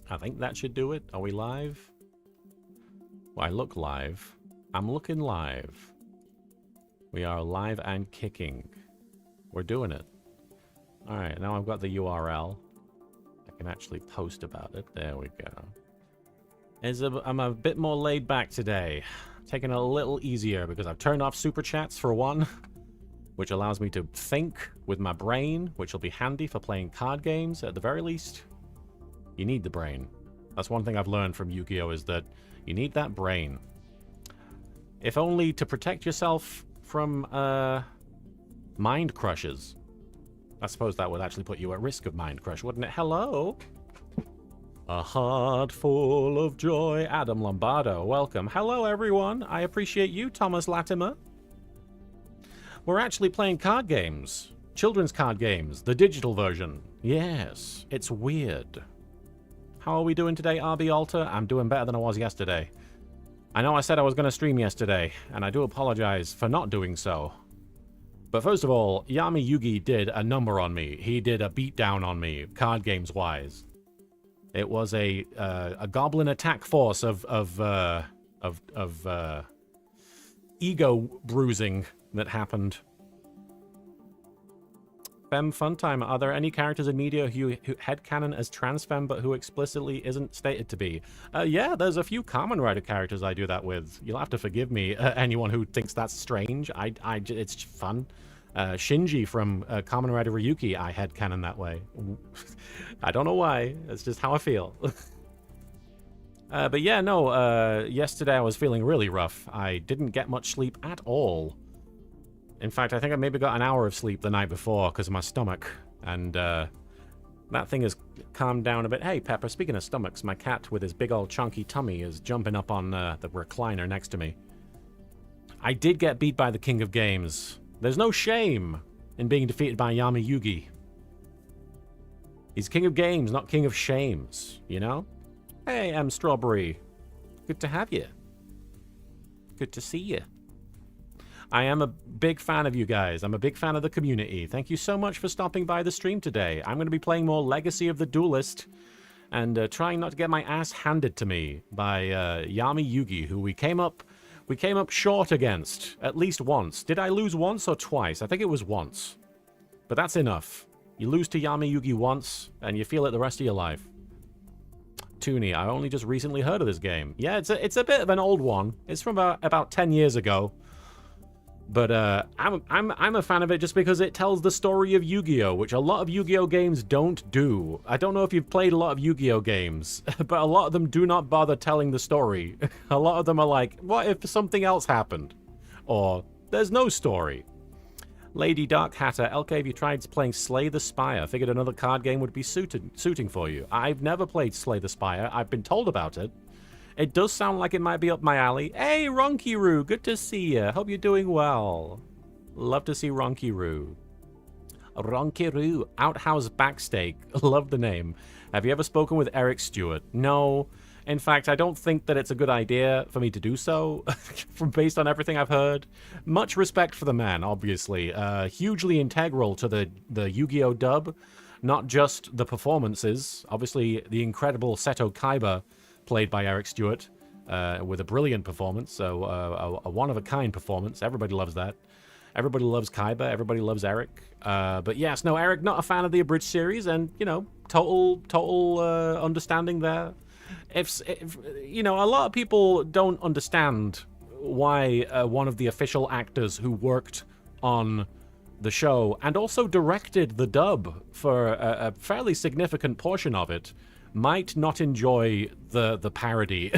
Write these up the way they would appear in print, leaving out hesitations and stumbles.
I think that should do it. Are we live? Well, I look live. I'm looking live. We are live and kicking. We're doing it. Alright, now I've got the URL. I can actually post about it. There we go. I'm a bit more laid back today. Taking it a little easier because I've turned off super chats for one, which allows me to think with my brain, which will be handy for playing card games at the very least. You need the brain. That's one thing I've learned from Yu-Gi-Oh! Is that you need that brain. If only to protect yourself from mind crushes. I suppose that would actually put you at risk of mind crush, wouldn't it? Hello? A heart full of joy. Adam Lombardo, welcome. Hello, everyone. I appreciate you, Thomas Latimer. We're actually playing card games. Children's card games. The digital version. Yes, it's weird. How are we doing today, RB Alter? I'm doing better than I was yesterday. I know I said I was going to stream yesterday, and I do apologize for not doing so. But first of all, Yami Yugi did a number on me. He did a beatdown on me, card games-wise. It was a goblin attack force of ego bruising that happened. Femme Funtime, are there any characters in media who headcanon as trans femme but who explicitly isn't stated to be? Yeah, there's a few Kamen Rider characters I do that with. You'll have to forgive me, anyone who thinks that's strange. It's fun. Shinji from Kamen Rider Ryuki, I headcanon that way. I don't know why. It's just how I feel. But yeah, no, yesterday I was feeling really rough. I didn't get much sleep at all. In fact, I think I maybe got an hour of sleep the night before because of my stomach. And that thing has calmed down a bit. Hey, Pepper, speaking of stomachs, my cat with his big old chunky tummy is jumping up on the recliner next to me. I did get beat by the King of Games. There's no shame in being defeated by Yami Yugi. He's King of Games, not King of Shames, you know? Hey, M. Strawberry. Good to have you. Good to see you. I am a big fan of you guys. I'm a big fan of the community. Thank you so much for stopping by the stream today. I'm going to be playing more Legacy of the Duelist and trying not to get my ass handed to me by Yami Yugi, who we came up short against at least once. Did I lose once or twice? I think it was once. But that's enough. You lose to Yami Yugi once and you feel it the rest of your life. Toonie, I only just recently heard of this game. Yeah, it's a bit of an old one. It's from about 10 years ago. But I'm a fan of it just because it tells the story of Yu-Gi-Oh, which a lot of Yu-Gi-Oh games don't do. I don't know if you've played a lot of Yu-Gi-Oh games, but a lot of them do not bother telling the story. A lot of them are like, what if something else happened? Or, there's no story. Lady Dark Hatter, LK, have you tried playing Slay the Spire? Figured another card game would be suiting for you. I've never played Slay the Spire. I've been told about it. It does sound like it might be up my alley. Hey, Ronkiru, good to see you. Hope you're doing well. Love to see Ronkiru. Ronkiru, Outhouse Backstake. Love the name. Have you ever spoken with Eric Stewart? No. In fact, I don't think that it's a good idea for me to do so, based on everything I've heard. Much respect for the man, obviously. Hugely integral to the Yu-Gi-Oh dub. Not just the performances. Obviously, the incredible Seto Kaiba, played by Eric Stewart, with a brilliant performance, so a one-of-a-kind performance. Everybody loves that. Everybody loves Kaiba, everybody loves Eric. But yes, no, Eric, not a fan of the Abridged series, and, you know, total understanding there. If you know, a lot of people don't understand why one of the official actors who worked on the show, and also directed the dub for a fairly significant portion of it, might not enjoy the parody.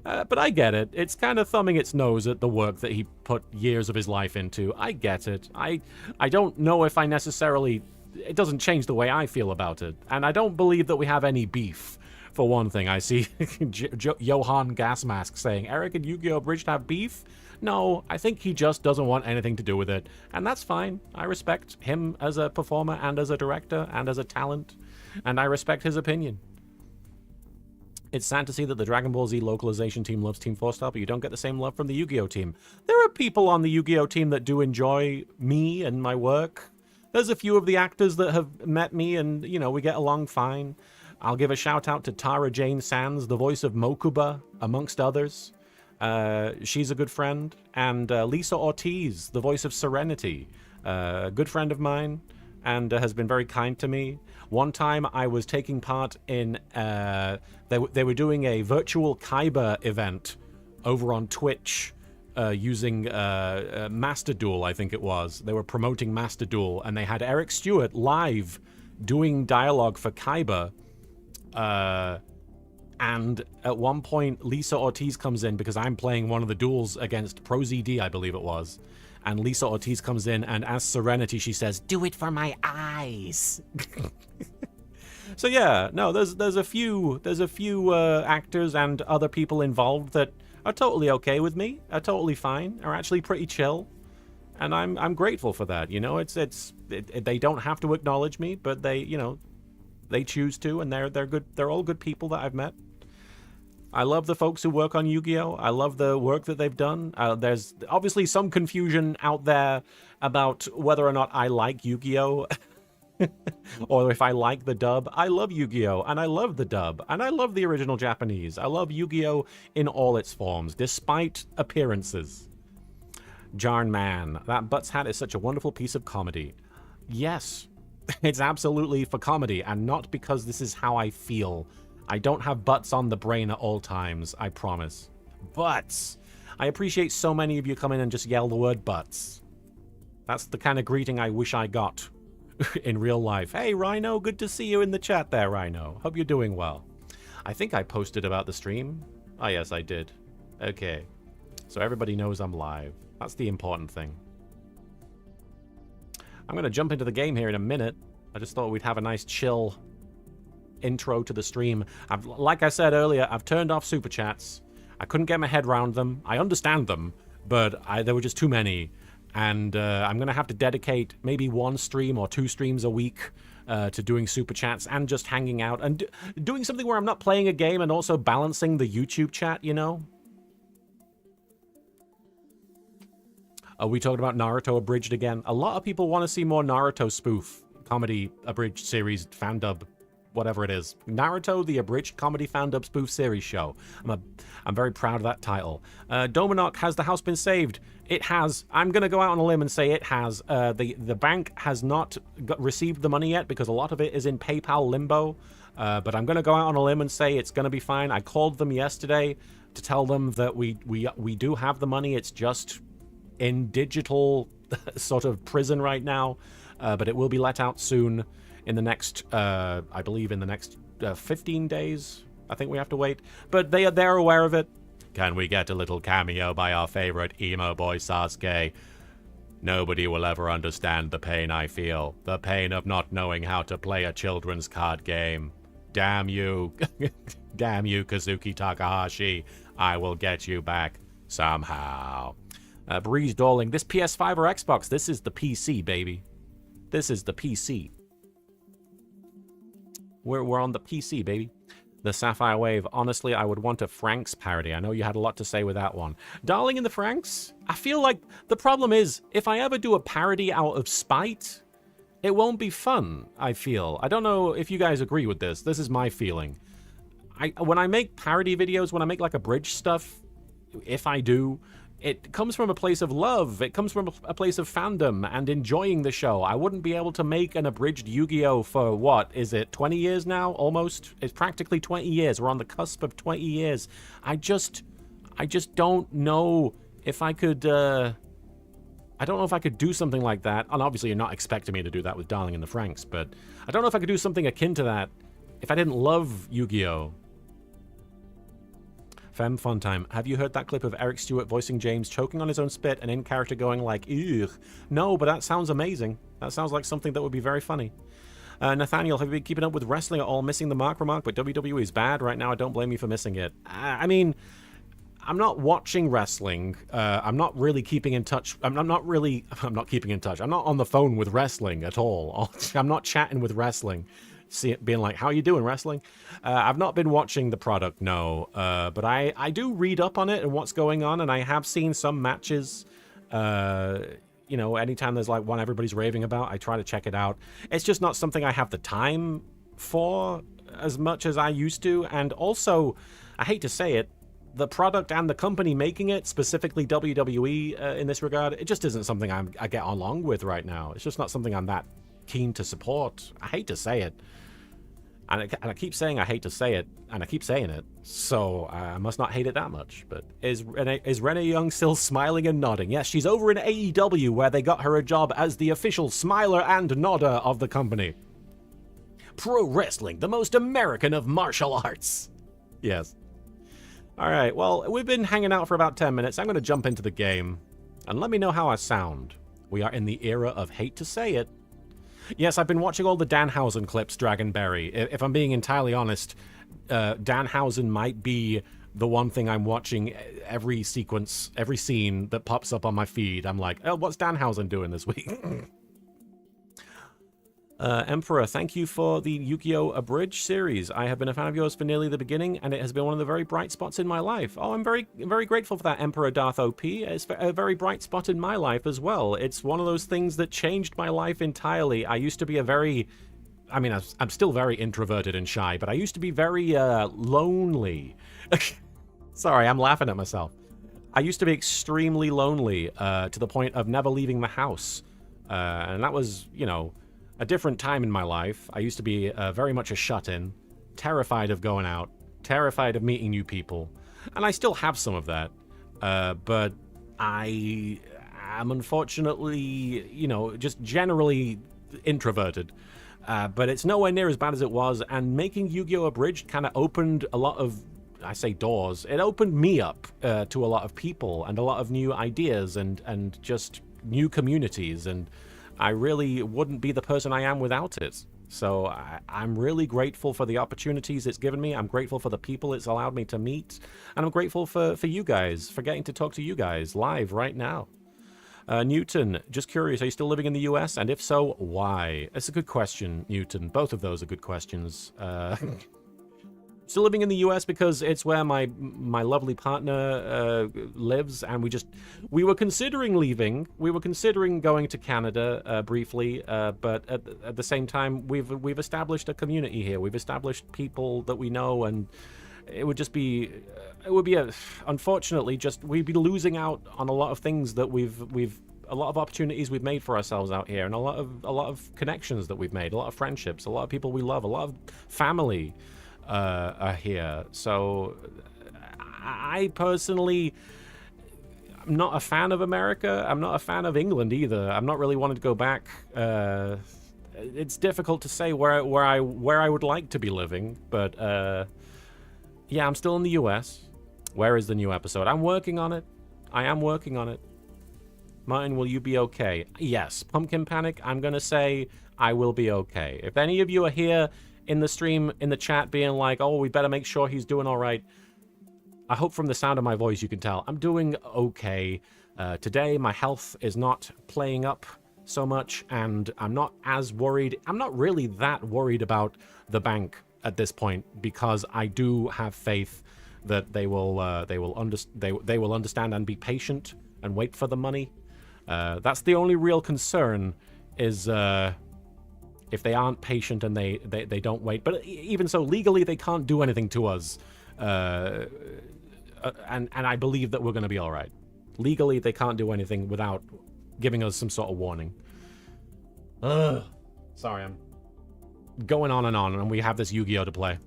But I get it. It's kind of thumbing its nose at the work that he put years of his life into. I get it. I don't know if I necessarily... It doesn't change the way I feel about it. And I don't believe that we have any beef. For one thing, I see Johan Gasmask saying, Eric and Yu-Gi-Oh! Abridged have beef? No, I think he just doesn't want anything to do with it. And that's fine. I respect him as a performer and as a director and as a talent. And I respect his opinion. It's sad to see that the Dragon Ball Z localization team loves Team 4-Star, but you don't get the same love from the Yu-Gi-Oh! Team. There are people on the Yu-Gi-Oh! Team that do enjoy me and my work. There's a few of the actors that have met me and, you know, we get along fine. I'll give a shout out to Tara Jane Sands, the voice of Mokuba, amongst others. She's a good friend. And Lisa Ortiz, the voice of Serenity, a good friend of mine, and has been very kind to me. One time I was taking part in, they were doing a virtual Kaiba event over on Twitch using Master Duel, I think it was. They were promoting Master Duel, and they had Eric Stewart live doing dialogue for Kaiba. And at one point, Lisa Ortiz comes in because I'm playing one of the duels against ProZD, I believe it was. And Lisa Ortiz comes in, and as Serenity, she says, "Do it for my eyes." So yeah, no, there's a few actors and other people involved that are totally okay with me, are totally fine, are actually pretty chill, and I'm grateful for that. You know, they don't have to acknowledge me, but they choose to, and they're good. They're all good people that I've met. I love the folks who work on Yu-Gi-Oh! I love the work that they've done. There's obviously some confusion out there about whether or not I like Yu-Gi-Oh! Or if I like the dub. I love Yu-Gi-Oh! And I love the dub. And I love the original Japanese. I love Yu-Gi-Oh! In all its forms, despite appearances. Jarn Man, that Butts hat is such a wonderful piece of comedy. Yes, it's absolutely for comedy, and not because this is how I feel. I don't have butts on the brain at all times, I promise. Butts! I appreciate so many of you come in and just yell the word butts. That's the kind of greeting I wish I got in real life. Hey, Rhino, good to see you in the chat there, Rhino. Hope you're doing well. I think I posted about the stream. Oh, yes, I did. Okay. So everybody knows I'm live. That's the important thing. I'm going to jump into the game here in a minute. I just thought we'd have a nice chill intro to the stream. Like I said earlier, I've turned off super chats. I couldn't get my head around them. I understand them, but there were just too many. And I'm going to have to dedicate maybe one stream or two streams a week to doing super chats and just hanging out and doing something where I'm not playing a game and also balancing the YouTube chat, you know? Are we talking about Naruto Abridged again? A lot of people want to see more Naruto spoof, comedy Abridged series, fan dub, whatever it is. Naruto, the Abridged comedy fan dub spoof series show. I'm very proud of that title. Dominok, has the house been saved? It has. I'm going to go out on a limb and say it has. The bank has not received the money yet because a lot of it is in PayPal limbo. But I'm going to go out on a limb and say it's going to be fine. I called them yesterday to tell them that we do have the money. It's just in digital sort of prison right now, but it will be let out soon in the next, I believe in the next 15 days. I think we have to wait, but they're aware of it. Can we get a little cameo by our favorite emo boy Sasuke? Nobody will ever understand the pain I feel, the pain of not knowing how to play a children's card game. Damn you. Damn you, Kazuki Takahashi. I will get you back somehow. Breeze Darling, this PS5 or Xbox? This is the PC, baby. This is the PC. We're on the PC, baby. The Sapphire Wave. Honestly, I would want a Franks parody. I know you had a lot to say with that one. Darling in the Franks? I feel like the problem is, if I ever do a parody out of spite, it won't be fun, I feel. I don't know if you guys agree with this. This is my feeling. When I make parody videos, when I make like Abridged stuff, if I do, it comes from a place of love. It comes from a place of fandom and enjoying the show. I wouldn't be able to make an Abridged Yu-Gi-Oh! For what? Is it 20 years now? Almost? It's practically 20 years. We're on the cusp of 20 years. I just don't know if I could, I don't know if I could do something like that. And obviously you're not expecting me to do that with Darling in the Franks, but I don't know if I could do something akin to that if I didn't love Yu-Gi-Oh! Fem Funtime, have you heard that clip of Eric Stewart voicing James choking on his own spit and in character going like, ugh? No, but that sounds amazing. That sounds like something that would be very funny. Nathaniel, have you been keeping up with wrestling at all? Missing the mark remark, but WWE is bad right now. I don't blame you for missing it. I mean, I'm not watching wrestling. I'm not really keeping in touch. I'm not keeping in touch. I'm not on the phone with wrestling at all. I'm not chatting with wrestling. See it being like, how you doing, wrestling? I've not been watching the product, no, but I do read up on it and what's going on, and I have seen some matches. You know, anytime there's like one everybody's raving about, I try to check it out. It's just not something I have the time for, as much as I used to, and also, I hate to say it, the product and the company making it, specifically WWE in this regard, it just isn't something I get along with right now. It's just not something I'm that keen to support. I hate to say it. And I keep saying I hate to say it, and I keep saying it, so I must not hate it that much. But is Renee Young still smiling and nodding? Yes, she's over in AEW, where they got her a job as the official smiler and nodder of the company. Pro wrestling, the most American of martial arts. Yes. Alright, well, we've been hanging out for about 10 minutes. I'm going to jump into the game. And let me know how I sound. We are in the era of hate to say it. Yes, I've been watching all the Danhausen clips, Dragonberry. If I'm being entirely honest, Danhausen might be the one thing I'm watching every sequence, every scene that pops up on my feed. I'm like, oh, what's Danhausen doing this week? Emperor, thank you for the YGO Abridged series. I have been a fan of yours for nearly the beginning, and it has been one of the very bright spots in my life. Oh, I'm very grateful for that, Emperor Darth OP. It's a very bright spot in my life as well. It's one of those things that changed my life entirely. I used to be I'm still very introverted and shy, but I used to be very lonely. Sorry, I'm laughing at myself. I used to be extremely lonely to the point of never leaving the house. And that was, you know, a different time in my life. I used to be very much a shut-in, terrified of going out, terrified of meeting new people, and I still have some of that, but I am unfortunately, you know, just generally introverted, but it's nowhere near as bad as it was, and making YGO Abridged kind of opened a lot of, I say doors, it opened me up to a lot of people and a lot of new ideas and just new communities, and I really wouldn't be the person I am without it. So I'm really grateful for the opportunities it's given me. I'm grateful for the people it's allowed me to meet. And I'm grateful for you guys, for getting to talk to you guys live right now. Newton, just curious, are you still living in the US? And if so, why? It's a good question, Newton. Both of those are good questions. Still living in the US because it's where my lovely partner lives, and we were considering leaving. We were considering going to Canada briefly, but at the same time, we've established a community here. We've established people that we know, and it would be unfortunately we'd be losing out on a lot of things that a lot of opportunities we've made for ourselves out here, and a lot of connections that we've made, a lot of friendships, a lot of people we love, a lot of family are here. So I personally, I'm not a fan of America. I'm not a fan of England either. I'm not really wanting to go back. It's difficult to say where I would like to be living, but yeah, I'm still in the US. Where is the new episode? I'm working on it. I am working on it. Martin, will you be okay? Yes. Pumpkin Panic, I'm gonna say I will be okay. If any of you are here in the stream, in the chat, being like, oh, we better make sure he's doing all right, I hope from the sound of my voice you can tell I'm doing okay. Today, my health is not playing up so much, and I'm not as worried. I'm not really that worried about the bank at this point, because I do have faith that they will understand and be patient and wait for the money. That's the only real concern, is if they aren't patient and they don't wait. But even so, legally they can't do anything to us, and I believe that we're going to be all right. Legally they can't do anything without giving us some sort of warning. Sorry, I'm going on, and we have this Yu-Gi-Oh to play.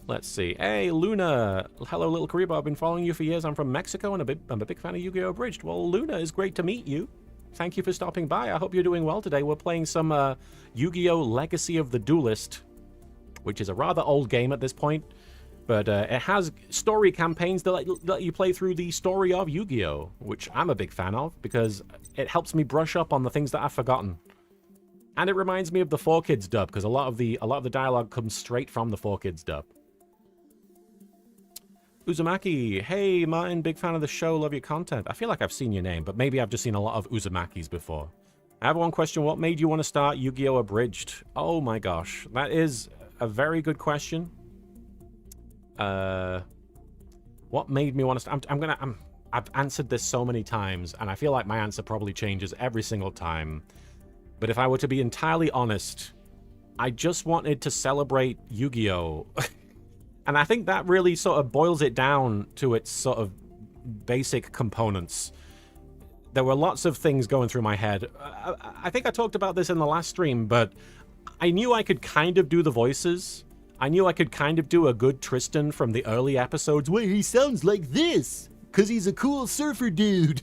Let's see. Hey, Luna. Hello, LittleKuriboh. I've been following you for years. I'm from Mexico, and I'm a big fan of YGO Abridged. Well, Luna, it's great to meet you. Thank you for stopping by. I hope you're doing well today. We're playing some Yu-Gi-Oh! Legacy of the Duelist, which is a rather old game at this point, but it has story campaigns that let you play through the story of Yu-Gi-Oh!, which I'm a big fan of, because it helps me brush up on the things that I've forgotten. And it reminds me of the 4Kids dub, because a lot of the dialogue comes straight from the 4Kids dub. Uzumaki, hey Martin, big fan of the show, love your content. I feel like I've seen your name, but maybe I've just seen a lot of Uzumakis before. I have one question. What made you want to start Yu-Gi-Oh! Abridged? Oh my gosh, that is a very good question. What made me want to start? I've answered this so many times, and I feel like my answer probably changes every single time. But if I were to be entirely honest, I just wanted to celebrate Yu-Gi-Oh! And I think that really sort of boils it down to its sort of basic components. There were lots of things going through my head. I think I talked about this in the last stream, but I knew I could kind of do the voices. I knew I could kind of do a good Tristan from the early episodes where he sounds like this, because he's a cool surfer dude.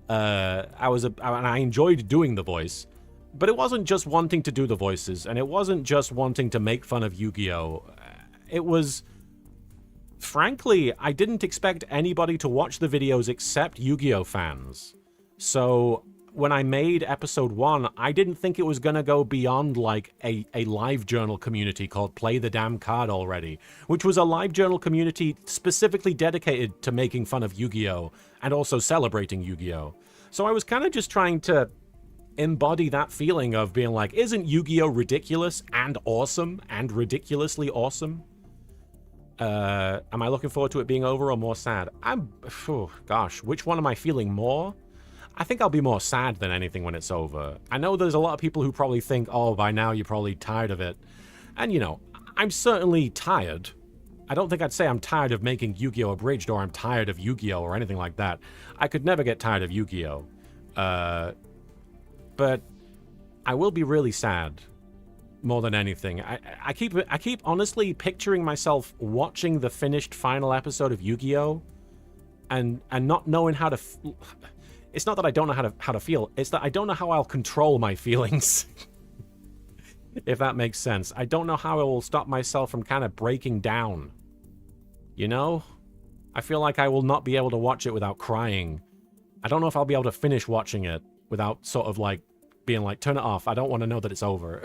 And I enjoyed doing the voice. But it wasn't just wanting to do the voices, and it wasn't just wanting to make fun of Yu-Gi-Oh! It was... Frankly, I didn't expect anybody to watch the videos except Yu-Gi-Oh! Fans. So, when I made episode 1, I didn't think it was gonna go beyond, like, a live journal community called Play the Damn Card Already, which was a live journal community specifically dedicated to making fun of Yu-Gi-Oh! And also celebrating Yu-Gi-Oh! So I was kind of just trying to embody that feeling of being like, isn't Yu-Gi-Oh! Ridiculous and awesome and ridiculously awesome? Am I looking forward to it being over or more sad? Gosh, which one am I feeling more? I think I'll be more sad than anything when it's over. I know there's a lot of people who probably think, oh, by now you're probably tired of it. And, you know, I'm certainly tired. I don't think I'd say I'm tired of making Yu-Gi-Oh! Abridged or I'm tired of Yu-Gi-Oh! Or anything like that. I could never get tired of Yu-Gi-Oh! But I will be really sad. More than anything. I keep honestly picturing myself watching the finished final episode of Yu-Gi-Oh! and not knowing how to... It's not that I don't know how to feel, it's that I don't know how I'll control my feelings. If that makes sense. I don't know how I will stop myself from kind of breaking down. You know? I feel like I will not be able to watch it without crying. I don't know if I'll be able to finish watching it without sort of like being like, turn it off, I don't want to know that it's over.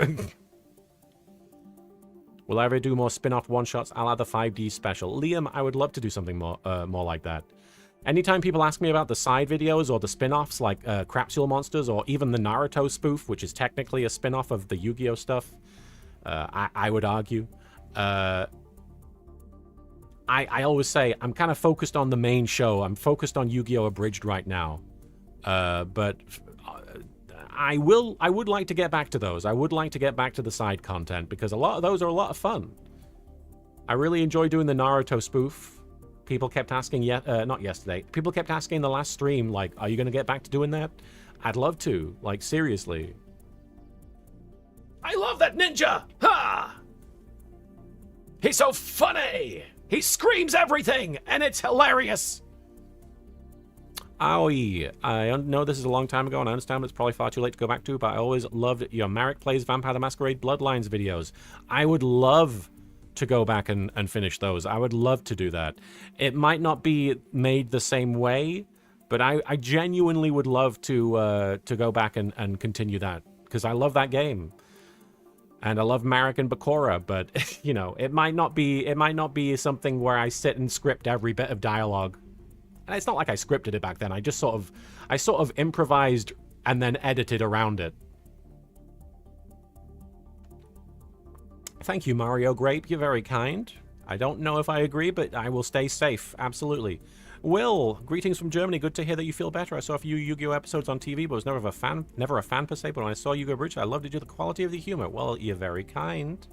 Will I ever do more spin-off one-shots a la the 5D special? Liam, I would love to do something more like that. Anytime people ask me about the side videos or the spin-offs like Crapsule Monsters or even the Naruto spoof, which is technically a spin-off of the Yu-Gi-Oh! Stuff, I would argue. I always say I'm kind of focused on the main show. I'm focused on Yu-Gi-Oh! Abridged right now. But I would like to get back to those. I would like to get back to the side content because a lot of those are a lot of fun. I really enjoy doing the Naruto spoof. People kept asking, not yesterday, people kept asking in the last stream, like, are you going to get back to doing that? I'd love to, like, seriously. I love that ninja! Ha! He's so funny! He screams everything, and it's hilarious! Owie, I know this is a long time ago, and I understand it's probably far too late to go back to, but I always loved your Marek Plays Vampire the Masquerade Bloodlines videos. I would love to go back and finish those. I would love to do that. It might not be made the same way, but I genuinely would love to go back and continue that, because I love that game. And I love Marek and Bakura, but, you know, it might not be something where I sit and script every bit of dialogue. And it's not like I scripted it back then. I sort of improvised and then edited around it. Thank you, Mario Grape. You're very kind. I don't know if I agree, but I will stay safe. Absolutely. Will, greetings from Germany. Good to hear that you feel better. I saw a few Yu-Gi-Oh! Episodes on TV, but was never a fan per se. But when I saw Yu-Gi-Oh! Abridged, I loved it due to the quality of the humor. Well, you're very kind.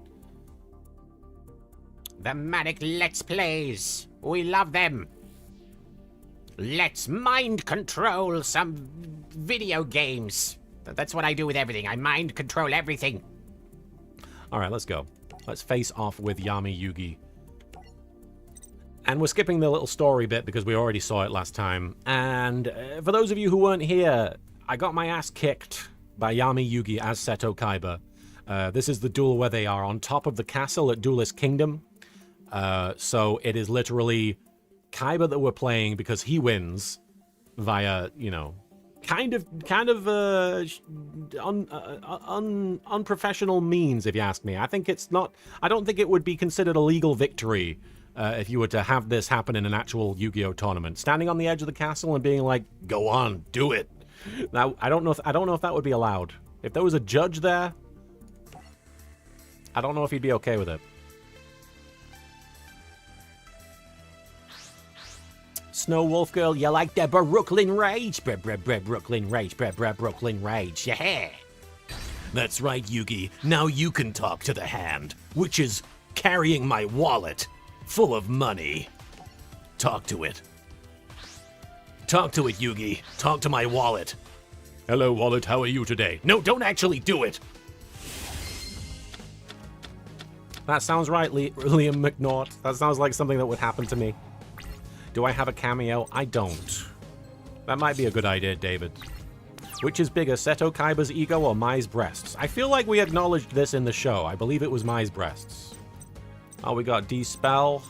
The Manic Let's Plays. We love them. Let's mind control some video games. That's what I do with everything. I mind control everything. All right, let's go. Let's face off with Yami Yugi. And we're skipping the little story bit because we already saw it last time. And for those of you who weren't here, I got my ass kicked by Yami Yugi as Seto Kaiba. This is the duel where they are on top of the castle at Duelist Kingdom. So it is literally Kaiba that we're playing because he wins via, you know, kind of unprofessional means, if you ask me. I don't think it would be considered a legal victory if you were to have this happen in an actual Yu-Gi-Oh! Tournament. Standing on the edge of the castle and being like, "Go on, do it." Now, I don't know if that would be allowed. If there was a judge there, I don't know if he'd be okay with it. Snow Wolf Girl, you like the Brooklyn Rage? Brooklyn Rage, Brooklyn Rage, yeah. That's right, Yugi. Now you can talk to the hand, which is carrying my wallet full of money. Talk to it. Talk to it, Yugi. Talk to my wallet. Hello, wallet. How are you today? No, don't actually do it. That sounds right, Liam McNaught. That sounds like something that would happen to me. Do I have a cameo? I don't. That might be a good idea, David. Which is bigger, Seto Kaiba's ego or Mai's breasts? I feel like we acknowledged this in the show. I believe it was Mai's breasts. Oh, we got D-Spell.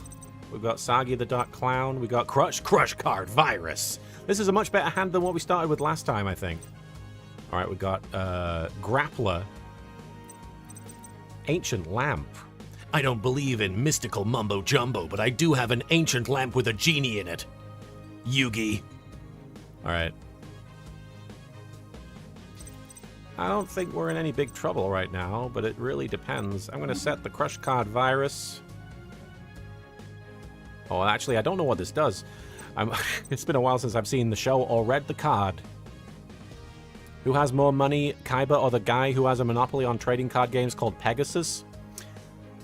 We've got Sagi the Dark Clown. We got Crush Card Virus. This is a much better hand than what we started with last time, I think. All right, we got Grappler. Ancient Lamp. I don't believe in mystical mumbo-jumbo, but I do have an ancient lamp with a genie in it. Yugi. All right. I don't think we're in any big trouble right now, but it really depends. I'm going to set the Crush Card Virus. Oh, actually, I don't know what this does. It's been a while since I've seen the show or read the card. Who has more money, Kaiba or the guy who has a monopoly on trading card games called Pegasus?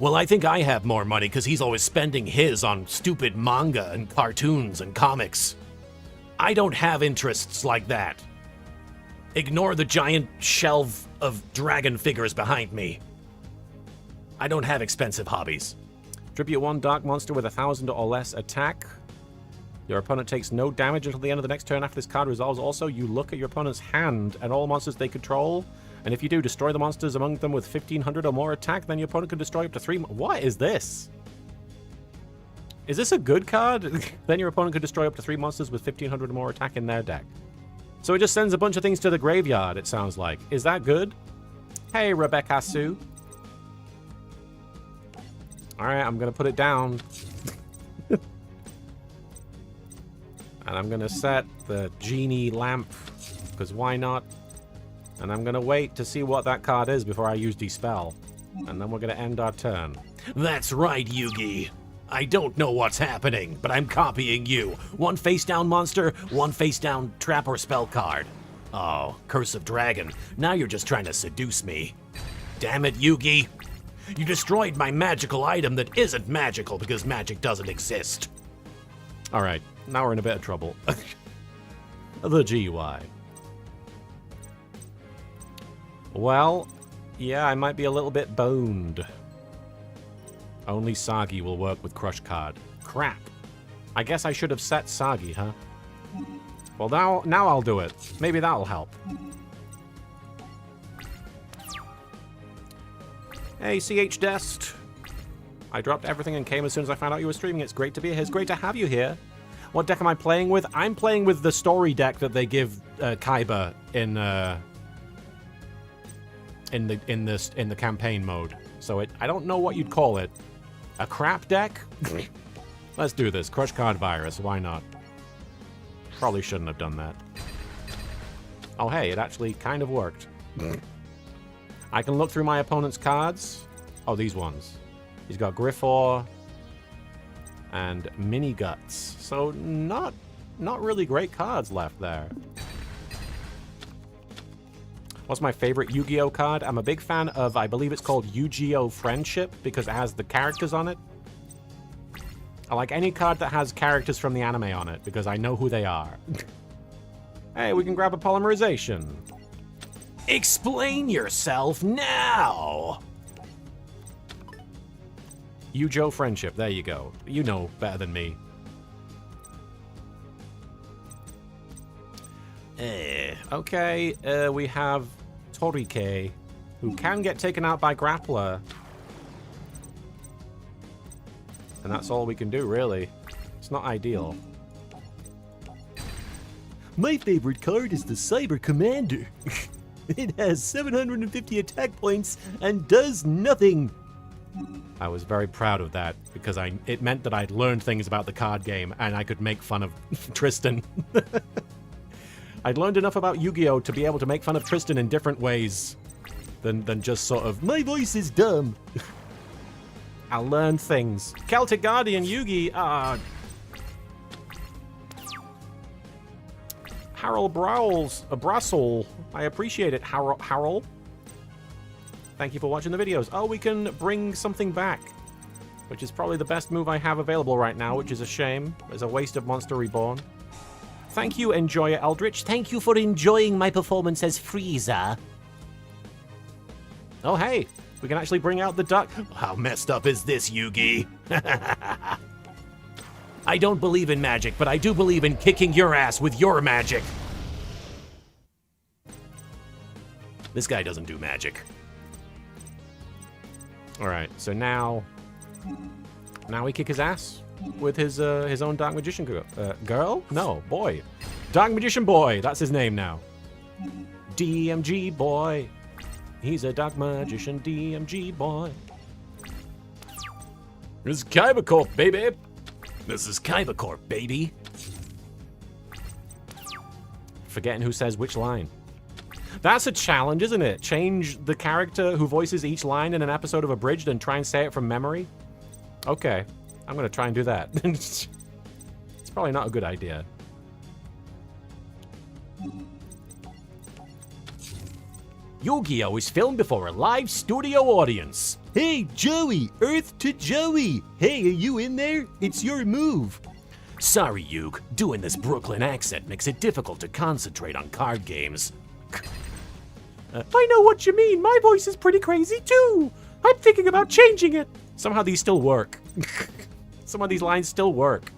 Well, I think I have more money because he's always spending his on stupid manga and cartoons and comics. I don't have interests like that. Ignore the giant shelf of dragon figures behind me. I don't have expensive hobbies. Tribute 1 Dark Monster with 1,000 or less attack. Your opponent takes no damage until the end of the next turn after this card resolves. Also, you look at your opponent's hand and all monsters they control. And if you do, destroy the monsters among them with 1,500 or more attack, then your opponent can destroy up to 3... What is this? Is this a good card? Then your opponent could destroy up to 3 monsters with 1,500 or more attack in their deck. So it just sends a bunch of things to the graveyard, it sounds like. Is that good? Hey, Rebecca Sue. Alright, I'm going to put it down. And I'm going to set the Genie Lamp, because why not? And I'm going to wait to see what that card is before I use Dispel. And then we're going to end our turn. That's right, Yugi. I don't know what's happening, but I'm copying you. One face-down monster, one face-down trap or spell card. Oh, Curse of Dragon. Now you're just trying to seduce me. Damn it, Yugi. You destroyed my magical item that isn't magical because magic doesn't exist. Alright, now we're in a bit of trouble. The GUI. Well, yeah, I might be a little bit boned. Only Sagi will work with Crush Card. Crap. I guess I should have set Sagi, huh? Well, now I'll do it. Maybe that'll help. Hey, CH Dest. I dropped everything and came as soon as I found out you were streaming. It's great to be here. It's great to have you here. What deck am I playing with? I'm playing with the story deck that they give Kaiba in the campaign mode. So I don't know what you'd call it. A crap deck? Let's do this. Crush Card Virus. Why not? Probably shouldn't have done that. Oh, hey, it actually kind of worked. I can look through my opponent's cards. Oh, these ones. He's got Griffor and Mini Guts. So not really great cards left there. What's my favorite Yu-Gi-Oh card? I'm a big fan of, I believe it's called YGO Friendship, because it has the characters on it. I like any card that has characters from the anime on it, because I know who they are. Hey, we can grab a polymerization. Explain yourself now! YGO Friendship, there you go. You know better than me. Okay, we have Torike, who can get taken out by Grappler. And that's all we can do, really. It's not ideal. My favorite card is the Cyber Commander. It has 750 attack points and does nothing. I was very proud of that, because it meant that I'd learned things about the card game, and I could make fun of Tristan. I'd learned enough about Yu-Gi-Oh! To be able to make fun of Tristan in different ways than just sort of, my voice is dumb. I learned things. Celtic Guardian Yugi, Harold Browls, Brassel. I appreciate it, Harold. Thank you for watching the videos. Oh, we can bring something back, which is probably the best move I have available right now, which is a shame. It's a waste of Monster Reborn. Thank you, Enjoyer Eldritch. Thank you for enjoying my performance as Frieza. Oh, hey, we can actually bring out the duck. How messed up is this, Yugi? I don't believe in magic, but I do believe in kicking your ass with your magic. This guy doesn't do magic. All right, so now we kick his ass with his own Dark Magician girl? No, boy. Dark Magician boy, that's his name now. DMG boy. He's a Dark Magician DMG boy. This is Kybercorp, baby. This is Kybercorp, baby. Forgetting who says which line. That's a challenge, isn't it? Change the character who voices each line in an episode of Abridged and try and say it from memory? Okay, I'm gonna try and do that. It's probably not a good idea. Yu-Gi-Oh! Is filmed before a live studio audience. Hey, Joey! Earth to Joey! Hey, are you in there? It's your move. Sorry, Yug. Doing this Brooklyn accent makes it difficult to concentrate on card games. I know what you mean. My voice is pretty crazy, too. I'm thinking about changing it. Somehow these still work. Some of these lines still work.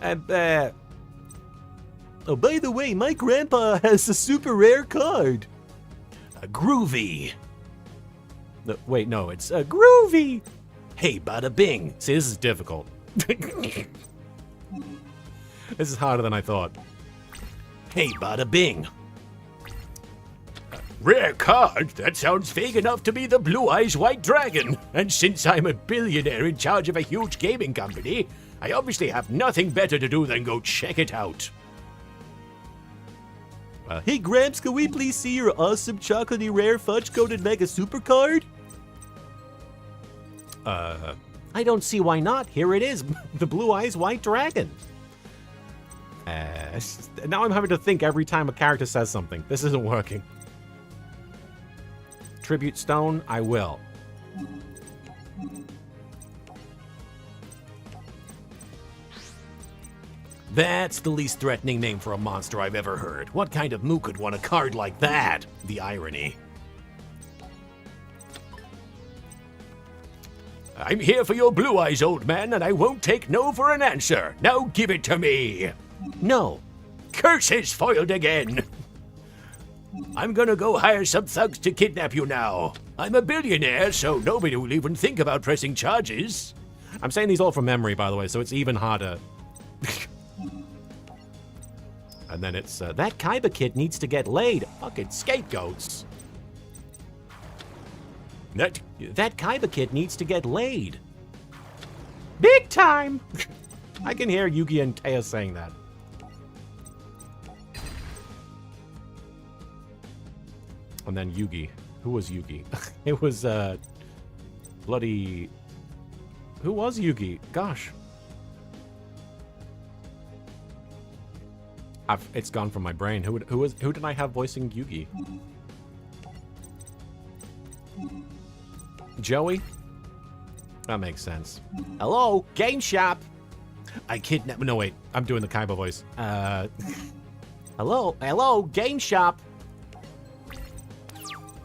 Oh, by the way, my grandpa has a super rare card. Groovy. Wait, no, it's groovy. Hey, bada bing. See, this is difficult. This is harder than I thought. Hey, bada bing. Rare card? That sounds vague enough to be the Blue Eyes White Dragon. And since I'm a billionaire in charge of a huge gaming company, I obviously have nothing better to do than go check it out. Hey, Gramps, can we please see your awesome chocolatey rare fudge-coated mega super card? I don't see why not. Here it is, the Blue Eyes White Dragon. Now I'm having to think every time a character says something. This isn't working. Tribute Stone, I will. That's the least threatening name for a monster I've ever heard. What kind of moo could want a card like that? The irony. I'm here for your blue eyes, old man, and I won't take no for an answer. Now give it to me. No. Curses foiled again. I'm gonna go hire some thugs to kidnap you now. I'm a billionaire, so nobody will even think about pressing charges. I'm saying these all from memory, by the way, so it's even harder. And then it's, that Kaiba kid needs to get laid. Fucking scapegoats. That Kaiba kid needs to get laid. Big time! I can hear Yugi and Taya saying that. And then Yugi. Who was Yugi? It was, bloody... Who was Yugi? Gosh. It's gone from my brain. Who did I have voicing Yugi? Joey? That makes sense. Hello, Game Shop. I kidnapped. No, wait. I'm doing the Kaiba voice. Hello, Game Shop.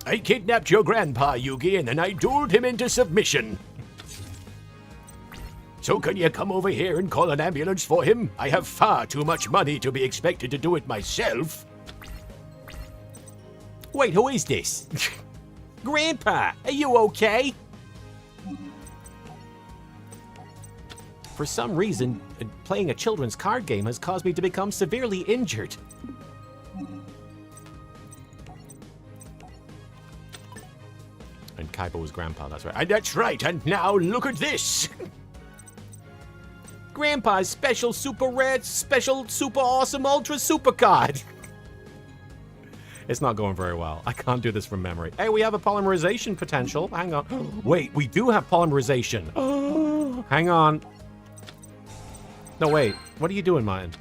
I kidnapped your grandpa, Yugi, and then I dueled him into submission. So can you come over here and call an ambulance for him? I have far too much money to be expected to do it myself. Wait, who is this? Grandpa, are you okay? For some reason, playing a children's card game has caused me to become severely injured. And Kaiba was Grandpa, that's right. That's right, and now look at this. Grandpa's special super rare, special super awesome ultra super card. It's not going very well. I can't do this from memory. Hey, we have a polymerization potential. Hang on. Wait, we do have polymerization. Hang on. No, wait. What are you doing, Martin?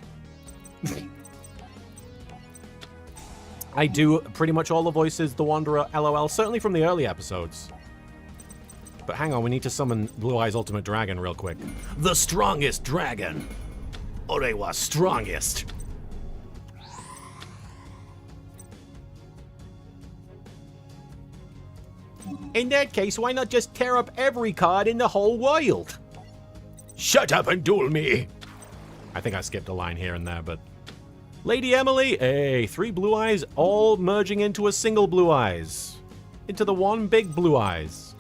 I do pretty much all the voices, the Wanderer, LOL, certainly from the early episodes. But hang on, we need to summon Blue Eyes Ultimate Dragon real quick. The strongest dragon. Orewa strongest. In that case, why not just tear up every card in the whole world? Shut up and duel me. I think I skipped a line here and there, but... Lady Emily, hey, 3 Blue Eyes all merging into a single Blue Eyes. Into the one big Blue Eyes.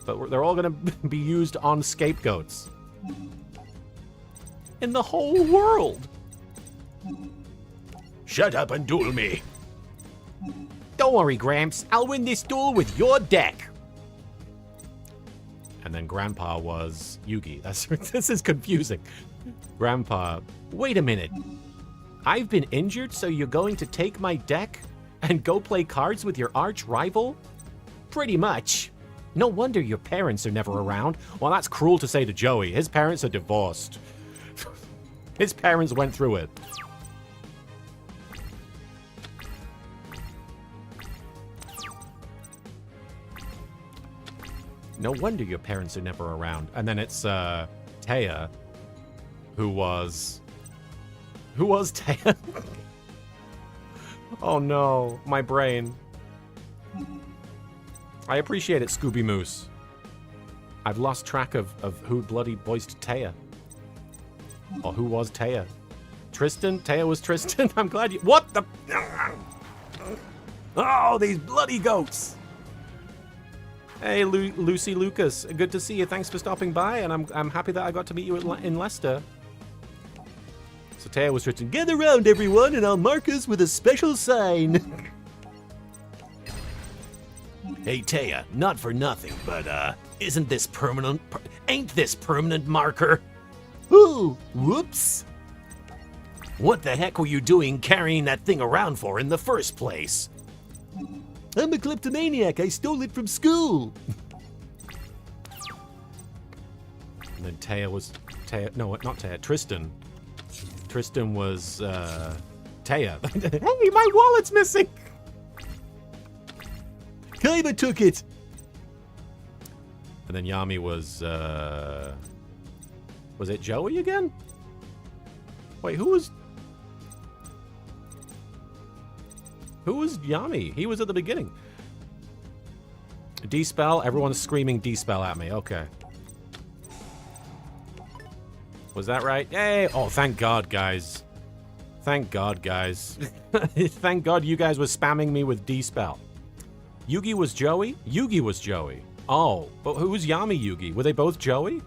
But they're all gonna be used on scapegoats. In the whole world. Shut up and duel me. Don't worry, Gramps. I'll win this duel with your deck. And then Grandpa was Yugi. This is confusing. Grandpa, wait a minute. I've been injured, so you're going to take my deck and go play cards with your arch rival? Pretty much. No wonder your parents are never around. Well, that's cruel to say to Joey. His parents are divorced. His parents went through it. No wonder your parents are never around. And then it's Taya, who was Taya? Oh no, my brain. I appreciate it, Scooby Moose. I've lost track of who bloody voiced Taya. Or who was Taya? Tristan? Taya was Tristan? I'm glad you... What the... Oh, these bloody goats! Hey, Lucy Lucas. Good to see you. Thanks for stopping by, and I'm happy that I got to meet you in Leicester. So Taya was Tristan. Gather round, everyone, and I'll mark us with a special sign. Hey, Taya, not for nothing, but, isn't this permanent? Ain't this permanent marker? Ooh, whoops. What the heck were you doing carrying that thing around for in the first place? I'm a kleptomaniac. I stole it from school. And then Taya was... No, not Taya. Tristan. Tristan was, Taya. Hey, my wallet's missing! Kaiba took it. And then Yami was it Joey again? Wait, who was Yami? He was at the beginning. D-spell? Everyone's screaming D-spell at me. Okay. Was that right? Hey! Oh, thank God, guys. Thank God, guys. Thank God you guys were spamming me with D-spell. Yugi was Joey? Yugi was Joey. Oh, but who was Yami Yugi? Were they both Joey?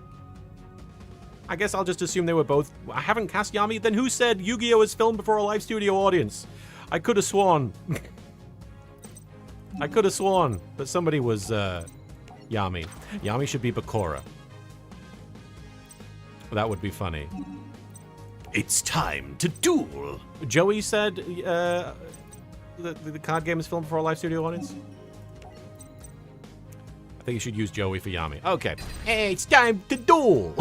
I guess I'll just assume they were both... I haven't cast Yami. Then who said Yu-Gi-Oh! Is filmed before a live studio audience? I could have sworn. I could have sworn that somebody was Yami. Yami should be Bakura. That would be funny. It's time to duel. Joey said the card game is filmed before a live studio audience? I think you should use Joey for Yami. Okay. Hey, it's time to duel!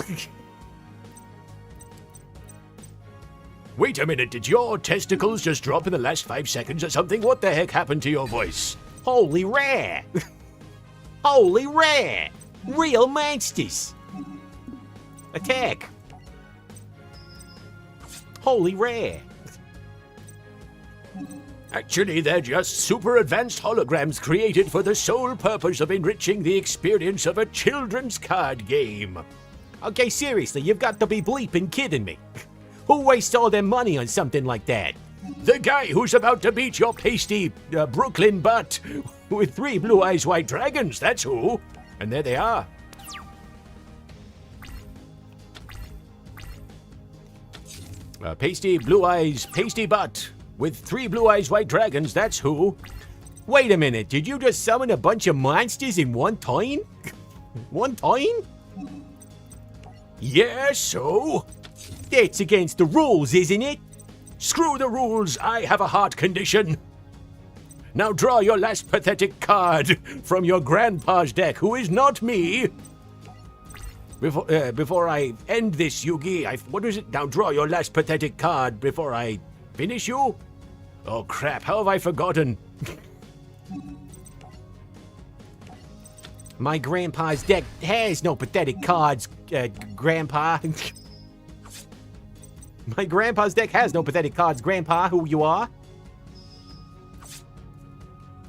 Wait a minute, did your testicles just drop in the last 5 seconds or something? What the heck happened to your voice? Holy rare! Holy rare! Real monsters! Attack! Holy rare! Actually, they're just super advanced holograms created for the sole purpose of enriching the experience of a children's card game. Okay, seriously, you've got to be bleeping kidding me. Who wastes all their money on something like that? The guy who's about to beat your pasty Brooklyn butt with 3 Blue Eyes White Dragons, that's who. And there they are. Pasty Blue Eyes Pasty Butt with 3 Blue Eyes White Dragons, that's who. Wait a minute, did you just summon a bunch of monsters in one time? One time? Yeah, so? That's against the rules, isn't it? Screw the rules, I have a heart condition. Now draw your last pathetic card from your grandpa's deck, who is not me. Before I end this, Yugi, what is it? Now draw your last pathetic card before I finish you. Oh crap, how have I forgotten? My grandpa's deck has no pathetic cards, Grandpa. My grandpa's deck has no pathetic cards, Grandpa, who you are.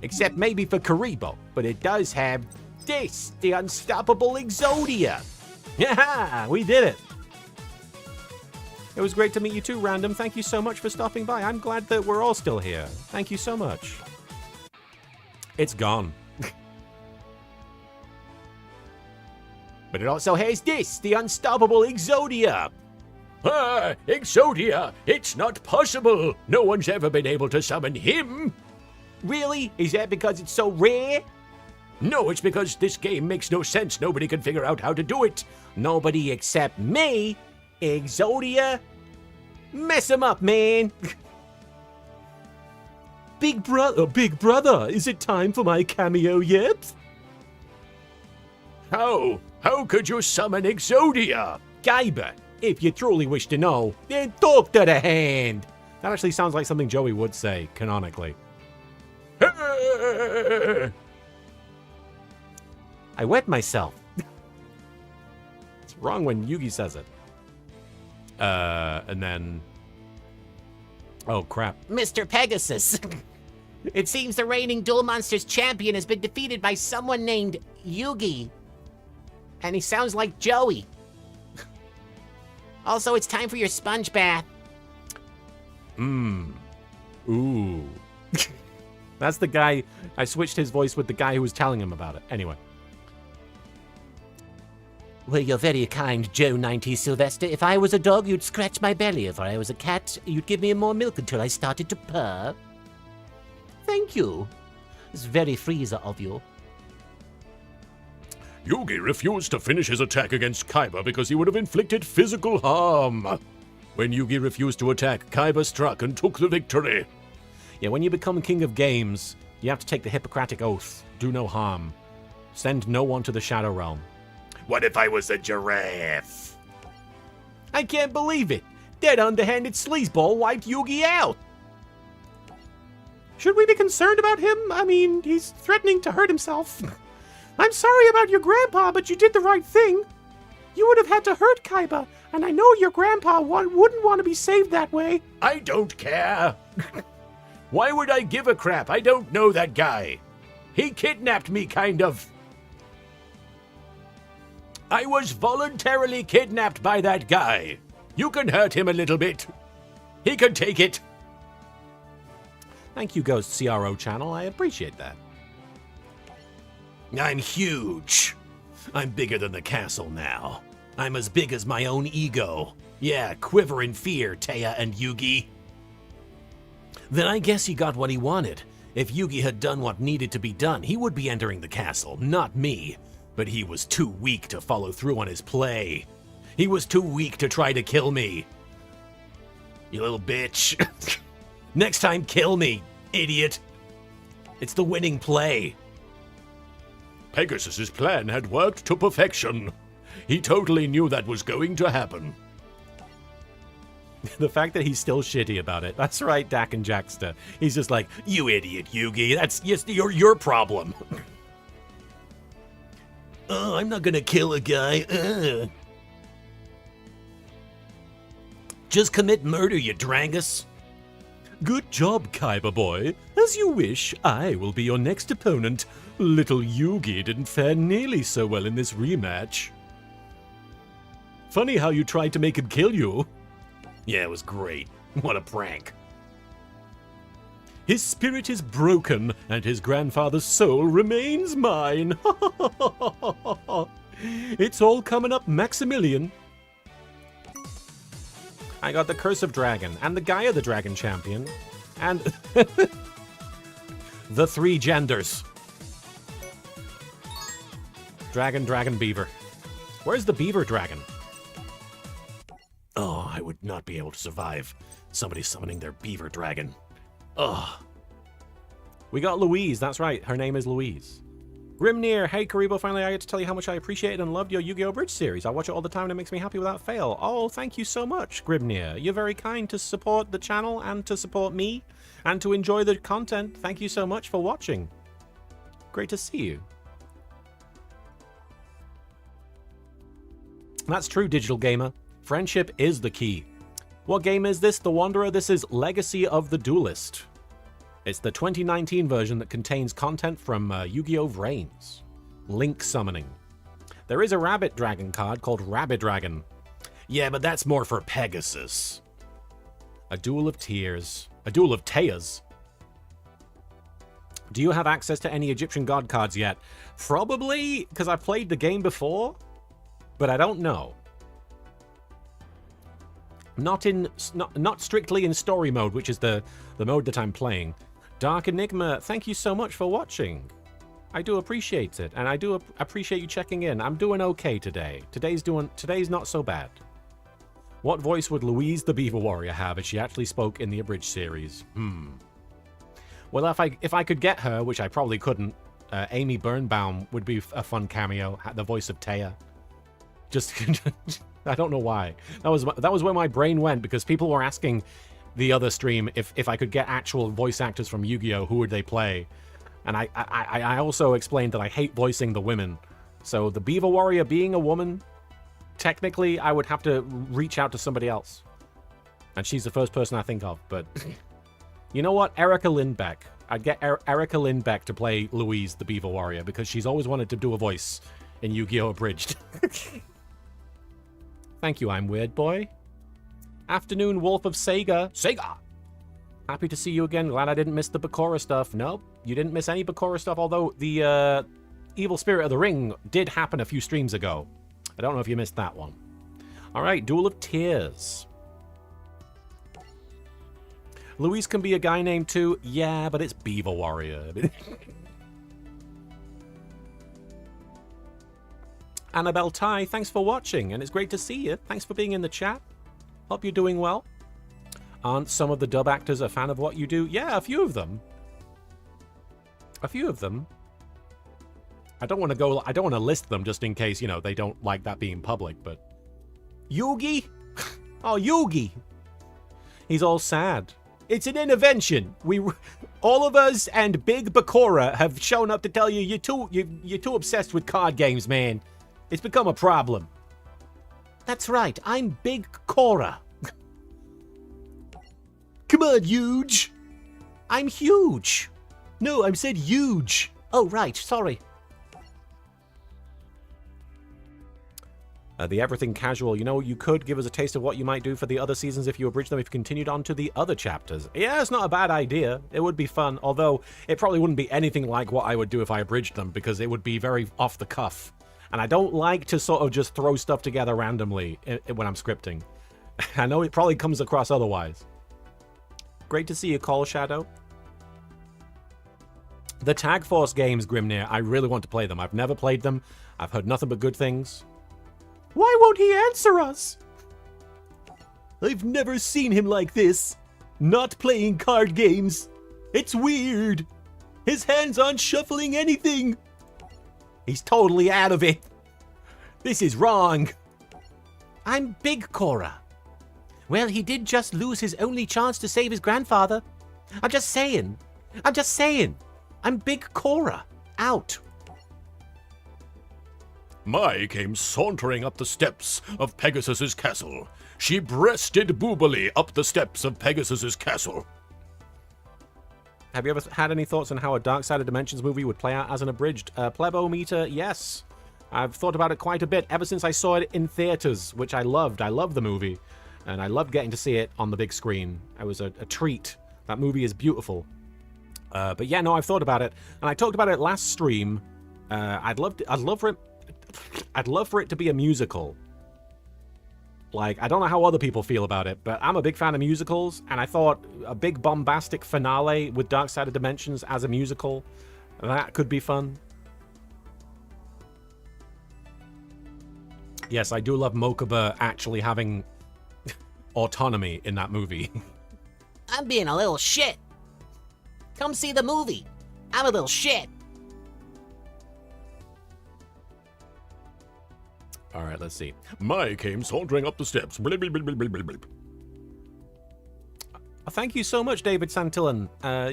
Except maybe for Kuriboh, but it does have this, the unstoppable Exodia. Yeah, we did it. It was great to meet you too, Random. Thank you so much for stopping by. I'm glad that we're all still here. Thank you so much. It's gone. But it also has this, the unstoppable Exodia. Ah, Exodia! It's not possible! No one's ever been able to summon him! Really? Is that because it's so rare? No, it's because this game makes no sense. Nobody can figure out how to do it. Nobody except me. Exodia? Mess him up, man! Big brother, is it time for my cameo yet? How? How could you summon Exodia? Gaiba, if you truly wish to know, then talk to the hand. That actually sounds like something Joey would say, canonically. I wet myself. It's wrong when Yugi says it. And then... Oh, crap. Mr. Pegasus, it seems the reigning Duel Monsters champion has been defeated by someone named Yugi. And he sounds like Joey. Also, it's time for your sponge bath. Ooh. That's the guy... I switched his voice with the guy who was telling him about it. Anyway. Well, you're very kind, Joe 90 Sylvester. If I was a dog, you'd scratch my belly. If I was a cat, you'd give me more milk until I started to purr. Thank you. It's very freezer of you. Yugi refused to finish his attack against Kaiba because he would have inflicted physical harm. When Yugi refused to attack, Kaiba struck and took the victory. Yeah, when you become king of games, you have to take the Hippocratic Oath. Do no harm. Send no one to the Shadow Realm. What if I was a giraffe? I can't believe it! That underhanded sleazeball wiped Yugi out! Should we be concerned about him? I mean, he's threatening to hurt himself. I'm sorry about your grandpa, but you did the right thing. You would have had to hurt Kaiba, and I know your grandpa wouldn't want to be saved that way. I don't care. Why would I give a crap? I don't know that guy. He kidnapped me, kind of. I was voluntarily kidnapped by that guy. You can hurt him a little bit. He can take it. Thank you, Ghost CRO channel. I appreciate that. I'm huge. I'm bigger than the castle now. I'm as big as my own ego. Yeah, quiver in fear, Taya and Yugi. Then I guess he got what he wanted. If Yugi had done what needed to be done, he would be entering the castle, not me. But he was too weak to follow through on his play. He was too weak to try to kill me. You little bitch. Next time, kill me, idiot. It's the winning play. Pegasus's plan had worked to perfection. He totally knew that was going to happen. The fact that he's still shitty about it. That's right, Dak and Jackster. He's just like, you idiot, Yugi. That's just your problem. Oh, I'm not gonna kill a guy. Just commit murder, you drangus. Good job, Kaiba boy. As you wish, I will be your next opponent. Little Yugi didn't fare nearly so well in this rematch. Funny how you tried to make him kill you. Yeah, it was great. What a prank. His spirit is broken, and his grandfather's soul remains mine. It's all coming up, Maximilian. I got the Curse of Dragon, and the Gaia the Dragon Champion, and the 3 genders. Dragon, Dragon, Beaver. Where's the Beaver Dragon? Oh, I would not be able to survive somebody summoning their beaver dragon. Ugh. We got Louise, that's right. Her name is Louise. Grimnir, hey Kuriboh, finally I get to tell you how much I appreciated and loved your YGO Abridged series. I watch it all the time and it makes me happy without fail. Oh, thank you so much, Grimnir. You're very kind to support the channel and to support me and to enjoy the content. Thank you so much for watching. Great to see you. That's true, Digital Gamer. Friendship is the key. What game is this, The Wanderer? This is Legacy of the Duelist. It's the 2019 version that contains content from Yu-Gi-Oh! Vrains. Link summoning. There is a Rabbit Dragon card called Rabbit Dragon. Yeah, but that's more for Pegasus. A Duel of Tears. A Duel of Tears. Do you have access to any Egyptian god cards yet? Probably, because I've played the game before, but I don't know. Not strictly in story mode, which is the mode that I'm playing. Dark Enigma, thank you so much for watching. I do appreciate it, and I do appreciate you checking in. I'm doing okay today. Today's not so bad. What voice would Louise the Beaver Warrior have if she actually spoke in the Abridged series? Well, if I could get her, which I probably couldn't, Amy Birnbaum would be a fun cameo. The voice of Taya. Just, I don't know why. That was where my brain went, because people were asking the other stream if I could get actual voice actors from Yu-Gi-Oh, who would they play? And I also explained that I hate voicing the women. So the Beaver Warrior being a woman, technically I would have to reach out to somebody else. And she's the first person I think of, but you know what? Erica Lindbeck. I'd get Erica Lindbeck to play Louise the Beaver Warrior, because she's always wanted to do a voice in Yu-Gi-Oh! Abridged. Thank you, I'm Weird Boy. Afternoon, Wolf of Sega. Sega! Happy to see you again. Glad I didn't miss the Bakura stuff. Nope, you didn't miss any Bakura stuff, although the Evil Spirit of the Ring did happen a few streams ago. I don't know if you missed that one. Alright, Duel of Tears. Louise can be a guy named too. Yeah, but it's Beaver Warrior. Annabelle Tai, thanks for watching, and it's great to see you. Thanks for being in the chat. Hope you're doing well. Aren't some of the dub actors a fan of what you do? Yeah, a few of them. A few of them. I don't want to list them just in case, you know, they don't like that being public, but Yugi? Oh, Yugi. He's all sad. It's an intervention. All of us and Big Bakura have shown up to tell you you're too obsessed with card games, man. It's become a problem. That's right, I'm Big Cora. Come on, huge. I'm huge. No, I said huge. Oh, right, sorry. The Everything Casual, you know, you could give us a taste of what you might do for the other seasons if you abridged them, if you continued on to the other chapters. Yeah, it's not a bad idea. It would be fun, although it probably wouldn't be anything like what I would do if I abridged them, because it would be very off the cuff. And I don't like to sort of just throw stuff together randomly when I'm scripting. I know it probably comes across otherwise. Great to see you, Call Shadow. The Tag Force games, Grimnir, I really want to play them. I've never played them. I've heard nothing but good things. Why won't he answer us? I've never seen him like this. Not playing card games. It's weird. His hands aren't shuffling anything. He's totally out of it. This is wrong. I'm Big Cora. Well, he did just lose his only chance to save his grandfather. I'm just saying. I'm Big Cora. Out. Mai came sauntering up the steps of Pegasus's castle. She breasted boobily up the steps of Pegasus's castle. Have you ever had any thoughts on how a Dark Side of Dimensions movie would play out as an abridged? Plebo meter, yes. I've thought about it quite a bit ever since I saw it in theaters, which I loved. I loved the movie, and I loved getting to see it on the big screen. It was a treat. That movie is beautiful. But yeah, no, I've thought about it, and I talked about it last stream. I'd love for it to be a musical. Like, I don't know how other people feel about it, but I'm a big fan of musicals, and I thought a big bombastic finale with Dark Side of Dimensions as a musical, that could be fun. Yes, I do love Mokuba actually having autonomy in that movie. I'm being a little shit. Come see the movie. I'm a little shit. All right, let's see. Mai came sauntering up the steps. Blip, blip, blip, blip, blip, blip. Thank you so much, David Santillan.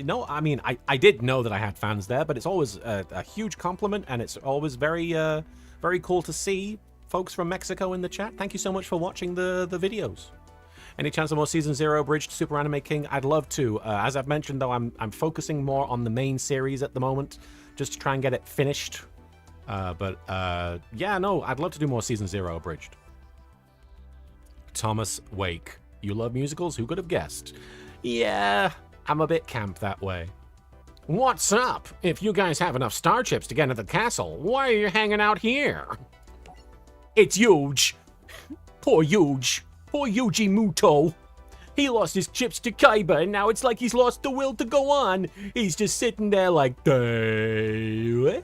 No, I mean, I did know that I had fans there, but it's always a huge compliment, and it's always very, very cool to see folks from Mexico in the chat. Thank you so much for watching the videos. Any chance of more Season 0 Abridged Super Anime King? I'd love to. As I've mentioned, though, I'm focusing more on the main series at the moment, just to try and get it finished. Yeah, no, I'd love to do more Season 0 Abridged. Thomas Wake. You love musicals? Who could have guessed? Yeah, I'm a bit camp that way. What's up? If you guys have enough star chips to get into the castle, why are you hanging out here? It's huge. Poor huge. Poor Yuji Muto. He lost his chips to Kaiba, and now it's like he's lost the will to go on. He's just sitting there like, what?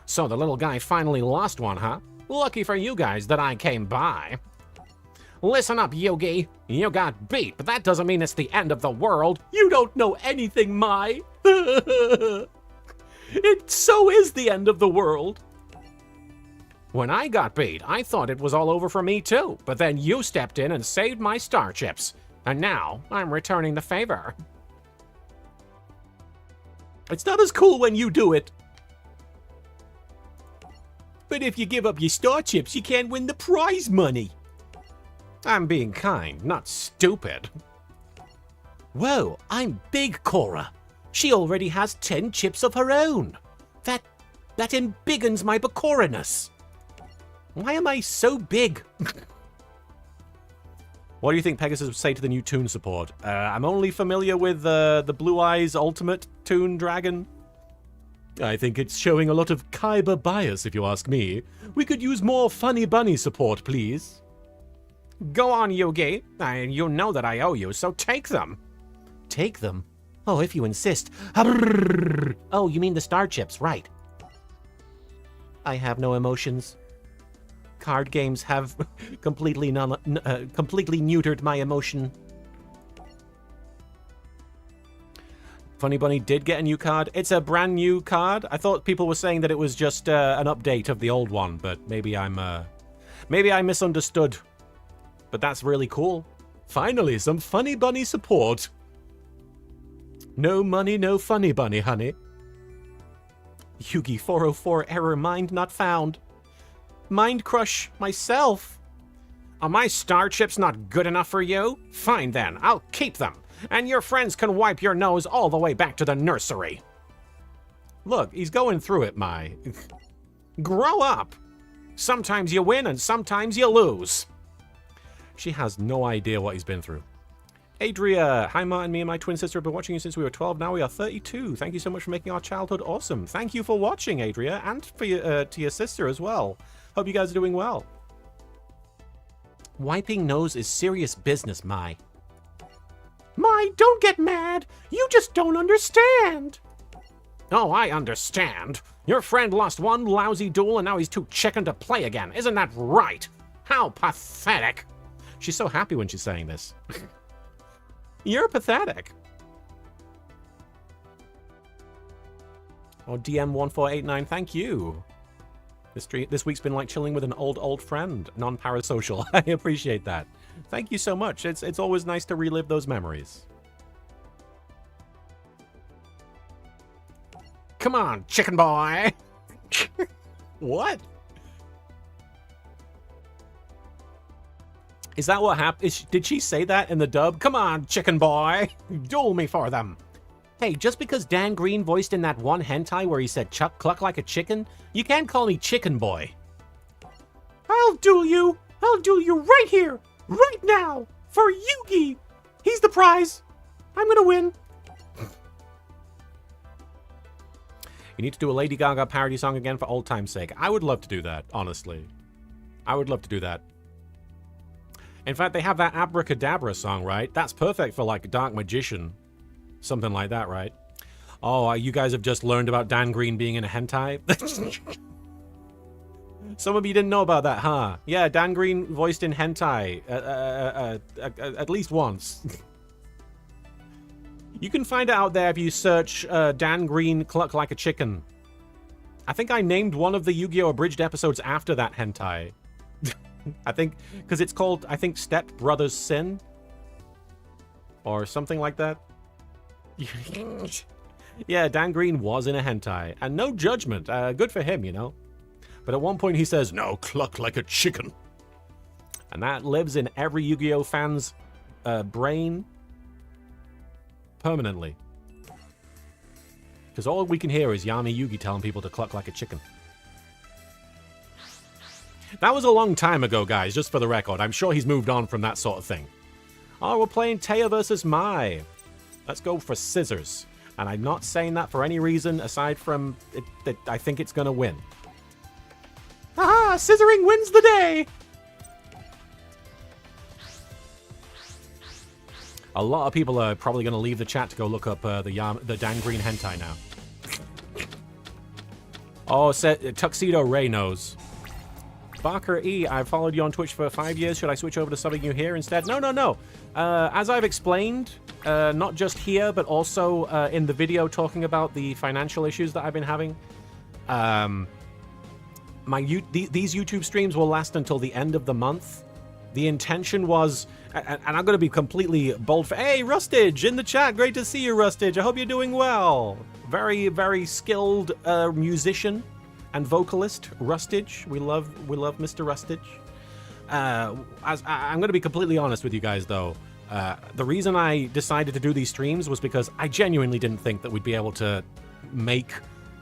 So the little guy finally lost one, huh? Lucky for you guys that I came by. Listen up, Yugi. You got beat, but that doesn't mean it's the end of the world. You don't know anything, Mai. It so is the end of the world. When I got beat, I thought it was all over for me too, but then you stepped in and saved my star chips. And now, I'm returning the favor. It's not as cool when you do it. But if you give up your star chips, you can't win the prize money. I'm being kind, not stupid. Whoa, I'm big, Cora. She already has 10 chips of her own. That embiggens my Bakora-ness. Why am I so big? What do you think Pegasus would say to the new Toon support? I'm only familiar with the Blue Eyes Ultimate Toon Dragon. I think it's showing a lot of Kaiba bias, if you ask me. We could use more Funny Bunny support, please. Go on, Yugi. You know that I owe you, so take them. Take them? Oh, if you insist. Oh, you mean the star chips, right. I have no emotions. Card games have completely neutered my emotion. Funny Bunny did get a new card. It's a brand new card. I thought people were saying that it was just an update of the old one, but maybe I misunderstood. But that's really cool. Finally, some Funny Bunny support. No money, no Funny Bunny, honey. Yugi 404 error mind not found. Mind crush myself. Are my star chips not good enough for you? Fine then, I'll keep them. And your friends can wipe your nose all the way back to the nursery. Look, he's going through it, Mai. Grow up. Sometimes you win and sometimes you lose. She has no idea what he's been through. Adria, hi Martin, me and my twin sister have been watching you since we were 12, now we are 32. Thank you so much for making our childhood awesome. Thank you for watching, Adria, and for to your sister as well. Hope you guys are doing well. Wiping nose is serious business, Mai. Mai, don't get mad. You just don't understand. Oh, I understand. Your friend lost one lousy duel and now he's too chicken to play again. Isn't that right? How pathetic. She's so happy when she's saying this. You're pathetic. Or DM1489, thank you. This week's been like chilling with an old friend, non-parasocial. I appreciate that. Thank you so much. It's always nice to relive those memories. Come on, chicken boy. What? Is that what happened? Did she say that in the dub? Come on, chicken boy. Duel me for them. Hey, just because Dan Green voiced in that one hentai where he said "Chuck cluck like a chicken," you can't call me chicken boy. I'll duel you. I'll duel you right here, right now, for Yugi. He's the prize. I'm gonna win. You need to do a Lady Gaga parody song again for old time's sake. I would love to do that, honestly. I would love to do that. In fact, they have that Abracadabra song, right? That's perfect for, like, Dark Magician. Something like that, right? Oh, you guys have just learned about Dan Green being in a hentai? Some of you didn't know about that, huh? Yeah, Dan Green voiced in hentai at least once. You can find it out there if you search Dan Green Cluck Like a Chicken. I think I named one of the Yu-Gi-Oh! Abridged episodes after that hentai. I think, because it's called, I think, Step Brother's Sin. Or something like that. Yeah, Dan Green was in a hentai. And no judgment. Good for him, you know. But at one point he says, "Now cluck like a chicken." And that lives in every Yu-Gi-Oh! Fan's brain permanently. Because all we can hear is Yami Yugi telling people to cluck like a chicken. That was a long time ago, guys, just for the record. I'm sure he's moved on from that sort of thing. Oh, we're playing Taya versus Mai. Let's go for scissors. And I'm not saying that for any reason aside from that I think it's going to win. Haha! Scissoring wins the day! A lot of people are probably going to leave the chat to go look up the Dan Green hentai now. Oh, Tuxedo Ray knows. Barker E, I've followed you on Twitch for 5 years. Should I switch over to subbing you here instead? No, no, no. As I've explained, not just here, but also in the video talking about the financial issues that I've been having, these YouTube streams will last until the end of the month. The intention was, and I'm going to be completely bold. Hey, Rustage, in the chat. Great to see you, Rustage. I hope you're doing well. Very, very skilled musician and vocalist, Rustage. We love Mr. Rustage. I'm going to be completely honest with you guys, though. The reason I decided to do these streams was because I genuinely didn't think that we'd be able to make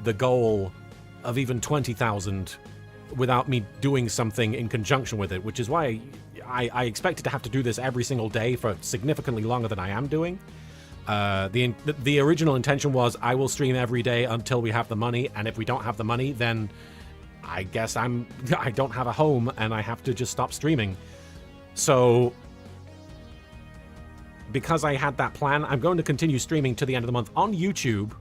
the goal of even 20,000 without me doing something in conjunction with it, which is why I expected to have to do this every single day for significantly longer than I am doing. The original intention was I will stream every day until we have the money, and if we don't have the money, then I guess I don't have a home and I have to just stop streaming. So because I had that plan, I'm going to continue streaming to the end of the month on YouTube.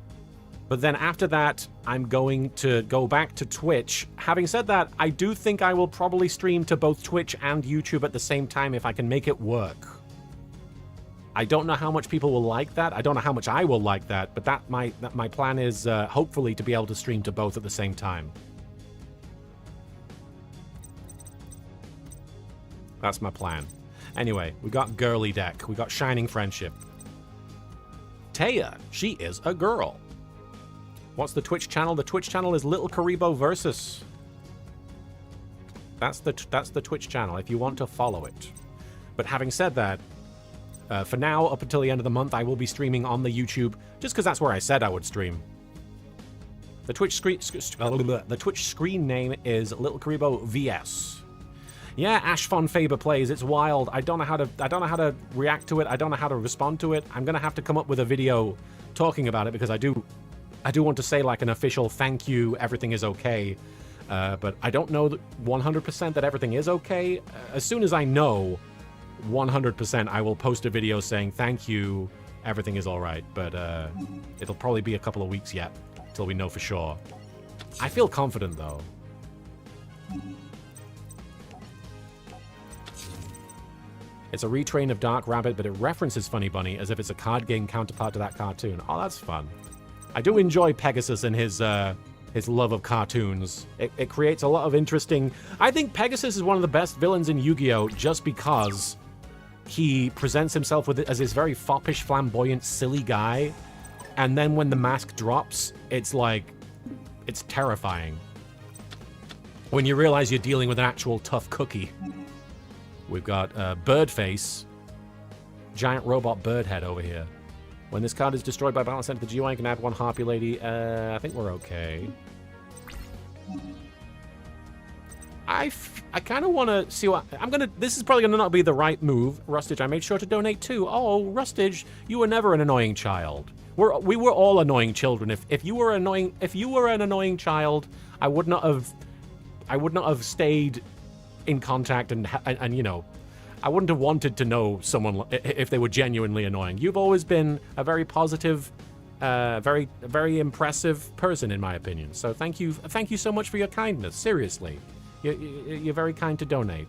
But then after that, I'm going to go back to Twitch. Having said that, I do think I will probably stream to both Twitch and YouTube at the same time if I can make it work. I don't know how much people will like that. I don't know how much I will like that. But my plan is hopefully to be able to stream to both at the same time. That's my plan. Anyway, we got Girly Deck. We got Shining Friendship. Taya, she is a girl. What's the Twitch channel? The Twitch channel is LittleKuriboh Versus. That's the Twitch channel if you want to follow it. But having said that, for now, up until the end of the month, I will be streaming on the YouTube, just because that's where I said I would stream. The Twitch screen name is LittleKuriboh VS. Yeah, Ash Von Faber plays. It's wild. I don't know how to react to it. I don't know how to respond to it. I'm gonna have to come up with a video talking about it because I do want to say like an official thank you, everything is okay. But I don't know 100% that everything is okay. As soon as I know 100%, I will post a video saying thank you, everything is all right. But it'll probably be a couple of weeks yet till we know for sure. I feel confident though. It's a retrain of Dark Rabbit, but it references Funny Bunny as if it's a card game counterpart to that cartoon. Oh, that's fun. I do enjoy Pegasus and his love of cartoons. It creates a lot of interesting... I think Pegasus is one of the best villains in Yu-Gi-Oh! Just because he presents himself as this very foppish, flamboyant, silly guy. And then when the mask drops, it's like... it's terrifying. When you realize you're dealing with an actual tough cookie. We've got Birdface. Giant robot bird head over here. When this card is destroyed by balance into the GUI, you can add one Harpy Lady. I think we're okay. I kind of want to see what... This is probably going to not be the right move. Rustage, I made sure to donate too. Oh, Rustage, you were never an annoying child. We were all annoying children. If you were an annoying child, I would not have stayed in contact and you know, I wouldn't have wanted to know someone if they were genuinely annoying. You've always been a very positive, very impressive person, in my opinion. So thank you so much for your kindness. Seriously, you're very kind to donate,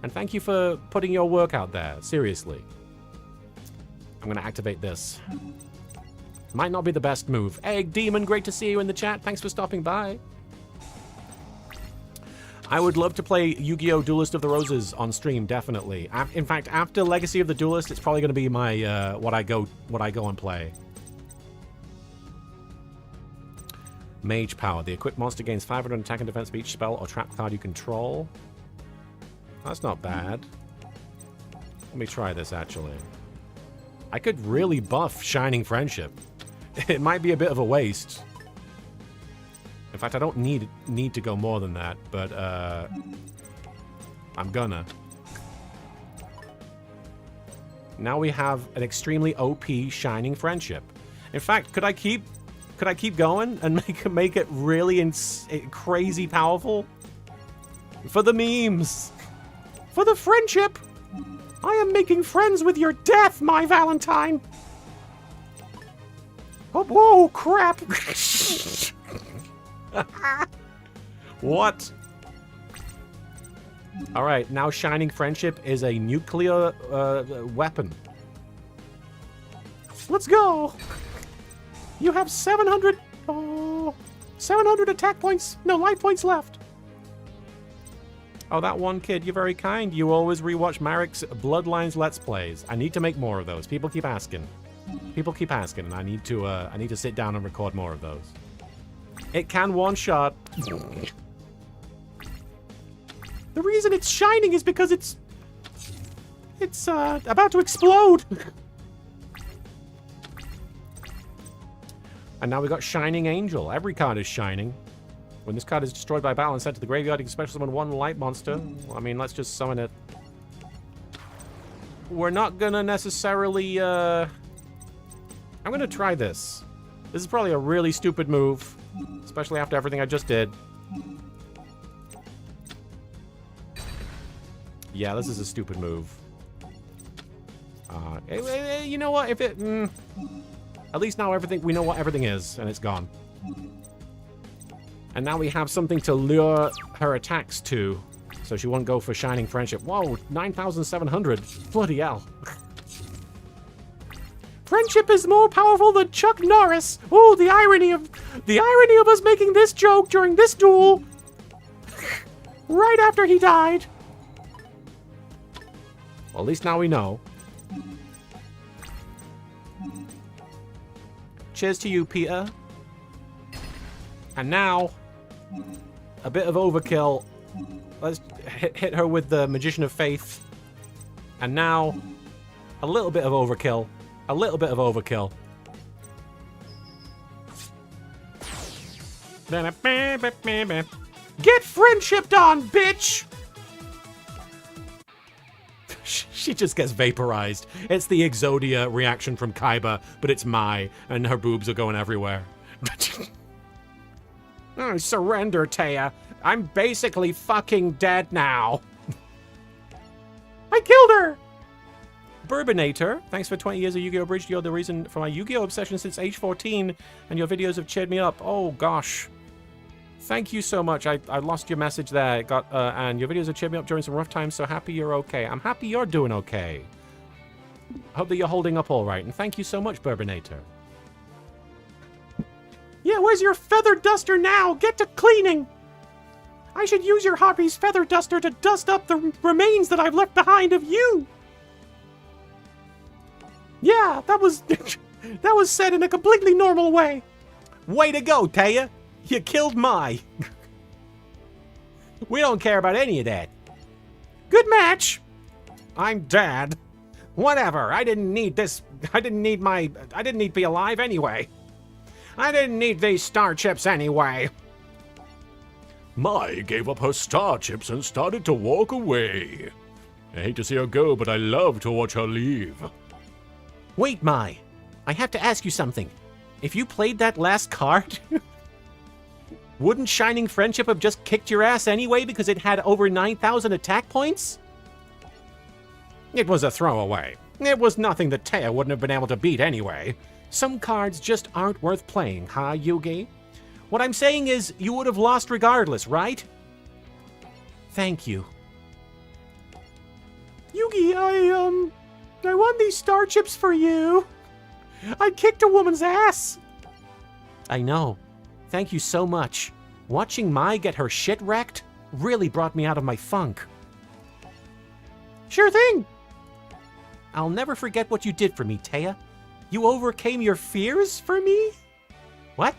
and thank you for putting your work out there. Seriously, I'm gonna activate this. Might not be the best move. Egg Demon, great to see you in the chat. Thanks for stopping by. I would love to play Yu-Gi-Oh! Duelist of the Roses on stream, definitely. In fact, after Legacy of the Duelist, it's probably going to be my what I go and play. Mage Power. The equipped monster gains 500 attack and defense of each spell or trap card you control. That's not bad. Let me try this, actually. I could really buff Shining Friendship. It might be a bit of a waste. In fact, I don't need to go more than that, but I'm gonna. Now we have an extremely OP Shining Friendship. In fact, could I keep going and make it really crazy powerful? For the memes. For the friendship. I am making friends with your death, my Valentine. Oh, whoa, crap. What? Alright, now Shining Friendship is a nuclear weapon. Let's go! You have 700 attack points, no, life points left. Oh, that one kid, you're very kind. You always rewatch Marek's Bloodlines Let's Plays. I need to make more of those. People keep asking. People keep asking, and I need to sit down and record more of those. It can one-shot. The reason it's shining is because it's about to explode. And now we got Shining Angel. Every card is shining. When this card is destroyed by battle and sent to the graveyard, you can special summon one light monster. Well, I mean, let's just summon it. We're not gonna necessarily, I'm gonna try this. This is probably a really stupid move, especially after everything I just did. Yeah, this is a stupid move. You know what? If it, at least now we know what everything is, and it's gone. And now we have something to lure her attacks to, so she won't go for Shining Friendship. Whoa, 9,700. Bloody hell. Friendship is more powerful than Chuck Norris. Oh, the irony of us making this joke during this duel. Right after he died. Well, at least now we know. Cheers to you, Peter. And now, a bit of overkill. Let's hit her with the Magician of Faith. And now, a little bit of overkill. A little bit of overkill. Get friendship on, bitch! She just gets vaporized. It's the Exodia reaction from Kaiba, but it's Mai, and her boobs are going everywhere. Oh, surrender, Taya. I'm basically fucking dead now. I killed her! Bourbanator, thanks for 20 years of Yu-Gi-Oh! Abridged. You're the reason for my Yu-Gi-Oh! Obsession since age 14, and your videos have cheered me up. Oh, gosh. Thank you so much. I lost your message there. And your videos have cheered me up during some rough times, so happy you're okay. I'm happy you're doing okay. Hope that you're holding up all right, and thank you so much, Bourbanator. Yeah, where's your feather duster now? Get to cleaning! I should use your hobby's feather duster to dust up the remains that I've left behind of you! Yeah, that was said in a completely normal way. Way to go, Taya! You killed Mai. We don't care about any of that. Good match! I'm dead. Whatever, I didn't need this. I didn't need to be alive anyway. I didn't need these star chips anyway. Mai gave up her star chips and started to walk away. I hate to see her go, but I love to watch her leave. Wait, Mai. I have to ask you something. If you played that last card, wouldn't Shining Friendship have just kicked your ass anyway because it had over 9,000 attack points? It was a throwaway. It was nothing that Taya wouldn't have been able to beat anyway. Some cards just aren't worth playing, huh, Yugi? What I'm saying is, you would have lost regardless, right? Thank you. Yugi, I won these star chips for you. I kicked a woman's ass. I know. Thank you so much. Watching Mai get her shit wrecked? really brought me out of my funk. Sure thing! I'll never forget what you did for me, Taya. You overcame your fears for me? What?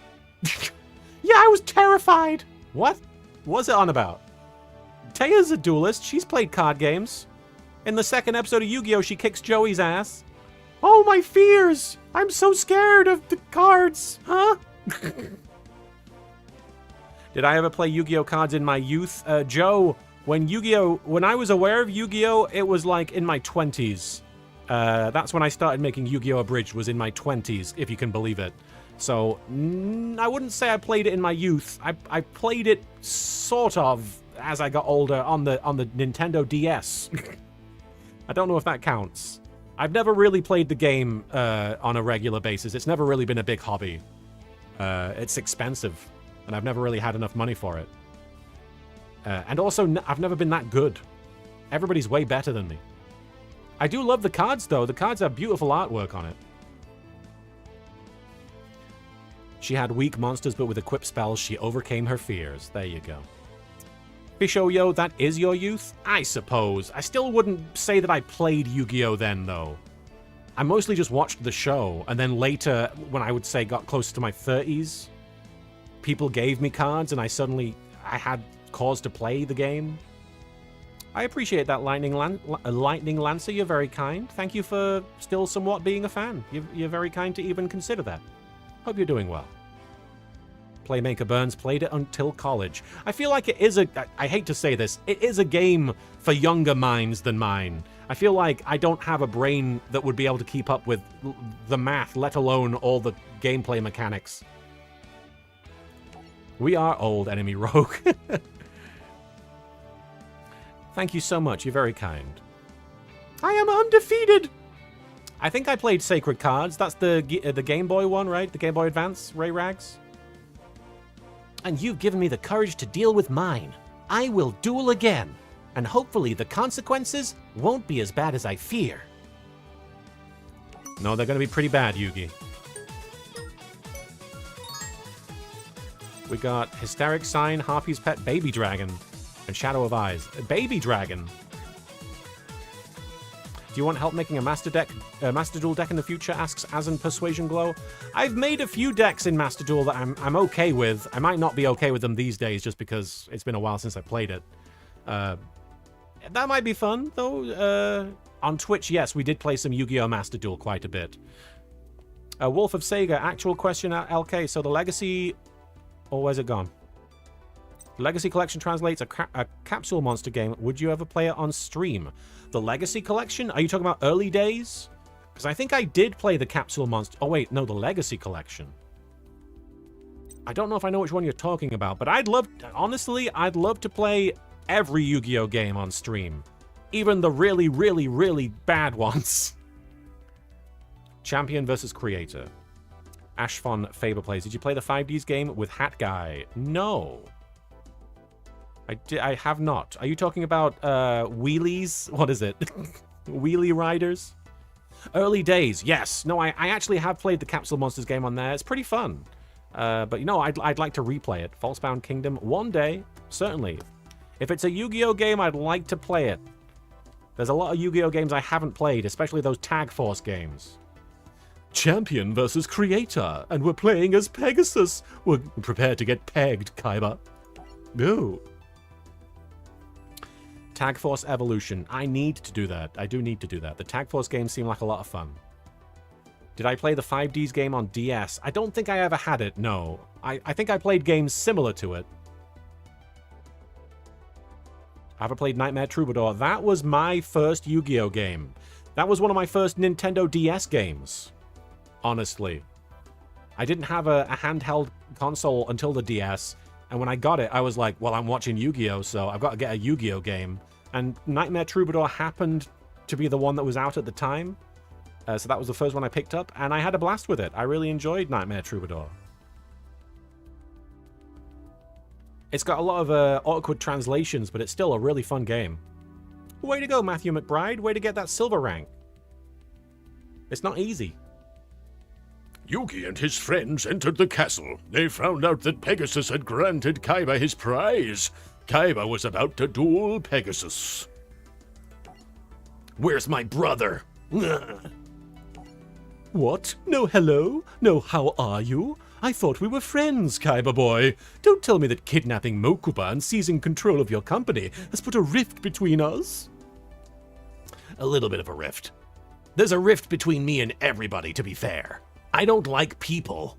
Yeah, I was terrified! What? What's it on about? Taya's a duelist. She's played card games. In the second episode of Yu-Gi-Oh, she kicks Joey's ass. Oh, my fears! I'm so scared of the cards, huh? Did I ever play Yu-Gi-Oh cards in my youth? Joe, when I was aware of Yu-Gi-Oh, it was like in my 20s. That's when I started making Yu-Gi-Oh Abridged, was in my 20s, if you can believe it. So, I wouldn't say I played it in my youth. I played it sort of as I got older on the Nintendo DS. I don't know if that counts. I've never really played the game on a regular basis. It's never really been a big hobby. It's expensive, and I've never really had enough money for it. And also, I've never been that good. Everybody's way better than me. I do love the cards, though. The cards have beautiful artwork on it. She had weak monsters, but with equipped spells, she overcame her fears. There you go. Fishoyo, that is your youth? I suppose. I still wouldn't say that I played Yu-Gi-Oh then, though. I mostly just watched the show, and then later, when I would say got close to my 30s, people gave me cards, and I had cause to play the game. I appreciate that, Lightning Lancer. You're very kind. Thank you for still somewhat being a fan. You're very kind to even consider that. Hope you're doing well. Playmaker Burns played it until college. I feel like it is I hate to say this, it is a game for younger minds than mine. I feel like I don't have a brain that would be able to keep up with the math, let alone all the gameplay mechanics. We are old, Enemy Rogue. Thank you so much, you're very kind. I am undefeated! I think I played Sacred Cards. That's the Game Boy one, right? The Game Boy Advance, Ray Rags? And you've given me the courage to deal with mine. I will duel again, and hopefully the consequences won't be as bad as I fear. No, they're going to be pretty bad, Yugi. We got Hysteric Sign, Harpy's Pet, Baby Dragon, and Shadow of Eyes. Baby Dragon. Do you want help making a Master Duel deck in the future? Asks Azen Persuasion Glow. I've made a few decks in Master Duel that I'm okay with. I might not be okay with them these days just because it's been a while since I played it. That might be fun, though. On Twitch, yes, we did play some Yu-Gi-Oh! Master Duel quite a bit. Wolf of Sega, actual question at LK. So the Legacy... Oh, where's it gone? Legacy Collection translates a capsule monster game. Would you ever play it on stream? The Legacy Collection? Are you talking about early days? Because I think I did play the capsule monster... Oh, wait, no, the Legacy Collection. I don't know if I know which one you're talking about, but honestly, I'd love to play every Yu-Gi-Oh! Game on stream. Even the really, really, really bad ones. Champion versus Creator. Ashfon Faber plays. Did you play the 5Ds game with Hat Guy? No. I have not. Are you talking about wheelies? What is it? Wheelie Riders? Early days, yes. No, I actually have played the Capsule Monsters game on there. It's pretty fun. But you know, I'd like to replay it. Falsebound Kingdom, one day, certainly. If it's a Yu-Gi-Oh game, I'd like to play it. There's a lot of Yu-Gi-Oh games I haven't played, especially those Tag Force games. Champion versus Creator, and we're playing as Pegasus. We're prepared to get pegged, Kaiba. No. Tag Force Evolution. I need to do that. I do need to do that. The Tag Force games seem like a lot of fun. Did I play the 5Ds game on DS? I don't think I ever had it, no. I think I played games similar to it. I ever played Nightmare Troubadour? That was my first Yu-Gi-Oh game. That was one of my first Nintendo DS games. Honestly. I didn't have a handheld console until the DS, and when I got it, I was like, well, I'm watching Yu-Gi-Oh, so I've got to get a Yu-Gi-Oh game. And Nightmare Troubadour happened to be the one that was out at the time. So that was the first one I picked up, and I had a blast with it. I really enjoyed Nightmare Troubadour. It's got a lot of awkward translations, but it's still a really fun game. Way to go, Matthew McBride. Way to get that silver rank. It's not easy. Yugi and his friends entered the castle. They found out that Pegasus had granted Kaiba his prize. Kaiba was about to duel Pegasus. Where's my brother? What? No hello? No how are you? I thought we were friends, Kaiba boy. Don't tell me that kidnapping Mokuba and seizing control of your company has put a rift between us. A little bit of a rift. There's a rift between me and everybody, to be fair. I don't like people.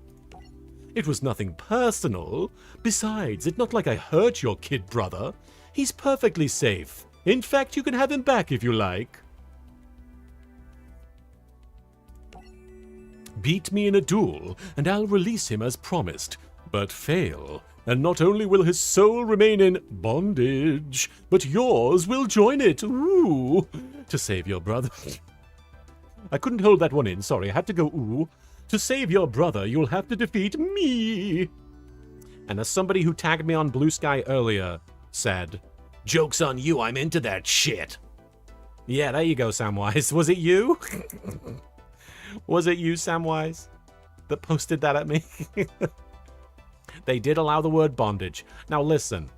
It was nothing personal. Besides, it's not like I hurt your kid brother. He's perfectly safe. In fact, you can have him back if you like. Beat me in a duel, and I'll release him as promised. But fail, and not only will his soul remain in bondage, but yours will join it. Ooh! To save your brother... I couldn't hold that one in, sorry, I had to go ooh. To save your brother, you'll have to defeat me. And as somebody who tagged me on Blue Sky earlier said... Joke's on you, I'm into that shit. Yeah, there you go, Samwise. Was it you? Was it you, Samwise, that posted that at me? They did allow the word bondage. Now listen,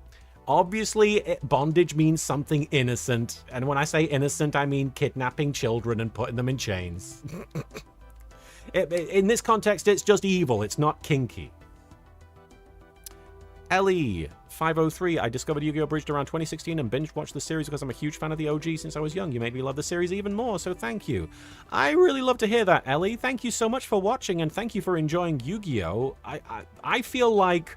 obviously bondage means something innocent, and when I say innocent, I mean kidnapping children and putting them in chains. In this context, it's just evil, it's not kinky. Ellie 503, I discovered Yu-Gi-Oh! Abridged around 2016 and binge-watched the series because I'm a huge fan of the OG since I was young. You made me love the series even more, so thank you. I really love to hear that, Ellie. Thank you so much for watching, and thank you for enjoying Yu-Gi-Oh! I feel like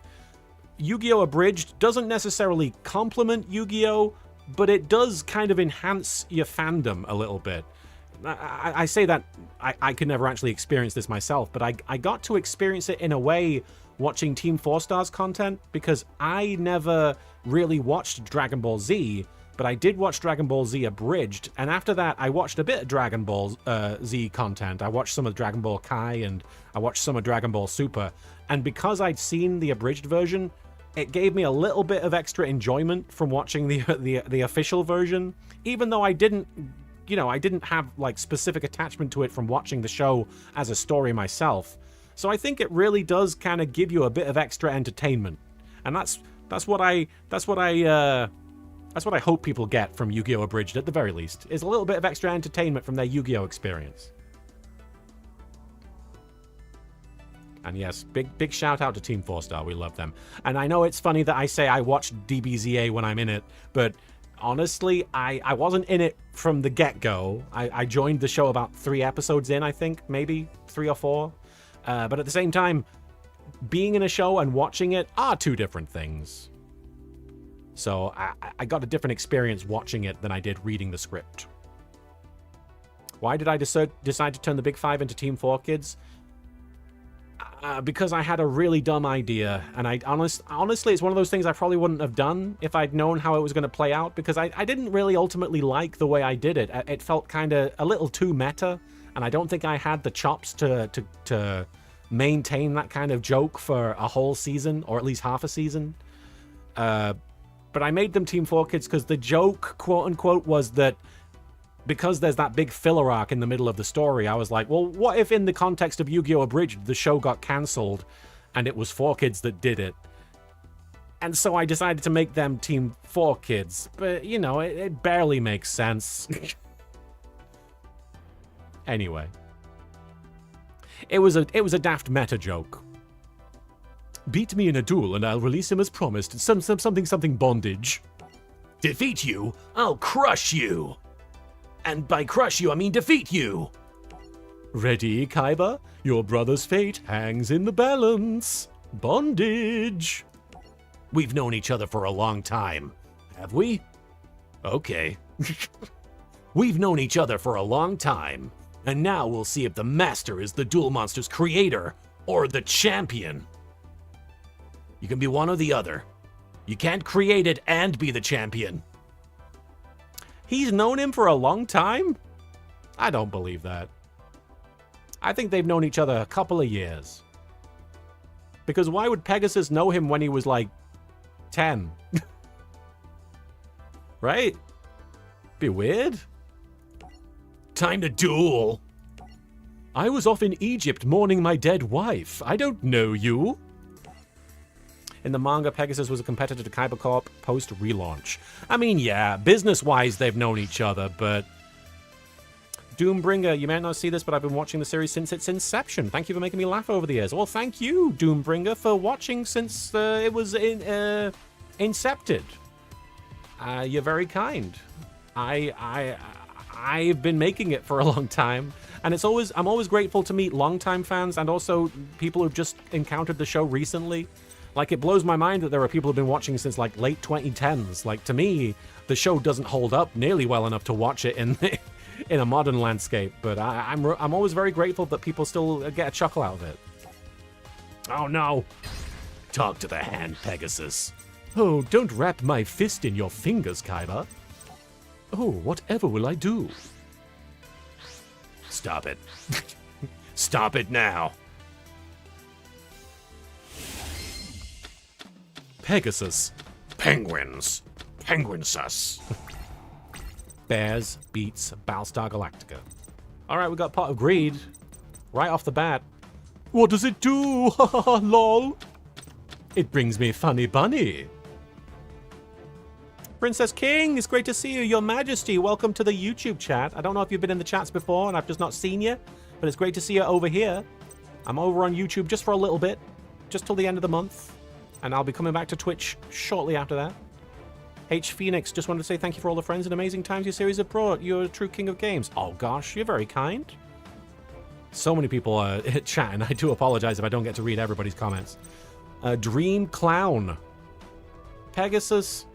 Yu-Gi-Oh! Abridged doesn't necessarily complement Yu-Gi-Oh!, but it does kind of enhance your fandom a little bit. I say that I could never actually experience this myself, but I got to experience it in a way watching Team 4 Star's content, because I never really watched Dragon Ball Z, but I did watch Dragon Ball Z Abridged, and after that I watched a bit of Dragon Ball Z content. I watched some of Dragon Ball Kai, and I watched some of Dragon Ball Super, and because I'd seen the abridged version, it gave me a little bit of extra enjoyment from watching the official version, even though I didn't, you know, I didn't have like specific attachment to it from watching the show as a story myself. So I think it really does kind of give you a bit of extra entertainment, and that's what I hope people get from Yu-Gi-Oh! Abridged at the very least, is a little bit of extra entertainment from their Yu-Gi-Oh! Experience. And yes, big shout out to Team 4 Star, we love them. And I know it's funny that I say I watch DBZA when I'm in it, but honestly, I wasn't in it from the get-go. I joined the show about 3 episodes in, I think, maybe 3 or 4. But at the same time, being in a show and watching it are 2 different things. So I got a different experience watching it than I did reading the script. Why did I decide to turn the Big 5 into Team 4 kids? Because I had a really dumb idea, and honestly, it's one of those things I probably wouldn't have done if I'd known how it was going to play out, because I didn't really ultimately like the way I did it. It felt kind of a little too meta, and I don't think I had the chops to maintain that kind of joke for a whole season, or at least half a season. But I made them Team 4 kids because the joke, quote-unquote, was that because there's that big filler arc in the middle of the story, I was like, well, what if in the context of Yu-Gi-Oh! Abridged, the show got cancelled and it was 4 kids that did it? And so I decided to make them Team 4 kids. But, you know, it barely makes sense. Anyway. It was a daft meta joke. Beat me in a duel and I'll release him as promised. Something bondage. Defeat you? I'll crush you! And by crush you, I mean defeat you! Ready, Kaiba? Your brother's fate hangs in the balance. Bondage. We've known each other for a long time. Have we? Okay. We've known each other for a long time, and now we'll see if the Master is the Duel Monster's creator or the champion. You can be one or the other. You can't create it and be the champion. He's known him for a long time? I don't believe that. I think they've known each other a couple of years. Because why would Pegasus know him when he was like 10? Right? Be weird. Time to duel. I was off in Egypt mourning my dead wife. I don't know you. In the manga, Pegasus was a competitor to Kaiba Corp post-relaunch. I mean, yeah, business-wise, they've known each other, but... Doombringer, you may not see this, but I've been watching the series since its inception. Thank you for making me laugh over the years. Well, thank you, Doombringer, for watching since it was incepted. You're very kind. I've been making it for a long time, and I'm always grateful to meet longtime fans and also people who've just encountered the show recently. Like, it blows my mind that there are people who've been watching since like late 2010s. Like, to me, the show doesn't hold up nearly well enough to watch it in in a modern landscape. But I'm always very grateful that people still get a chuckle out of it. Oh no! Talk to the hand, Pegasus. Oh, don't wrap my fist in your fingers, Kaiba. Oh, whatever will I do? Stop it. Stop it now. Pegasus. Penguins. Penguinsus. Bears beats Battlestar Galactica. Alright, we got Pot of Greed. Right off the bat. What does it do? Ha ha ha, lol. It brings me funny bunny. Princess King, it's great to see you. Your Majesty, welcome to the YouTube chat. I don't know if you've been in the chats before and I've just not seen you, but it's great to see you over here. I'm over on YouTube just for a little bit, just till the end of the month, and I'll be coming back to Twitch shortly after that. H Phoenix, just wanted to say thank you for all the friends and amazing times your series have brought. You're a true king of games. Oh gosh, you're very kind. So many people chatting. I do apologize if I don't get to read everybody's comments. Dream Clown. Pegasus.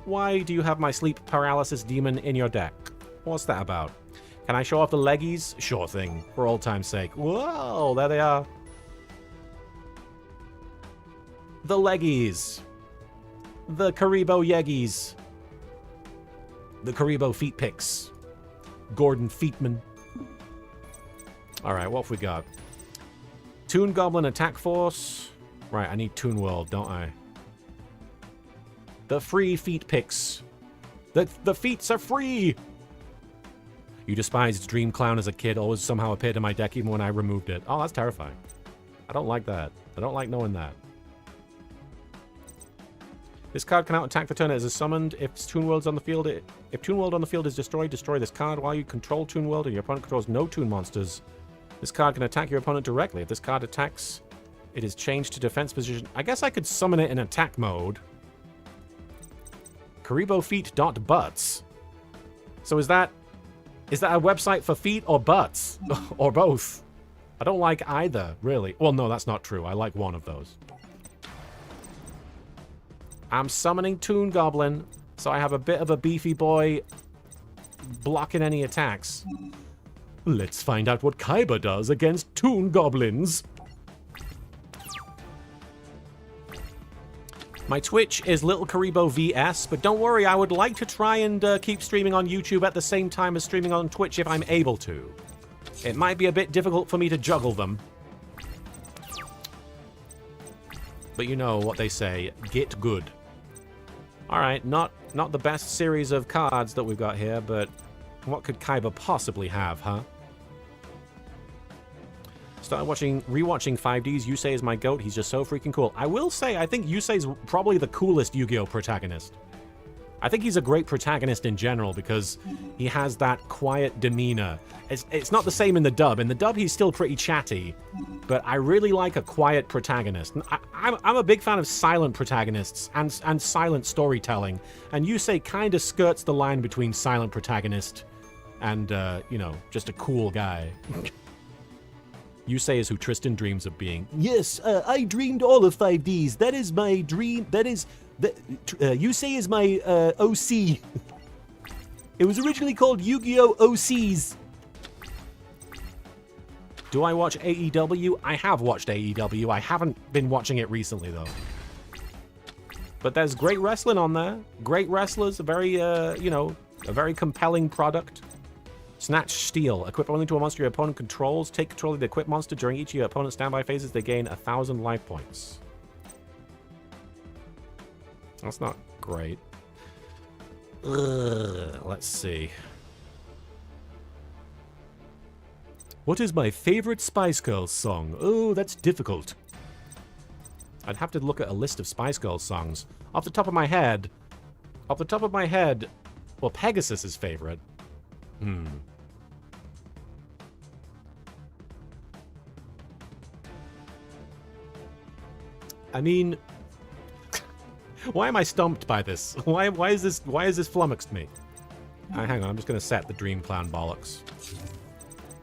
Why do you have my sleep paralysis demon in your deck? What's that about? Can I show off the leggies? Sure thing, for old time's sake. Whoa, there they are. The leggies. The Kuriboh Yeggies. The Kuriboh Feet Picks. Gordon Feetman. Alright, what have we got? Toon Goblin Attack Force. Right, I need Toon World, don't I? The free feet picks. The feats are free! You despised Dream Clown as a kid, always somehow appeared in my deck even when I removed it. Oh, that's terrifying. I don't like that. I don't like knowing that. This card cannot attack the turn it is summoned. If Toon World's on the field, if Toon World on the field is destroyed, destroy this card. While you control Toon World and your opponent controls no Toon monsters, this card can attack your opponent directly. If this card attacks, it is changed to defense position. I guess I could summon it in attack mode. KuribohFeet.butts. So is that a website for feet or butts? Or both? I don't like either, really. Well, no, that's not true. I like one of those. I'm summoning Toon Goblin, so I have a bit of a beefy boy blocking any attacks. Let's find out what Kaiba does against Toon Goblins. My Twitch is LittleKuriboh VS, but don't worry, I would like to try and keep streaming on YouTube at the same time as streaming on Twitch if I'm able to. It might be a bit difficult for me to juggle them. But you know what they say, get good. Alright, not the best series of cards that we've got here, but what could Kaiba possibly have, huh? Started rewatching 5Ds. Yusei is my goat. He's just so freaking cool. I will say, I think Yusei's probably the coolest Yu-Gi-Oh! Protagonist. I think he's a great protagonist in general because he has that quiet demeanor. It's not the same in the dub. In the dub, he's still pretty chatty, but I really like a quiet protagonist. I'm a big fan of silent protagonists and silent storytelling, and Yusei kind of skirts the line between silent protagonist and, you know, just a cool guy. Yusei is who Tristan dreams of being. Yes, I dreamed all of 5Ds. That is my dream. That is... Yusei is my OC. It was originally called Yu-Gi-Oh! OCs. Do I watch AEW? I have watched AEW. I haven't been watching it recently, though. But there's great wrestling on there. Great wrestlers. A very, you know, a very compelling product. Snatch Steel. Equip only to a monster your opponent controls. Take control of the equipped monster. During each of your opponent's standby phases, they gain 1,000 life points. That's not great. Let's see. What is my favorite Spice Girls song? Oh, that's difficult. I'd have to look at a list of Spice Girls songs. Off the top of my head, well, Pegasus is favorite. I mean, why am I stumped by this? Why is this flummoxed me? Hang on, I'm just gonna set the Dream Clown bollocks.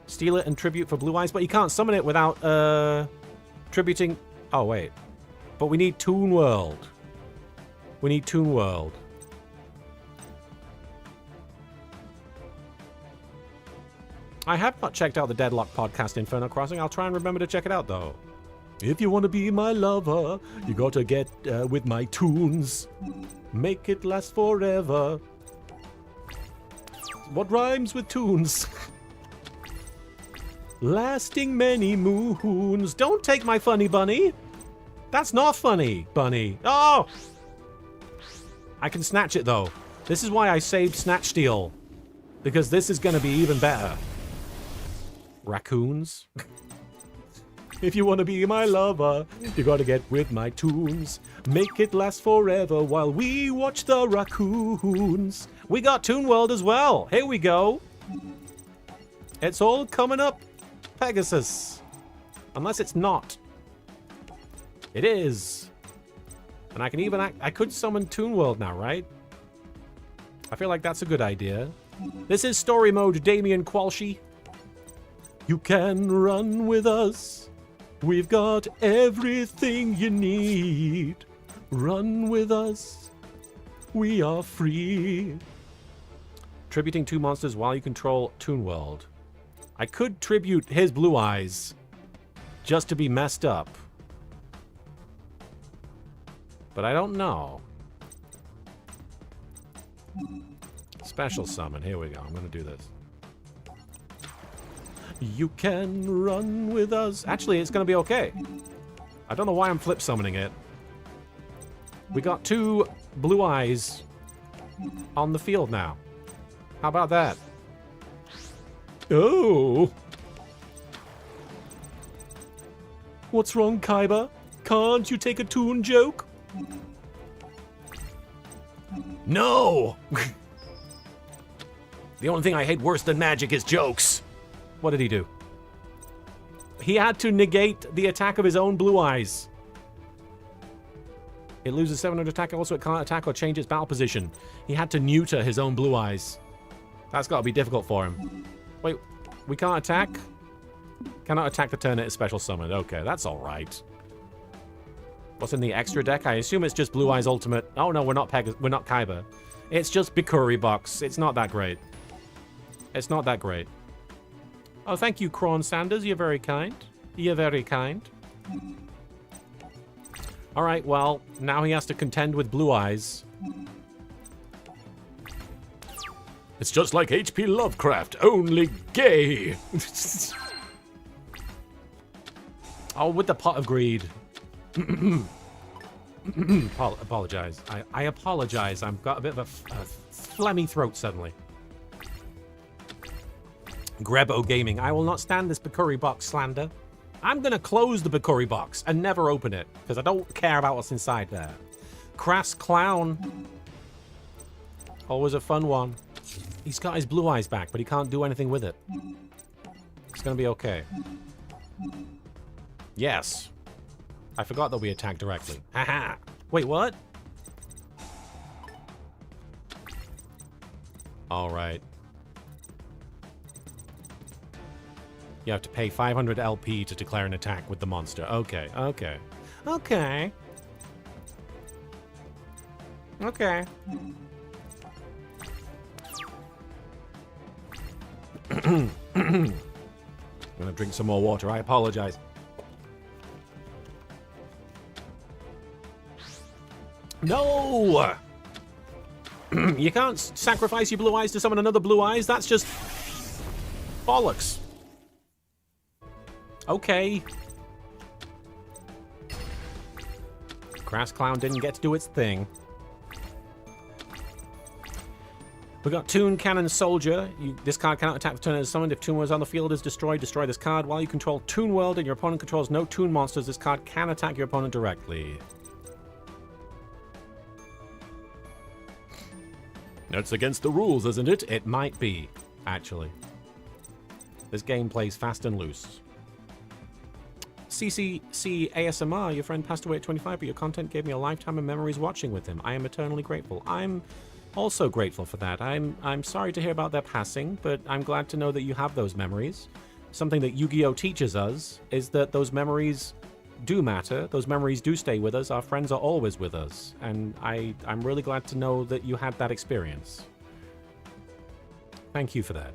Steal it and tribute for Blue Eyes, but you can't summon it without tributing. Oh wait, but we need Toon World. We need Toon World. I have not checked out the Deadlock podcast Inferno Crossing. I'll try and remember to check it out though. If you want to be my lover, you gotta get with my tunes. Make it last forever. What rhymes with tunes? Lasting many moons. Don't take my funny bunny. That's not funny, bunny. Oh! I can snatch it though. This is why I saved Snatch Steal. Because this is gonna be even better. Raccoons. If you want to be my lover, you gotta get with my tunes. Make it last forever while we watch the raccoons. We got Toon World as well. Here we go. It's all coming up, Pegasus. Unless it's not. It is. And I can even I could summon Toon World now, right? I feel like that's a good idea. This is story mode, Damien Qualshy. You can run with us. We've got everything you need. Run with us. We are free. Tributing 2 monsters while you control Toon World. I could tribute his Blue Eyes just to be messed up. But I don't know. Special summon. Here we go. I'm going to do this. You can run with us. Actually, it's going to be okay. I don't know why I'm flip summoning it. We got 2 Blue Eyes on the field now. How about that? Oh. What's wrong, Kaiba? Can't you take a Toon joke? No! The only thing I hate worse than magic is jokes. What did he do? He had to negate the attack of his own Blue Eyes. It loses 700 attack. Also, it can't attack or change its battle position. He had to neuter his own Blue Eyes. That's got to be difficult for him. Wait, we can't attack? Cannot attack the turn it is special summoned. Okay, that's all right. What's in the extra deck? I assume it's just Blue Eyes Ultimate. Oh no, we're not Kaiba. It's just Bikuriboh. It's not that great. It's not that great. Oh, thank you, Cron Sanders. You're very kind. You're very kind. All right, well, now he has to contend with Blue Eyes. It's just like H.P. Lovecraft, only gay. Oh, with the Pot of Greed. Apologize. I apologize. I've got a bit of a phlegmy throat suddenly. Grebo Gaming. I will not stand this Bikuriboh slander. I'm going to close the Bikuriboh and never open it, because I don't care about what's inside there. Crass Clown. Always a fun one. He's got his Blue Eyes back, but he can't do anything with it. It's going to be okay. Yes. I forgot that we attack directly. Haha. Wait, what? All right. You have to pay 500 LP to declare an attack with the monster. Okay, okay. Okay. Okay. I'm gonna drink some more water. I apologize. No! You can't sacrifice your Blue Eyes to summon another Blue Eyes. That's just bollocks. Okay. Crass Clown didn't get to do its thing. We got Toon Cannon Soldier. This card cannot attack the turn it is summoned. If Toon World on the field is destroyed, destroy this card. While you control Toon World and your opponent controls no Toon monsters, this card can attack your opponent directly. That's against the rules, isn't it? It might be, actually. This game plays fast and loose. CCC ASMR, your friend passed away at 25, but your content gave me a lifetime of memories watching with him. I am eternally grateful. I'm also grateful for that. I'm sorry to hear about their passing, but I'm glad to know that you have those memories. Something that Yu-Gi-Oh! Teaches us is that those memories do matter. Those memories do stay with us. Our friends are always with us. And I'm really glad to know that you had that experience. Thank you for that.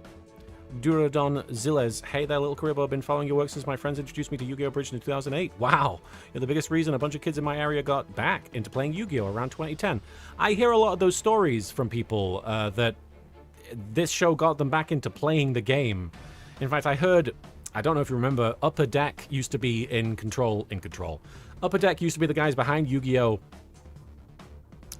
Duradon Ziles, hey there, LittleKuriboh. I've been following your work since my friends introduced me to Yu-Gi-Oh! Abridged in 2008. Wow, you're the biggest reason a bunch of kids in my area got back into playing Yu-Gi-Oh! Around 2010. I hear a lot of those stories from people that this show got them back into playing the game. In fact, I heard, I don't know if you remember, Upper Deck used to be in control. Upper Deck used to be the guys behind Yu-Gi-Oh!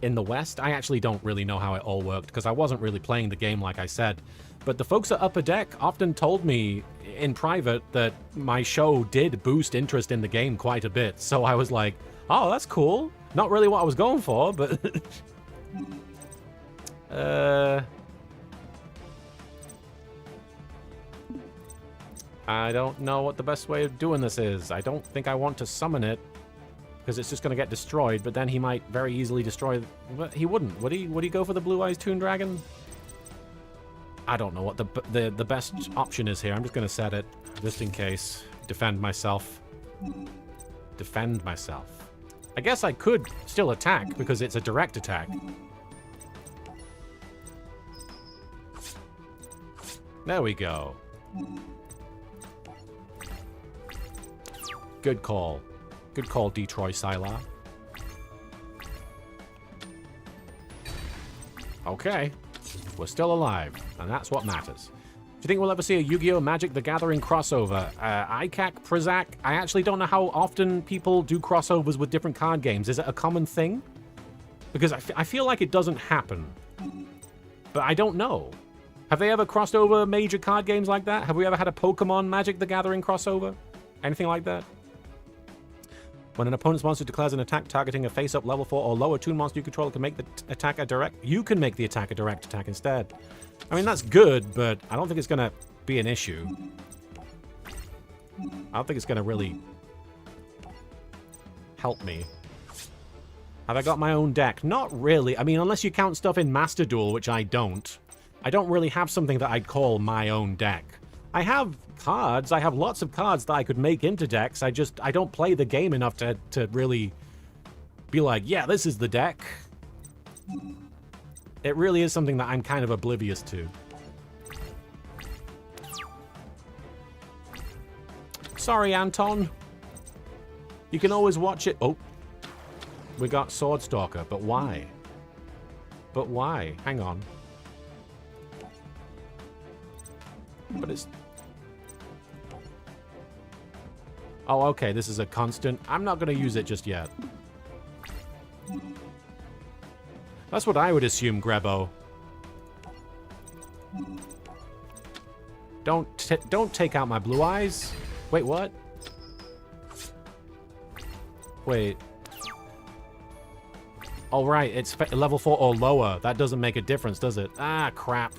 In the West. I actually don't really know how it all worked because I wasn't really playing the game like I said. But the folks at Upper Deck often told me in private that my show did boost interest in the game quite a bit. So I was like, oh, that's cool. Not really what I was going for, but... I don't know what the best way of doing this is. I don't think I want to summon it because it's just going to get destroyed, but then he might very easily destroy... But he wouldn't. Would he go for the Blue Eyes Toon Dragon? I don't know what the best option is here. I'm just going to set it just in case. Defend myself. Defend myself. I guess I could still attack because it's a direct attack. There we go. Good call. Good call, Detroit Sylar. Okay. We're still alive, and that's what matters. Do you think we'll ever see a Yu-Gi-Oh! Magic the Gathering crossover? ICAC, Prizak, I actually don't know how often people do crossovers with different card games. Is it a common thing? Because I feel like it doesn't happen. But I don't know. Have they ever crossed over major card games like that? Have we ever had a Pokemon Magic the Gathering crossover? Anything like that? When an opponent's monster declares an attack targeting a face-up level 4 or lower toon monster you control, it can make the attack a direct... You can make the attack a direct attack instead. I mean, that's good, but I don't think it's going to be an issue. I don't think it's going to really help me. Have I got my own deck? Not really. I mean, unless you count stuff in Master Duel, which I don't. I don't really have something that I'd call my own deck. I have cards. I have lots of cards that I could make into decks. I don't play the game enough to really be like, yeah, this is the deck. It really is something that I'm kind of oblivious to. Sorry, Anton. You can always watch it. Oh, we got Swordstalker, but why? But why? Hang on. But it's... Oh, okay, this is a constant. I'm not going to use it just yet. That's what I would assume, Grebo. Don't take out my blue eyes. Wait, what? Wait. Oh, right, it's level 4 or lower. That doesn't make a difference, does it? Ah, crap.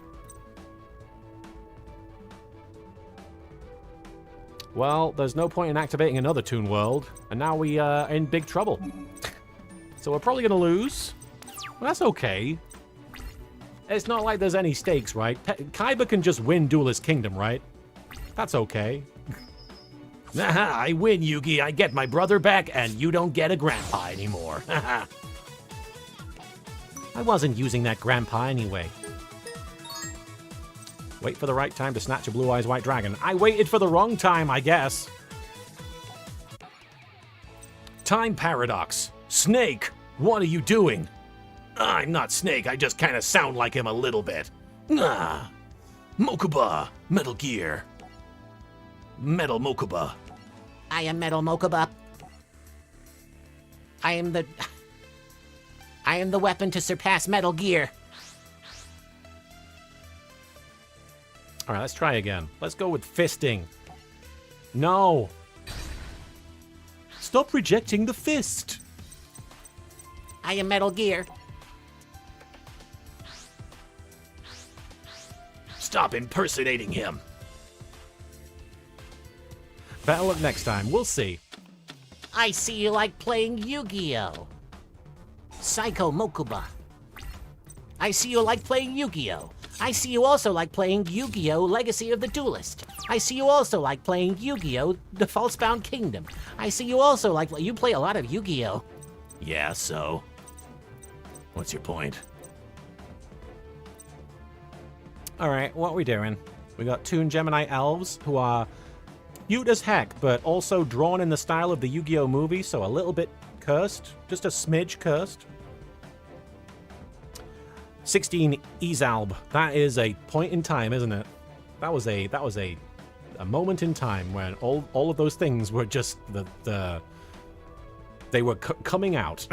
Well, there's no point in activating another Toon World, and now we are in big trouble. So we're probably going to lose. Well, that's okay. It's not like there's any stakes, right? Kaiba can just win Duelist Kingdom, right? That's okay. Aha, I win, Yugi. I get my brother back, and you don't get a grandpa anymore. I wasn't using that grandpa anyway. Wait for the right time to snatch a Blue Eyes White Dragon. I waited for the wrong time, I guess. Time paradox. Snake, what are you doing? I'm not Snake, I just kind of sound like him a little bit. Ah. Mokuba, Metal Gear. Metal Mokuba. I am Metal Mokuba. I am the weapon to surpass Metal Gear. All right, let's try again. Let's go with fisting. No. Stop rejecting the fist. I am Metal Gear. Stop impersonating him. Better luck next time. We'll see. I see you like playing Yu-Gi-Oh! Psycho Mokuba. I see you like playing Yu-Gi-Oh! I see you also like playing Yu-Gi-Oh! Legacy of the Duelist. I see you also like playing Yu-Gi-Oh! The False-Bound Kingdom. I see you also like... You play a lot of Yu-Gi-Oh! Yeah, so? What's your point? All right, what are we doing? We got Toon Gemini elves who are cute as heck, but also drawn in the style of the Yu-Gi-Oh! Movie, so a little bit cursed. Just a smidge cursed. 16 Ezalb. That is a point in time, isn't it? That was a moment in time when all of those things were just they were coming out.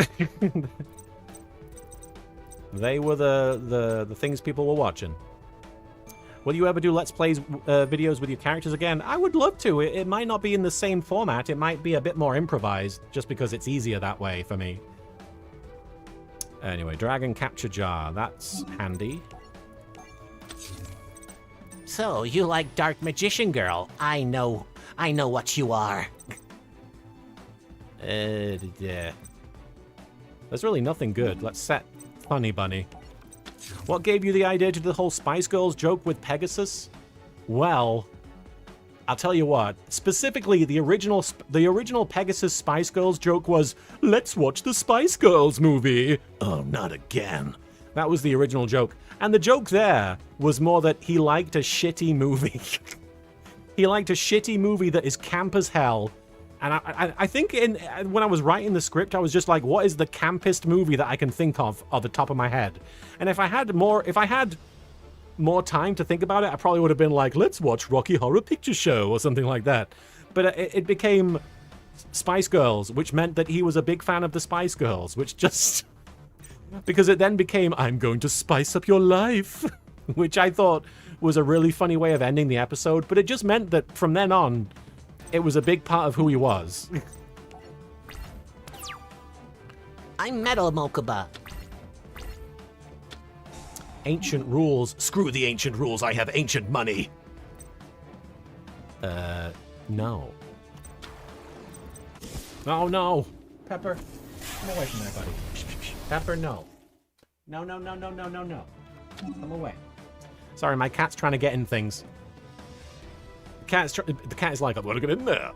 They were the things people were watching. Will you ever do Let's Plays videos with your characters again? I would love to. It might not be in the same format. It might be a bit more improvised, just because it's easier that way for me. Anyway, Dragon Capture Jar. That's handy. So, you like Dark Magician Girl. I know what you are. Yeah. There's really nothing good. Let's set Funny Bunny. What gave you the idea to do the whole Spice Girls joke with Pegasus? Well, I'll tell you what. Specifically, the original Pegasus Spice Girls joke was, "Let's watch the Spice Girls movie." Oh, not again. That was the original joke. And the joke there was more that he liked a shitty movie. He liked a shitty movie that is camp as hell. And I think when I was writing the script, I was just like, what is the campest movie that I can think of off the top of my head? And if I had more time to think about it, I probably would have been like, let's watch Rocky Horror Picture Show or something like that. But it became Spice Girls, which meant that he was a big fan of the Spice Girls, which just... because it then became, I'm going to spice up your life, which I thought was a really funny way of ending the episode. But it just meant that from then on, it was a big part of who he was. I'm Metal Mokuba. Ancient rules. Screw the ancient rules. I have ancient money. No. Oh, no. Pepper, come away from there, buddy. Pepper, no. No. Come away. Sorry, my cat's trying to get in things. The cat is like, I want to get in there.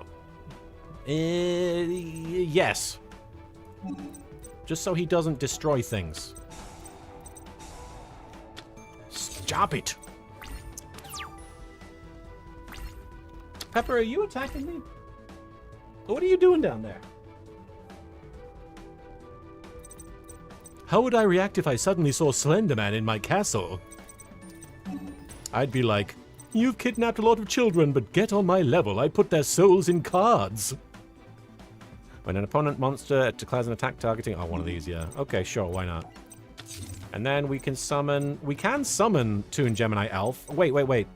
Yes. Just so he doesn't destroy things. Stop it. Pepper, are you attacking me? What are you doing down there? How would I react if I suddenly saw Slender Man in my castle? I'd be like, you've kidnapped a lot of children, but get on my level. I put their souls in cards. When an opponent monster declares an attack targeting... Oh, one of these, yeah. Okay, sure, why not? And then we can summon... We can summon Toon Gemini Elf. Wait.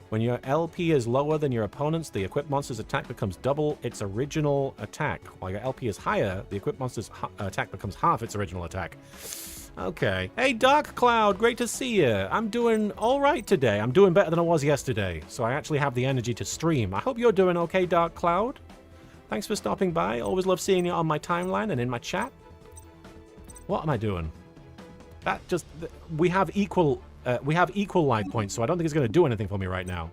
When your LP is lower than your opponent's, the equipped monster's attack becomes double its original attack. While your LP is higher, the equipped monster's attack becomes half its original attack. Okay. Hey, Dark Cloud, great to see you. I'm doing all right today. I'm doing better than I was yesterday, so I actually have the energy to stream. I hope you're doing okay, Dark Cloud. Thanks for stopping by. Always love seeing you on my timeline and in my chat. What am I doing? That just... We have equal life points, so I don't think it's going to do anything for me right now.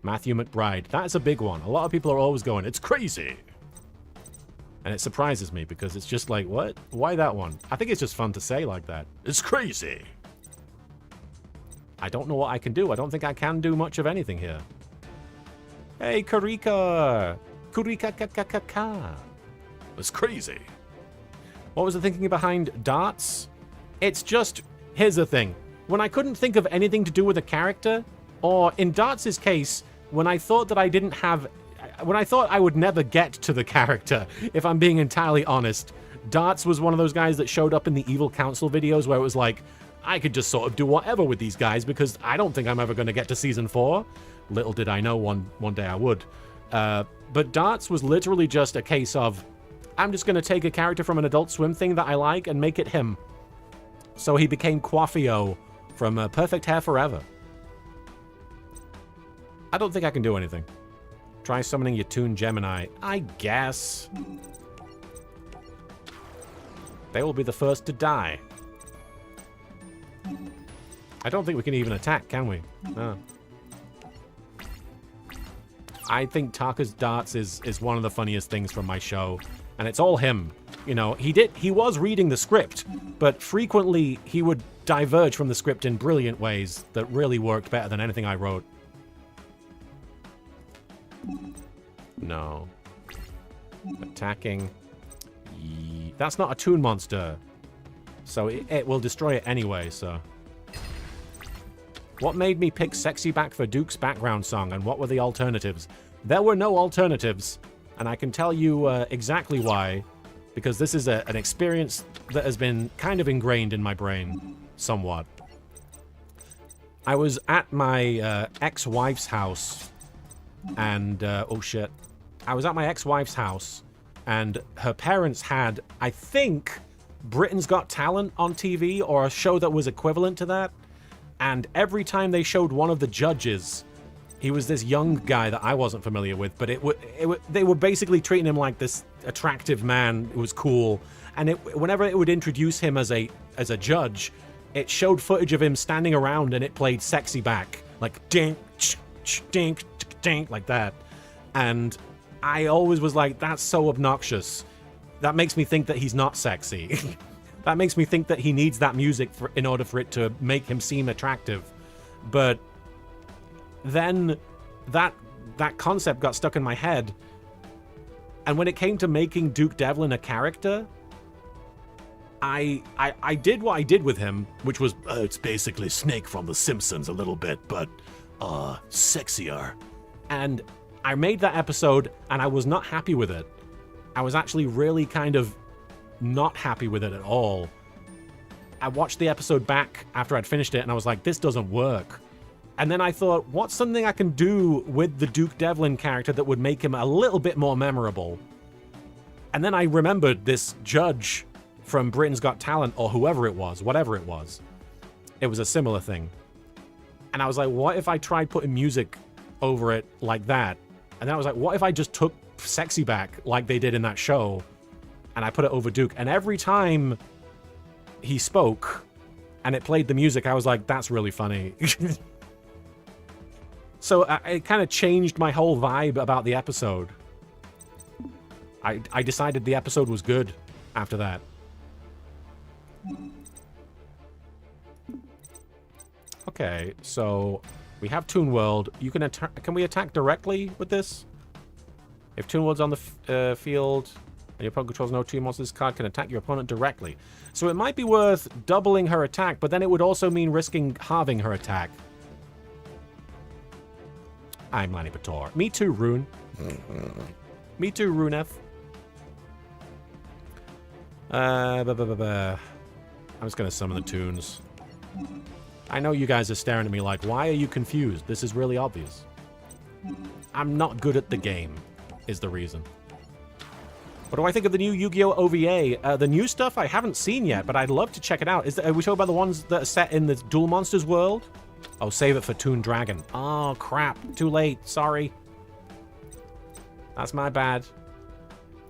Matthew McBride. That's a big one. A lot of people are always going, it's crazy. And it surprises me because it's just like, what? Why that one? I think it's just fun to say like that. It's crazy. I don't know what I can do. I don't think I can do much of anything here. Hey, Kurika. Kurika-ka-ka-ka-ka. It's crazy. What was the thinking behind darts? It's just, here's the thing. When I couldn't think of anything to do with a character, or in Darts' case, when I thought that when I thought I would never get to the character, if I'm being entirely honest, Darts was one of those guys that showed up in the Evil Council videos where it was like, I could just sort of do whatever with these guys because I don't think I'm ever going to get to Season 4. Little did I know one day I would. But Darts was literally just a case of, I'm just going to take a character from an Adult Swim thing that I like and make it him. So he became Quaffio from Perfect Hair Forever. I don't think I can do anything. Try summoning your Toon Gemini. I guess. They will be the first to die. I don't think we can even attack, can we? No. I think Taka's Darts is one of the funniest things from my show. And it's all him. You know, he was reading the script, but frequently he would diverge from the script in brilliant ways that really worked better than anything I wrote. No. Attacking. That's not a Toon monster. So it will destroy it anyway, so. What made me pick Sexy Back for Duke's background song, and what were the alternatives? There were no alternatives, and I can tell you exactly why, because this is an experience that has been kind of ingrained in my brain, somewhat. I was at my ex-wife's house, and, oh shit. I was at my ex-wife's house, and her parents had, I think, Britain's Got Talent on TV, or a show that was equivalent to that. And every time they showed one of the judges, he was this young guy that I wasn't familiar with, but they were basically treating him like this attractive man who was cool. And whenever it would introduce him as a judge, it showed footage of him standing around and it played Sexy Back, like dink, dink, dink, like that. And I always was like, that's so obnoxious. That makes me think that he's not sexy. That makes me think that he needs that music in order for it to make him seem attractive. But then that concept got stuck in my head. And when it came to making Duke Devlin a character, I did what I did with him, which was, it's basically Snake from The Simpsons a little bit, but, sexier. And I made that episode, and I was not happy with it. I was actually really kind of not happy with it at all. I watched the episode back after I'd finished it, and I was like, this doesn't work. And then I thought, what's something I can do with the Duke Devlin character that would make him a little bit more memorable? And then I remembered this judge from Britain's Got Talent, or whoever it was, whatever it was. It was a similar thing. And I was like, what if I tried putting music over it like that? And then I was like, what if I just took Sexy Back like they did in that show, and I put it over Duke, and every time he spoke and it played the music, I was like, that's really funny. So it kind of changed my whole vibe about the episode. I decided the episode was good after that. Okay, so we have Toon World. You can we attack directly with this? If Toon World's on the field and your opponent controls no Toon monsters, this card can attack your opponent directly. So it might be worth doubling her attack, but then it would also mean risking halving her attack. I'm Lanny Pator. Me too, Rune. Me too, Runeth. I'm just gonna summon the Toons. I know you guys are staring at me like, why are you confused? This is really obvious. I'm not good at the game, is the reason. What do I think of the new Yu-Gi-Oh! OVA? The new stuff I haven't seen yet, but I'd love to check it out. Are we talking about the ones that are set in the Duel Monsters world? Oh, save it for Toon Dragon. Oh, crap. Too late. Sorry. That's my bad.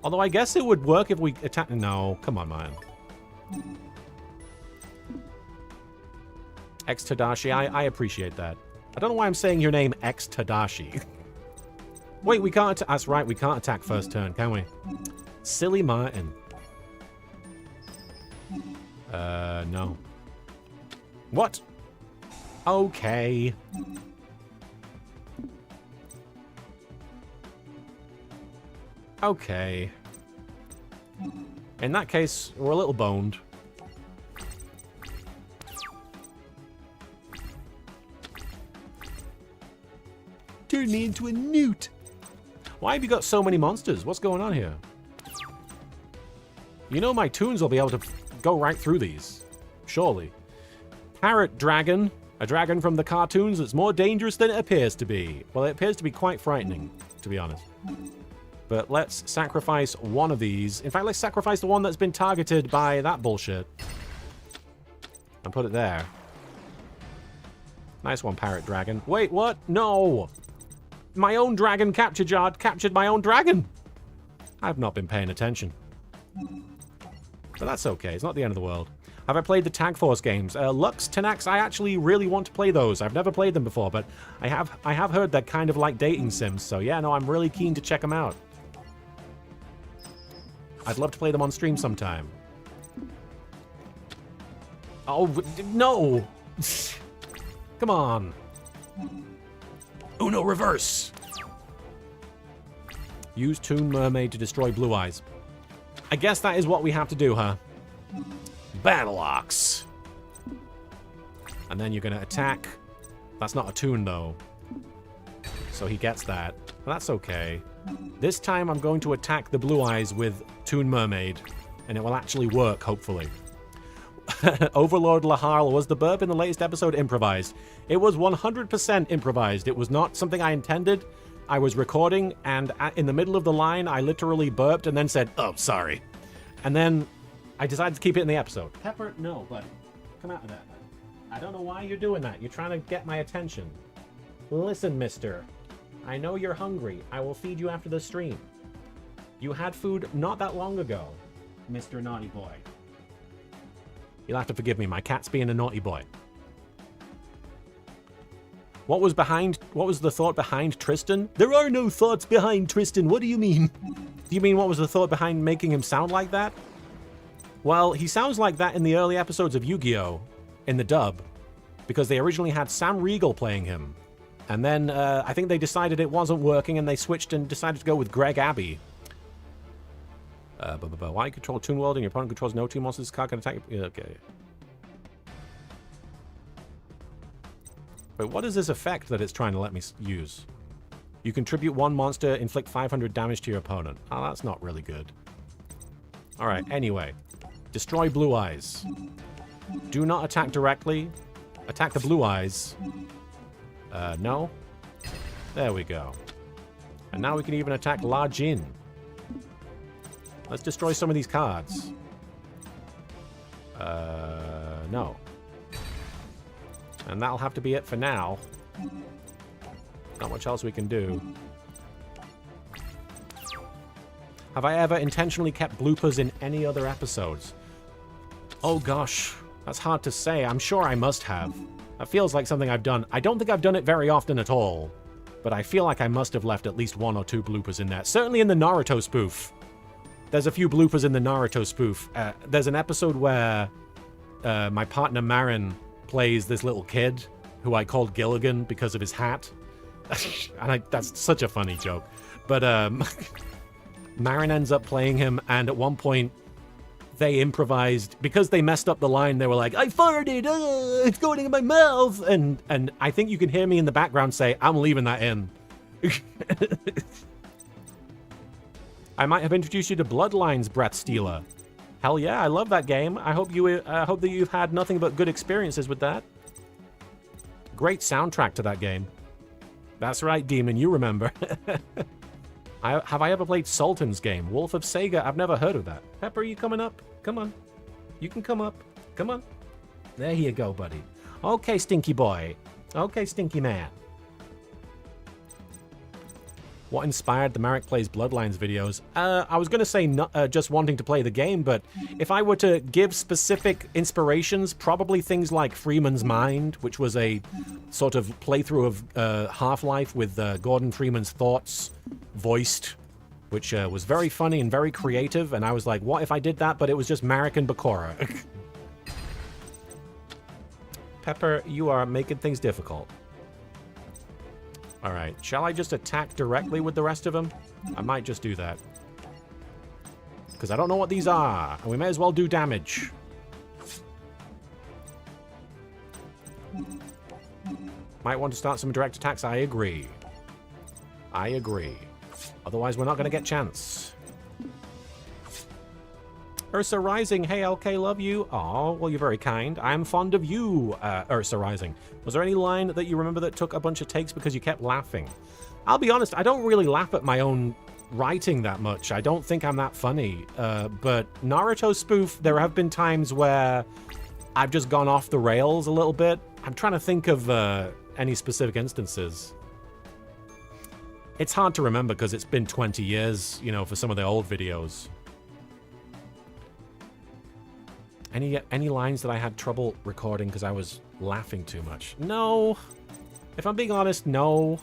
Although I guess it would work if we attack... No, come on, man. X-Tadashi, I appreciate that. I don't know why I'm saying your name X-Tadashi. Wait, we can't... That's right, we can't attack first turn, can we? Silly Martin. No. What? Okay. Okay. In that case, we're a little boned. Turn me into a newt. Why have you got so many monsters? What's going on here? You know my Toons will be able to go right through these. Surely. Parrot dragon. A dragon from the cartoons that's more dangerous than it appears to be. Well, it appears to be quite frightening, to be honest. But let's sacrifice one of these. In fact, let's sacrifice the one that's been targeted by that bullshit. And put it there. Nice one, parrot dragon. Wait, what? No! My own dragon capture jar captured my own dragon! I've not been paying attention. But that's okay, it's not the end of the world. Have I played the Tag Force games? Lux, Tenax, I actually really want to play those. I've never played them before, but I have heard they're kind of like dating sims, so yeah, no, I'm really keen to check them out. I'd love to play them on stream sometime. Oh, no! Come on. Uno reverse. Use Toon Mermaid to destroy Blue Eyes. I guess that is what we have to do, huh? Battle Ox. And then you're going to attack. That's not a Toon, though. So he gets that. But that's okay. This time I'm going to attack the Blue Eyes with Toon Mermaid. And it will actually work, hopefully. Overlord Lahal, was the burp in the latest episode improvised? It was 100% improvised. It was not something I intended. I was recording, and in the middle of the line, I literally burped and then said, "Oh, sorry." And then I decided to keep it in the episode. Pepper, no, buddy. Come out of that. I don't know why you're doing that. You're trying to get my attention. Listen, mister. I know you're hungry. I will feed you after the stream. You had food not that long ago, Mr. Naughty Boy. You'll have to forgive me. My cat's being a naughty boy. What was the thought behind Tristan? There are no thoughts behind Tristan. What do you mean? Do you mean what was the thought behind making him sound like that? Well, he sounds like that in the early episodes of Yu-Gi-Oh! In the dub. Because they originally had Sam Riegel playing him. And then I think they decided it wasn't working and they switched and decided to go with Greg Abbey. Why control Toon World and your opponent controls no Toon monsters? Card can attack. Okay. But what is this effect that it's trying to let me use? You contribute one monster, inflict 500 damage to your opponent. Oh, that's not really good. Alright, anyway. Destroy Blue Eyes. Do not attack directly. Attack the Blue Eyes. No. There we go. And now we can even attack La Jin. Let's destroy some of these cards. No. And that'll have to be it for now. Not much else we can do. Have I ever intentionally kept bloopers in any other episodes? Oh gosh, that's hard to say. I'm sure I must have. That feels like something I've done. I don't think I've done it very often at all. But I feel like I must have left at least 1 or 2 bloopers in there. Certainly in the Naruto spoof. There's a few bloopers in the Naruto spoof. There's an episode where my partner Marin plays this little kid who I called Gilligan because of his hat. And that's such a funny joke. But Marin ends up playing him, and at one point they improvised, because they messed up the line, they were like, "I farted, it's going in my mouth," and I think you can hear me in the background say, "I'm leaving that in." I might have introduced you to Bloodlines, Breath Stealer. Hell yeah, I love that game. I hope that you've had nothing but good experiences with that. Great soundtrack to that game. That's right, Demon, you remember. Have I ever played Sultan's game? Wolf of Sega? I've never heard of that. Pepper, are you coming up? Come on. You can come up. Come on. There you go, buddy. Okay, Stinky Boy. Okay, Stinky Man. What inspired the Marek Plays Bloodlines videos? I was going to say just wanting to play the game, but if I were to give specific inspirations, probably things like Freeman's Mind, which was a sort of playthrough of Half-Life with Gordon Freeman's thoughts voiced, which was very funny and very creative, and I was like, what if I did that, but it was just Marek and Bakura? Pepper, you are making things difficult. Alright, shall I just attack directly with the rest of them? I might just do that. Because I don't know what these are, and we may as well do damage. Might want to start some direct attacks, I agree. I agree. Otherwise, we're not going to get chance. Ursa Rising, hey LK, love you. Oh, well, you're very kind. I am fond of you, Ursa Rising. Was there any line that you remember that took a bunch of takes because you kept laughing? I'll be honest, I don't really laugh at my own writing that much. I don't think I'm that funny. But Naruto spoof, there have been times where I've just gone off the rails a little bit. I'm trying to think of any specific instances. It's hard to remember because it's been 20 years, you know, for some of the old videos. Any lines that I had trouble recording because I was laughing too much? No. If I'm being honest, no.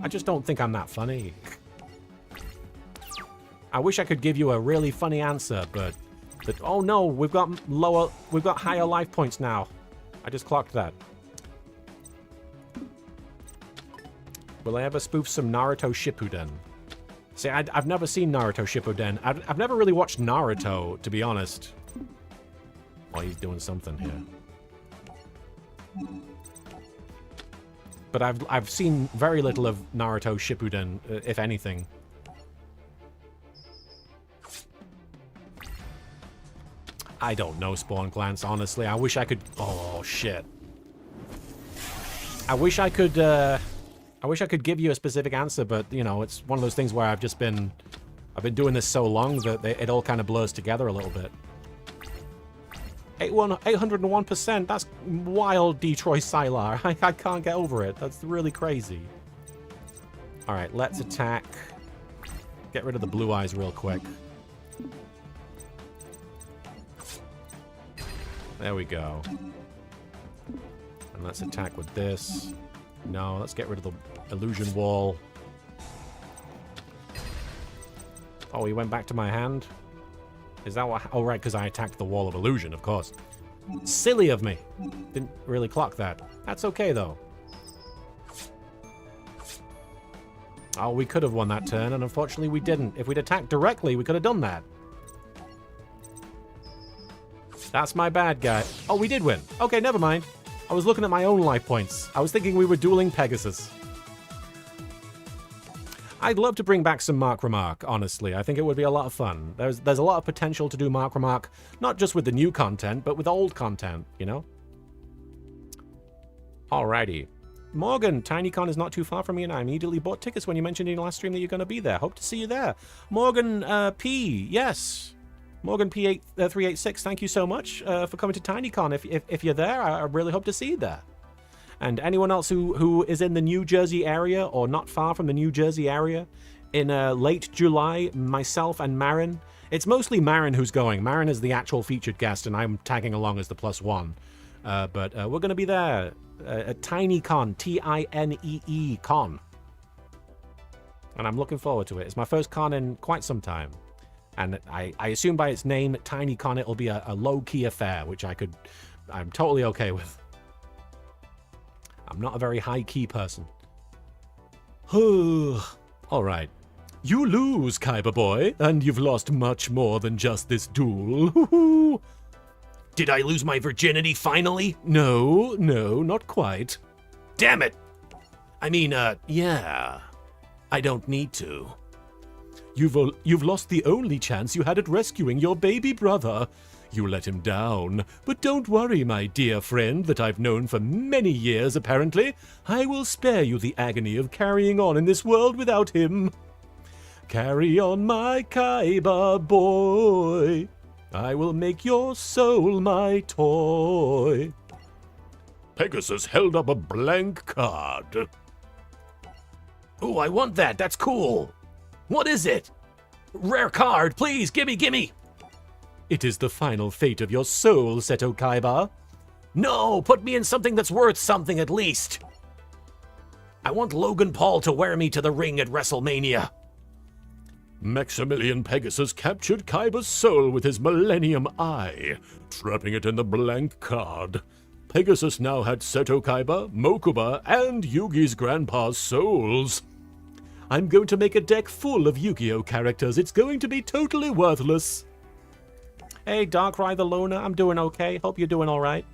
I just don't think I'm that funny. I wish I could give you a really funny answer, but oh no, we've got higher life points now. I just clocked that. Will I ever spoof some Naruto Shippuden? See, I've never seen Naruto Shippuden. I've never really watched Naruto, to be honest. Oh, he's doing something here. But I've seen very little of Naruto Shippuden, if anything. I don't know, Spawn Glance, honestly. I wish I could... Oh, shit. I wish I could give you a specific answer, but, you know, it's one of those things where I've been doing this so long that it all kind of blurs together a little bit. 801%, that's wild, Detroit Sylar. I can't get over it. That's really crazy. Alright, let's attack. Get rid of the blue eyes real quick. There we go. And let's attack with this. No, let's get rid of the illusion wall. Oh, he went back to my hand? Is that what... Oh, right, because I attacked the wall of illusion, of course. Silly of me. Didn't really clock that. That's okay, though. Oh, we could have won that turn, and unfortunately we didn't. If we'd attacked directly, we could have done that. That's my bad, guy. Oh, we did win. Okay, never mind. I was looking at my own life points. I was thinking we were dueling Pegasus. I'd love to bring back some Mark Remark, honestly. I think it would be a lot of fun. There's a lot of potential to do Mark Remark, not just with the new content, but with old content, you know? Alrighty. Morgan, TinyCon is not too far from me, and I immediately bought tickets when you mentioned in your last stream that you're going to be there. Hope to see you there. Morgan P, yes. Morgan P386, thank you so much for coming to TinyCon. If you're there, I really hope to see you there. And anyone else who is in the New Jersey area or not far from the New Jersey area in late July, myself and Marin. It's mostly Marin who's going. Marin is the actual featured guest, and I'm tagging along as the +1. But we're going to be there at TinyCon, T-I-N-E-E con. And I'm looking forward to it. It's my first con in quite some time. And I assume by its name, TinyCon, it'll be a low-key affair, which I'm totally okay with. I'm not a very high-key person. Alright. You lose, Kaiba boy, and you've lost much more than just this duel. Did I lose my virginity finally? No, not quite. Damn it! I mean, yeah. I don't need to. You've lost the only chance you had at rescuing your baby brother. You let him down. But don't worry, my dear friend that I've known for many years, apparently. I will spare you the agony of carrying on in this world without him. Carry on, my Kaiba boy. I will make your soul my toy. Pegasus held up a blank card. Ooh, I want that. That's cool. What is it? Rare card, please, gimme. It is the final fate of your soul, Seto Kaiba. No, put me in something that's worth something at least. I want Logan Paul to wear me to the ring at WrestleMania. Maximilian Pegasus captured Kaiba's soul with his Millennium Eye, trapping it in the blank card. Pegasus now had Seto Kaiba, Mokuba, and Yugi's grandpa's souls. I'm going to make a deck full of Yu-Gi-Oh characters. It's going to be totally worthless. Hey, Darkrai the Loner, I'm doing okay. Hope you're doing alright.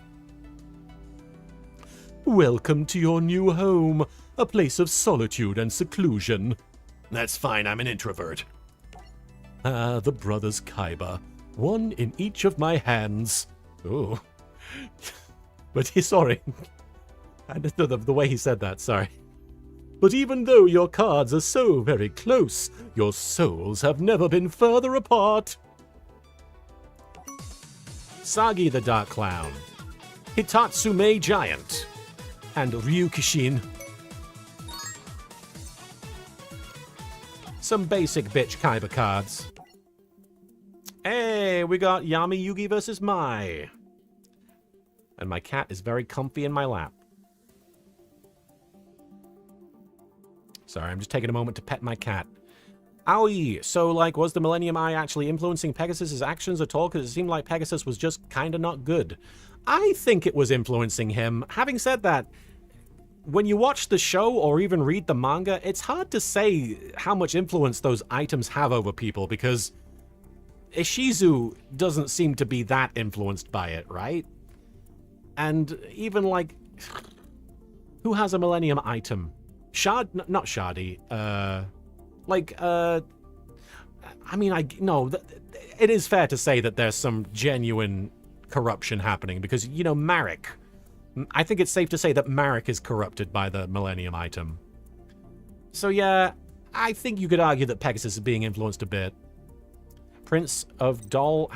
Welcome to your new home, a place of solitude and seclusion. That's fine, I'm an introvert. Ah, the brothers Kaiba. one in each of my hands. Oh. But sorry. I understood the way he said that, sorry. But even though your cards are so very close, your souls have never been further apart. Sagi the Dark Clown, Hitatsume Giant, and Ryukishin. Some basic bitch Kaiba cards. Hey, we got Yami Yugi versus Mai. And my cat is very comfy in my lap. Sorry, I'm just taking a moment to pet my cat. Owie! So, like, was the Millennium Eye actually influencing Pegasus's actions at all? Because it seemed like Pegasus was just kinda not good. I think it was influencing him. Having said that, when you watch the show or even read the manga, it's hard to say how much influence those items have over people, because Ishizu doesn't seem to be that influenced by it, right? And even, like, who has a Millennium item? Not Shardy. I mean, it is fair to say that there's some genuine corruption happening because, you know, Marek. I think it's safe to say that Marek is corrupted by the Millennium item. So yeah, I think you could argue that Pegasus is being influenced a bit. Prince of Dol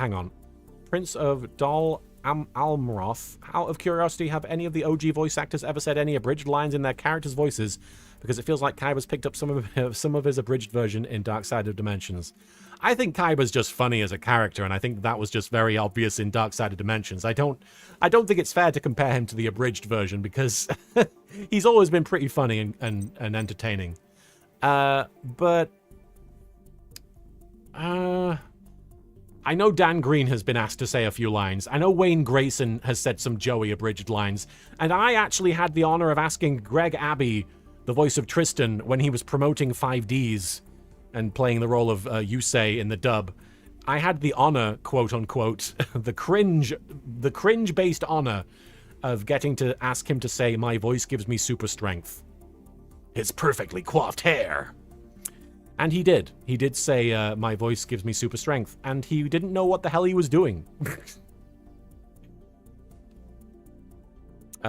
Almroth. Out of curiosity, have any of the OG voice actors ever said any abridged lines in their characters' voices? Because it feels like Kaiba's picked up some of his abridged version in Dark Side of Dimensions. I think Kaiba's just funny as a character, and I think that was just very obvious in Dark Side of Dimensions. I don't think it's fair to compare him to the abridged version because he's always been pretty funny and entertaining. I know Dan Green has been asked to say a few lines. I know Wayne Grayson has said some Joey abridged lines. And I actually had the honor of asking Greg Abbey, the voice of Tristan, when he was promoting 5Ds and playing the role of Yusei in the dub. I had the honor, quote unquote, the cringe-based honor of getting to ask him to say, "My voice gives me super strength. His perfectly coiffed hair." And he did. He did say, "My voice gives me super strength." And he didn't know what the hell he was doing.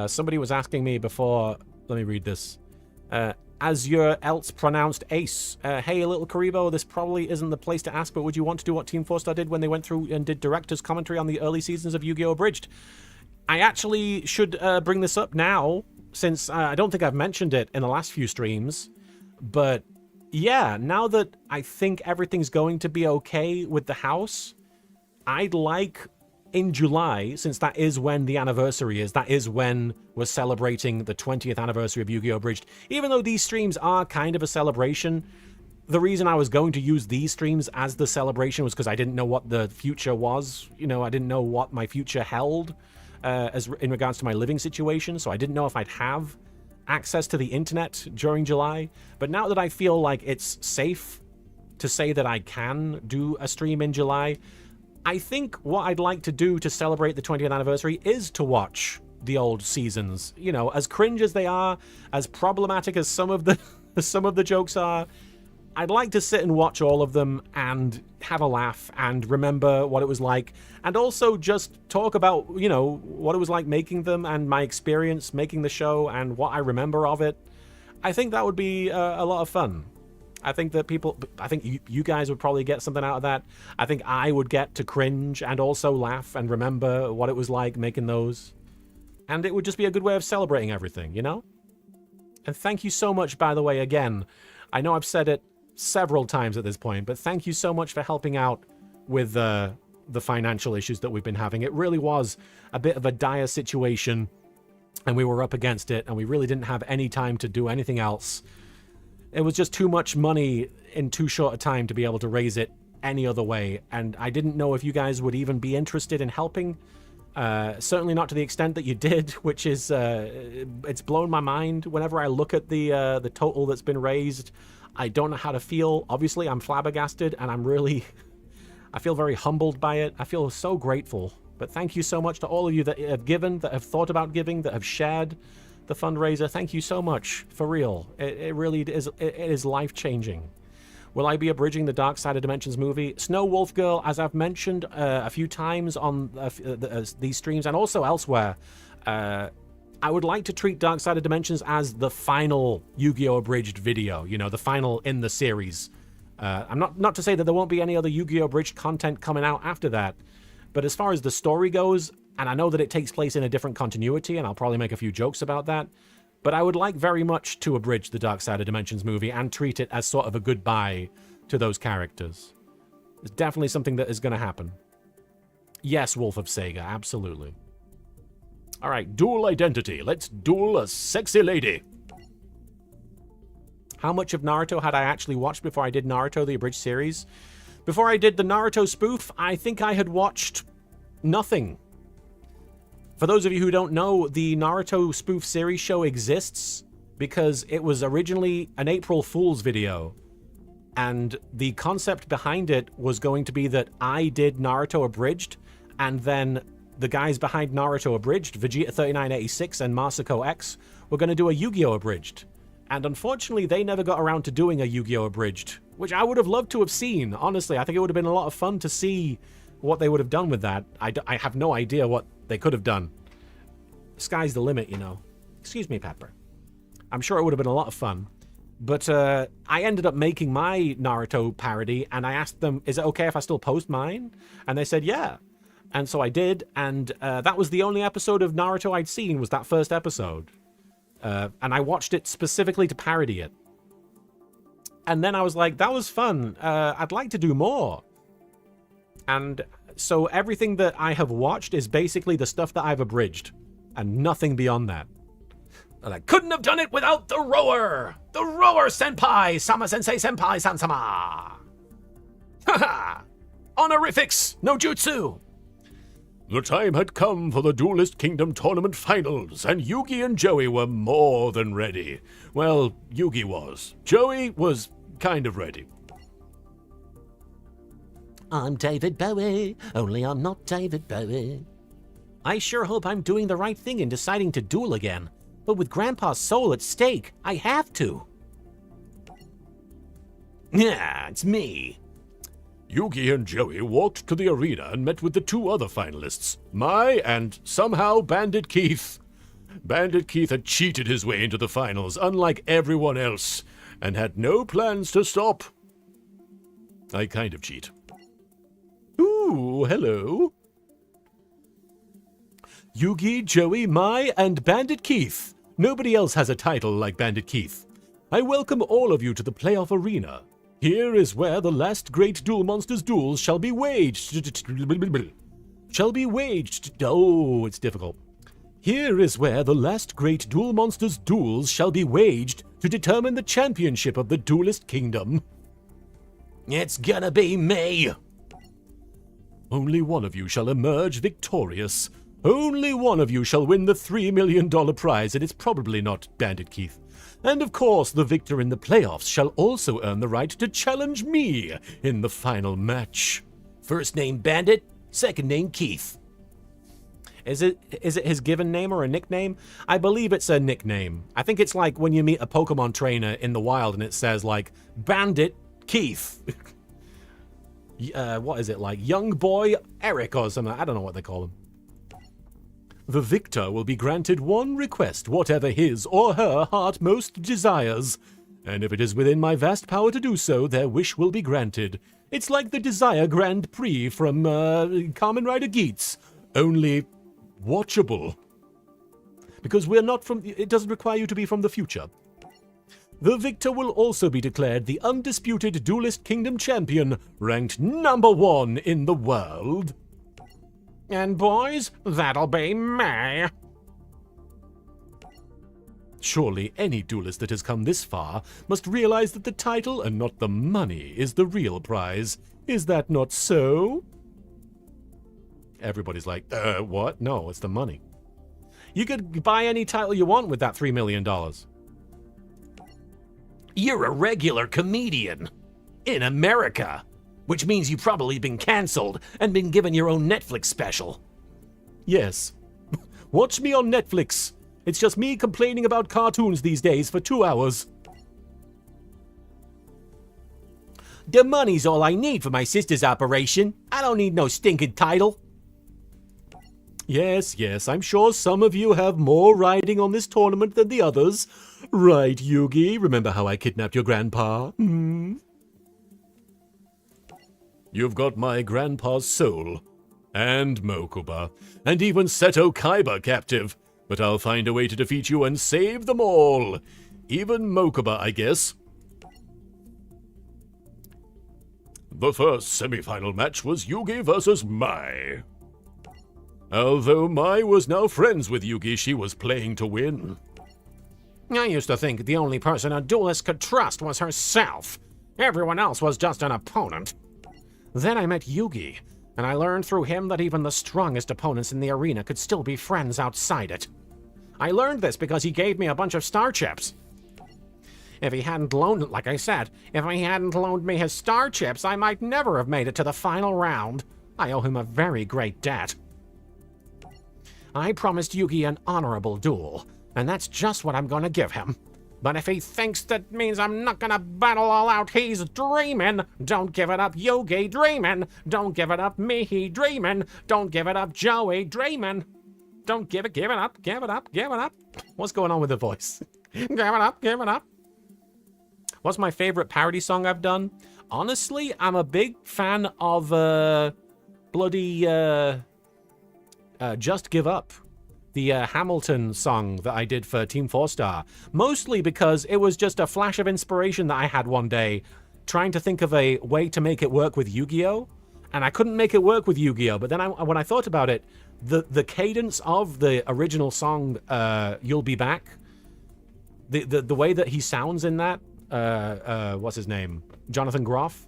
Somebody was asking me before... Let me read this. As your else pronounced ace. Hey, LittleKuriboh, this probably isn't the place to ask, but would you want to do what Team 4-Star did when they went through and did director's commentary on the early seasons of Yu-Gi-Oh! Abridged? I actually should bring this up now, since I don't think I've mentioned it in the last few streams. But... yeah, now that I think everything's going to be okay with the house, I'd like, in July, since that is when the anniversary is, that is when we're celebrating the 20th anniversary of Yu-Gi-Oh! Abridged, even though these streams are kind of a celebration, the reason I was going to use these streams as the celebration was because I didn't know what the future was. You know, I didn't know what my future held as in regards to my living situation, so I didn't know if I'd have access to the internet during July. But now that I feel like it's safe to say that I can do a stream in July, I think what I'd like to do to celebrate the 20th anniversary is to watch the old seasons. You know, as cringe as they are, as problematic as some of the jokes are, I'd like to sit and watch all of them and have a laugh and remember what it was like, and also just talk about, you know, what it was like making them and my experience making the show and what I remember of it. I think that would be a lot of fun. I think that you guys would probably get something out of that. I think I would get to cringe and also laugh and remember what it was like making those. And it would just be a good way of celebrating everything, you know? And thank you so much, by the way, again. I know I've said it several times at this point, but thank you so much for helping out with the financial issues that we've been having. It really was a bit of a dire situation, and we were up against it, and we really didn't have any time to do anything else. It was just too much money in too short a time to be able to raise it any other way, and I didn't know if you guys would even be interested in helping. Certainly not to the extent that you did, which is it's blown my mind. Whenever I look at the total that's been raised, I don't know how to feel. Obviously, I'm flabbergasted, and I feel very humbled by it. I feel so grateful. But thank you so much to all of you that have given, that have thought about giving, that have shared the fundraiser. Thank you so much, for real. It really is, it is life-changing. Will I be abridging the Dark Side of Dimensions movie? Snow Wolf Girl, as I've mentioned a few times on these streams and also elsewhere, I would like to treat Dark Side of Dimensions as the final Yu-Gi-Oh! Abridged video, you know, the final in the series. I'm not to say that there won't be any other Yu-Gi-Oh! Abridged content coming out after that, but as far as the story goes, and I know that it takes place in a different continuity, and I'll probably make a few jokes about that, but I would like very much to abridge the Dark Side of Dimensions movie and treat it as sort of a goodbye to those characters. It's definitely something that is going to happen. Yes, Wolf of Sega, absolutely. All right, dual identity. Let's duel a sexy lady. How much of Naruto had I actually watched before I did Naruto, the Abridged series? Before I did the Naruto spoof, I think I had watched nothing. For those of you who don't know, the Naruto spoof series show exists because it was originally an April Fool's video. And the concept behind it was going to be that I did Naruto Abridged, and then the guys behind Naruto Abridged, Vegeta3986 and Masako X, were going to do a Yu-Gi-Oh! Abridged. And unfortunately, they never got around to doing a Yu-Gi-Oh! Abridged, which I would have loved to have seen. Honestly, I think it would have been a lot of fun to see what they would have done with that. I have no idea what they could have done. Sky's the limit, you know. Excuse me, Pepper. I'm sure it would have been a lot of fun. But I ended up making my Naruto parody, and I asked them, is it okay if I still post mine? And they said, yeah. And so I did, and that was the only episode of Naruto I'd seen, was that first episode. And I watched it specifically to parody it. And then I was like, that was fun. I'd like to do more. And so everything that I have watched is basically the stuff that I've abridged, and nothing beyond that. And I couldn't have done it without the rower! The rower senpai! Sama sensei senpai sansama! Haha! Honorifics! No jutsu! The time had come for the Duelist Kingdom Tournament Finals, and Yugi and Joey were more than ready. Well, Yugi was. Joey was kind of ready. I'm David Bowie, only I'm not David Bowie. I sure hope I'm doing the right thing in deciding to duel again. But with Grandpa's soul at stake, I have to. Yeah, it's me. Yugi and Joey walked to the arena and met with the two other finalists, Mai and somehow Bandit Keith. Bandit Keith had cheated his way into the finals, unlike everyone else, and had no plans to stop. I kind of cheat. Ooh, hello. Yugi, Joey, Mai, and Bandit Keith. Nobody else has a title like Bandit Keith. I welcome all of you to the playoff arena. Here is where the last great Duel Monsters duels shall be waged. Oh, it's difficult. Here is where the last great Duel Monsters duels shall be waged to determine the championship of the Duelist Kingdom. It's gonna be me! Only one of you shall emerge victorious. Only one of you shall win the $3 million prize, and it's probably not Bandit Keith. And of course, the victor in the playoffs shall also earn the right to challenge me in the final match. First name Bandit, second name Keith. Is it his given name or a nickname? I believe it's a nickname. I think it's like when you meet a Pokemon trainer in the wild and it says like, Bandit Keith. What is it, like Young Boy Eric or something? I don't know what they call him. The victor will be granted one request, whatever his or her heart most desires. And if it is within my vast power to do so, their wish will be granted. It's like the Desire Grand Prix from Kamen Rider Geats, only watchable. Because we're not from... It doesn't require you to be from the future. The victor will also be declared the undisputed Duelist Kingdom champion, ranked #1 in the world. And boys, that'll be me. Surely any duelist that has come this far must realize that the title and not the money is the real prize. Is that not so? Everybody's like, what? No, it's the money. You could buy any title you want with that $3 million. You're a regular comedian. In America. Which means you've probably been cancelled and been given your own Netflix special. Yes. Watch me on Netflix. It's just me complaining about cartoons these days for 2 hours. The money's all I need for my sister's operation. I don't need no stinking title. Yes, yes, I'm sure some of you have more riding on this tournament than the others. Right, Yugi? Remember how I kidnapped your grandpa? You've got my grandpa's soul. And Mokuba. And even Seto Kaiba captive. But I'll find a way to defeat you and save them all. Even Mokuba, I guess. The first semi-final match was Yugi versus Mai. Although Mai was now friends with Yugi, she was playing to win. I used to think the only person a duelist could trust was herself. Everyone else was just an opponent. Then I met Yugi, and I learned through him that even the strongest opponents in the arena could still be friends outside it. I learned this because he gave me a bunch of star chips. If he hadn't loaned, like I said, if he hadn't loaned me his star chips, I might never have made it to the final round. I owe him a very great debt. I promised Yugi an honorable duel, and that's just what I'm gonna give him. But if he thinks that means I'm not gonna battle all out, he's dreaming. Don't give it up, Yugi, dreaming. Don't give it up, Mihi, dreaming. Don't give it up, Joey, dreaming. Don't give it up, give it up, give it up. What's going on with the voice? Give it up, give it up. What's my favorite parody song I've done? Honestly, I'm a big fan of Just Give Up. The Hamilton song that I did for Team 4-Star. Mostly because it was just a flash of inspiration that I had one day trying to think of a way to make it work with Yu-Gi-Oh! And I couldn't make it work with Yu-Gi-Oh! But then when I thought about it, the cadence of the original song, You'll Be Back, the way that he sounds in that, what's his name? Jonathan Groff.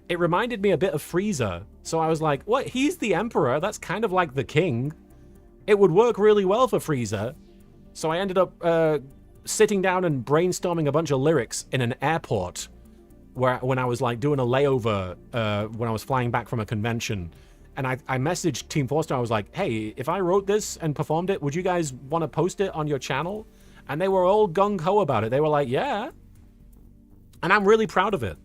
It reminded me a bit of Frieza. So I was like, what? He's the Emperor? That's kind of like the King. It would work really well for Frieza. So I ended up sitting down and brainstorming a bunch of lyrics in an airport when I was like doing a layover when I was flying back from a convention. And I messaged Team 4-Star. I was like, hey, if I wrote this and performed it, would you guys want to post it on your channel? And they were all gung-ho about it. They were like, yeah. And I'm really proud of it.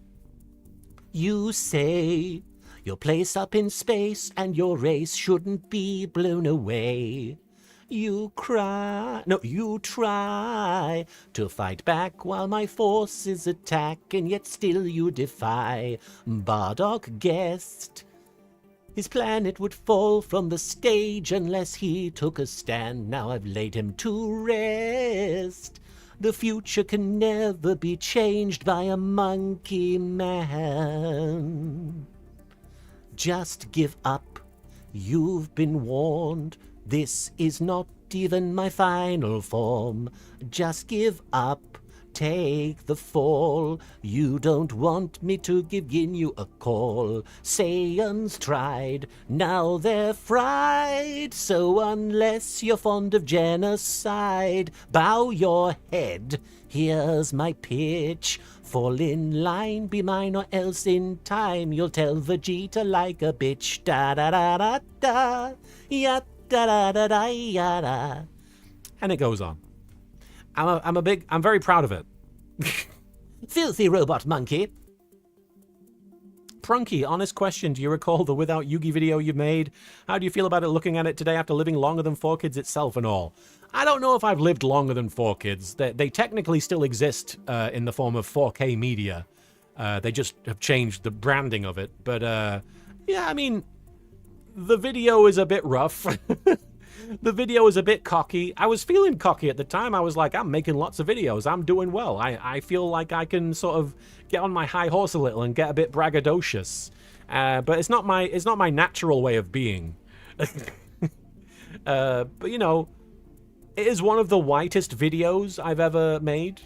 You say your place up in space and your race shouldn't be blown away. You cry, no, you try to fight back while my forces attack, and yet still you defy. Bardock guessed his planet would fall from the stage unless he took a stand. Now I've laid him to rest. The future can never be changed by a monkey man. Just give up, you've been warned. This is not even my final form. Just give up, take the fall. You don't want me to give you a call. Saiyans tried, now they're fried. So unless you're fond of genocide, bow your head. Here's my pitch. Fall in line, be mine, or else in time you'll tell Vegeta like a bitch. Da da da da da, ya da da da da ya da. And it goes on. I'm very proud of it. Filthy robot monkey. Prunky, honest question. Do you recall the Without Yugi video you made? How do you feel about it looking at it today after living longer than 4Kids itself and all? I don't know if I've lived longer than 4Kids. They technically still exist in the form of 4K media. They just have changed the branding of it. But, yeah, I mean, the video is a bit rough. The video is a bit cocky. I was feeling cocky at the time. I was like, I'm making lots of videos. I'm doing well. I feel like I can sort of get on my high horse a little and get a bit braggadocious. But it's not my natural way of being. But, you know, it is one of the whitest videos I've ever made.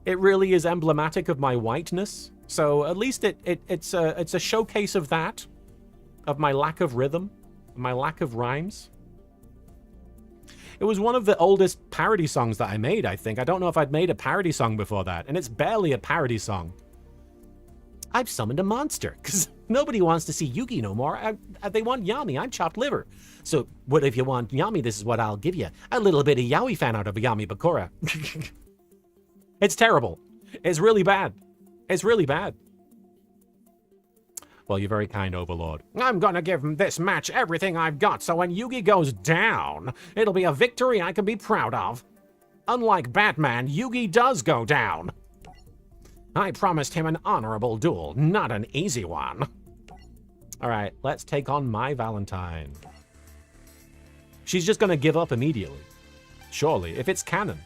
It really is emblematic of my whiteness. So at least it's a showcase of that, of my lack of rhythm. My lack of rhymes. It was one of the oldest parody songs that I made, I think. I don't know if I'd made a parody song before that, and it's barely a parody song. I've summoned a monster, because nobody wants to see Yugi no more. They want Yami. I'm chopped liver. So, what if you want Yami? This is what I'll give you. A little bit of Yaoi fan out of Yami Bakura. It's terrible. It's really bad. It's really bad. Well, you're very kind, Overlord. I'm gonna give this match everything I've got, so when Yugi goes down, it'll be a victory I can be proud of. Unlike Batman, Yugi does go down. I promised him an honorable duel, not an easy one. Alright, let's take on my Valentine. She's just gonna give up immediately. Surely, if it's canon.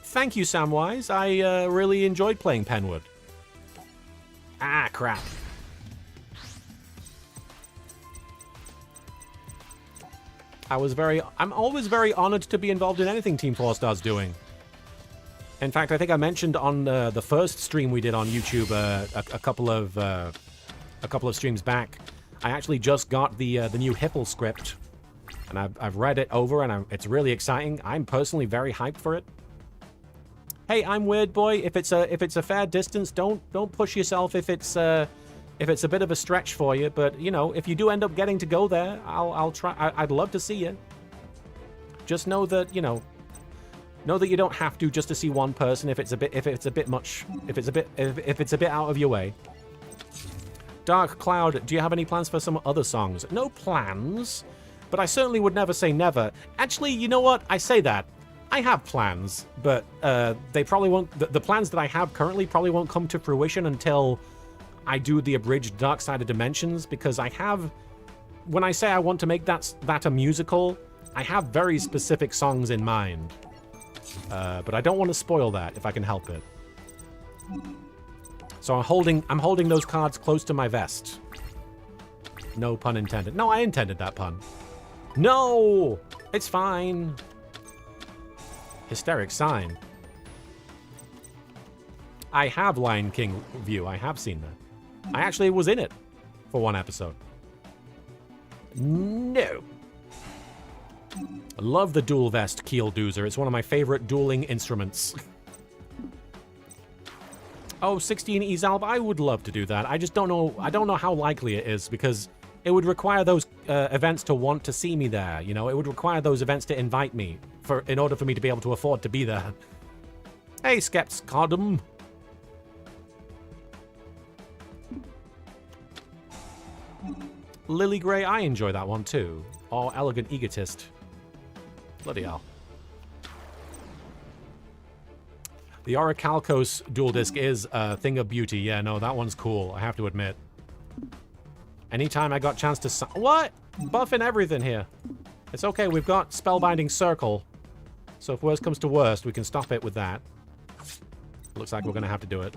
Thank you, Samwise. I really enjoyed playing Penwood. Ah, crap. I'm always very honored to be involved in anything Team 4 Star's doing. In fact, I think I mentioned on the first stream we did on YouTube a couple of streams back, I actually just got the new Hipple script, and I've read it over, and it's really exciting. I'm personally very hyped for it. Hey, I'm Weird Boy. If it's a fair distance, don't push yourself if it's a bit of a stretch for you. But you know, if you do end up getting to go there, I'll try. I'd love to see you. Just know that you don't have to just to see one person if it's a bit out of your way. Dark Cloud, do you have any plans for some other songs? No plans, but I certainly would never say never. Actually, you know what? I say that. I have plans, but they probably won't. The plans that I have currently probably won't come to fruition until I do the abridged Dark Side of Dimensions, because I have. When I say I want to make that a musical, I have very specific songs in mind. But I don't want to spoil that if I can help it. So I'm holding those cards close to my vest. No pun intended. No, I intended that pun. No, it's fine. Hysteric sign. I have Lion King View. I have seen that. I actually was in it for one episode. No. I love the dual vest keel doozer. It's one of my favorite dueling instruments. Oh, 16 Ezalb. I would love to do that. I just don't know. I don't know how likely it is, because it would require those events to want to see me there. You know, it would require those events to invite me in order for me to be able to afford to be there. Hey, Skeps Cardum. Lily Grey, I enjoy that one too. Or Elegant Egotist. Bloody hell. The Orichalcos dual disc is a thing of beauty. Yeah, no, that one's cool, I have to admit. Anytime I got chance to... What? Buffing everything here. It's okay, we've got Spellbinding Circle. So if worst comes to worst, we can stop it with that. Looks like we're going to have to do it.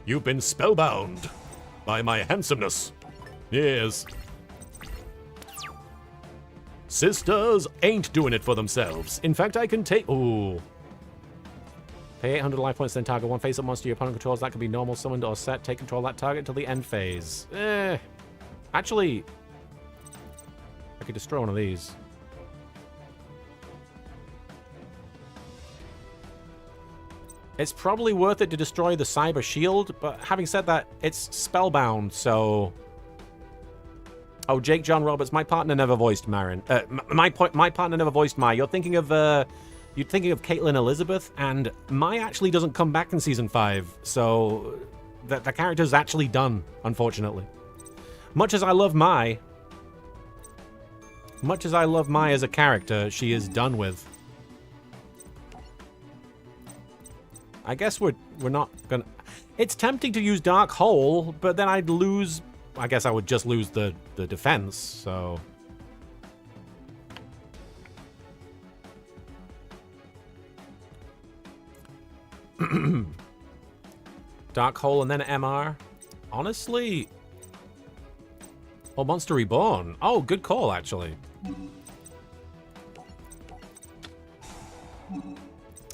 You've been spellbound by my handsomeness. Yes. Sisters ain't doing it for themselves. In fact, I can take... Ooh. Pay 800 life points, then target one face-up monster your opponent controls. That could be normal, summoned, or set. Take control of that target until the end phase. Actually, I could destroy one of these. It's probably worth it to destroy the Cyber Shield, but having said that, it's spellbound, so... Oh, Jake John Roberts, my partner never voiced Marin. My partner never voiced Mai. You're thinking of Caitlin Elizabeth, and Mai actually doesn't come back in Season 5, so the character's actually done, unfortunately. Much as I love Mai as a character, she is done with. I guess we're not gonna... It's tempting to use Dark Hole, but then I'd lose... I guess I would just lose the defense, so... Dark Hole and then MR. Honestly... Oh, Monster Reborn. Oh, good call, actually.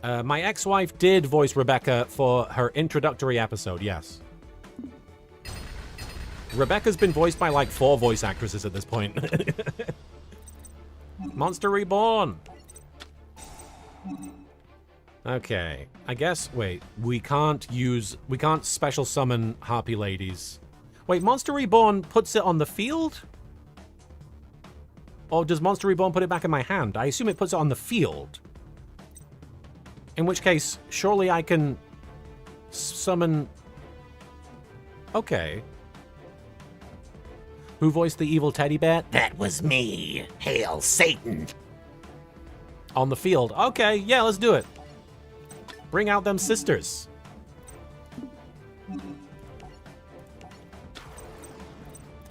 My ex-wife did voice Rebecca for her introductory episode, yes. Rebecca's been voiced by like 4 voice actresses at this point. Monster Reborn! Okay, I guess, wait, we can't special summon Harpy Ladies. Wait, Monster Reborn puts it on the field? Or does Monster Reborn put it back in my hand? I assume it puts it on the field. In which case, surely I can summon... Okay. Who voiced the evil teddy bear? That was me. Hail Satan. On the field. Okay, yeah, let's do it. Bring out them sisters.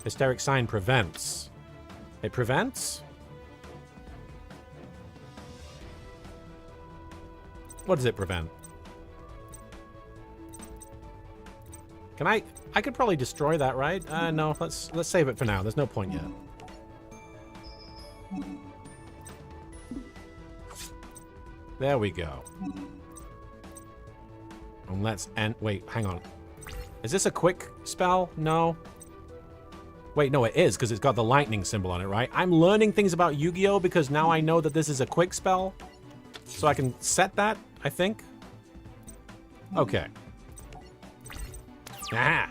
Hysteric sign prevents. It prevents? What does it prevent? Can I could probably destroy that, right? No, let's save it for now. There's no point yet. There we go. And let's end... Wait, hang on. Is this a quick spell? No. Wait, no, it is, because it's got the lightning symbol on it, right? I'm learning things about Yu-Gi-Oh! Because now I know that this is a quick spell. So I can set that, I think. Okay. Ah!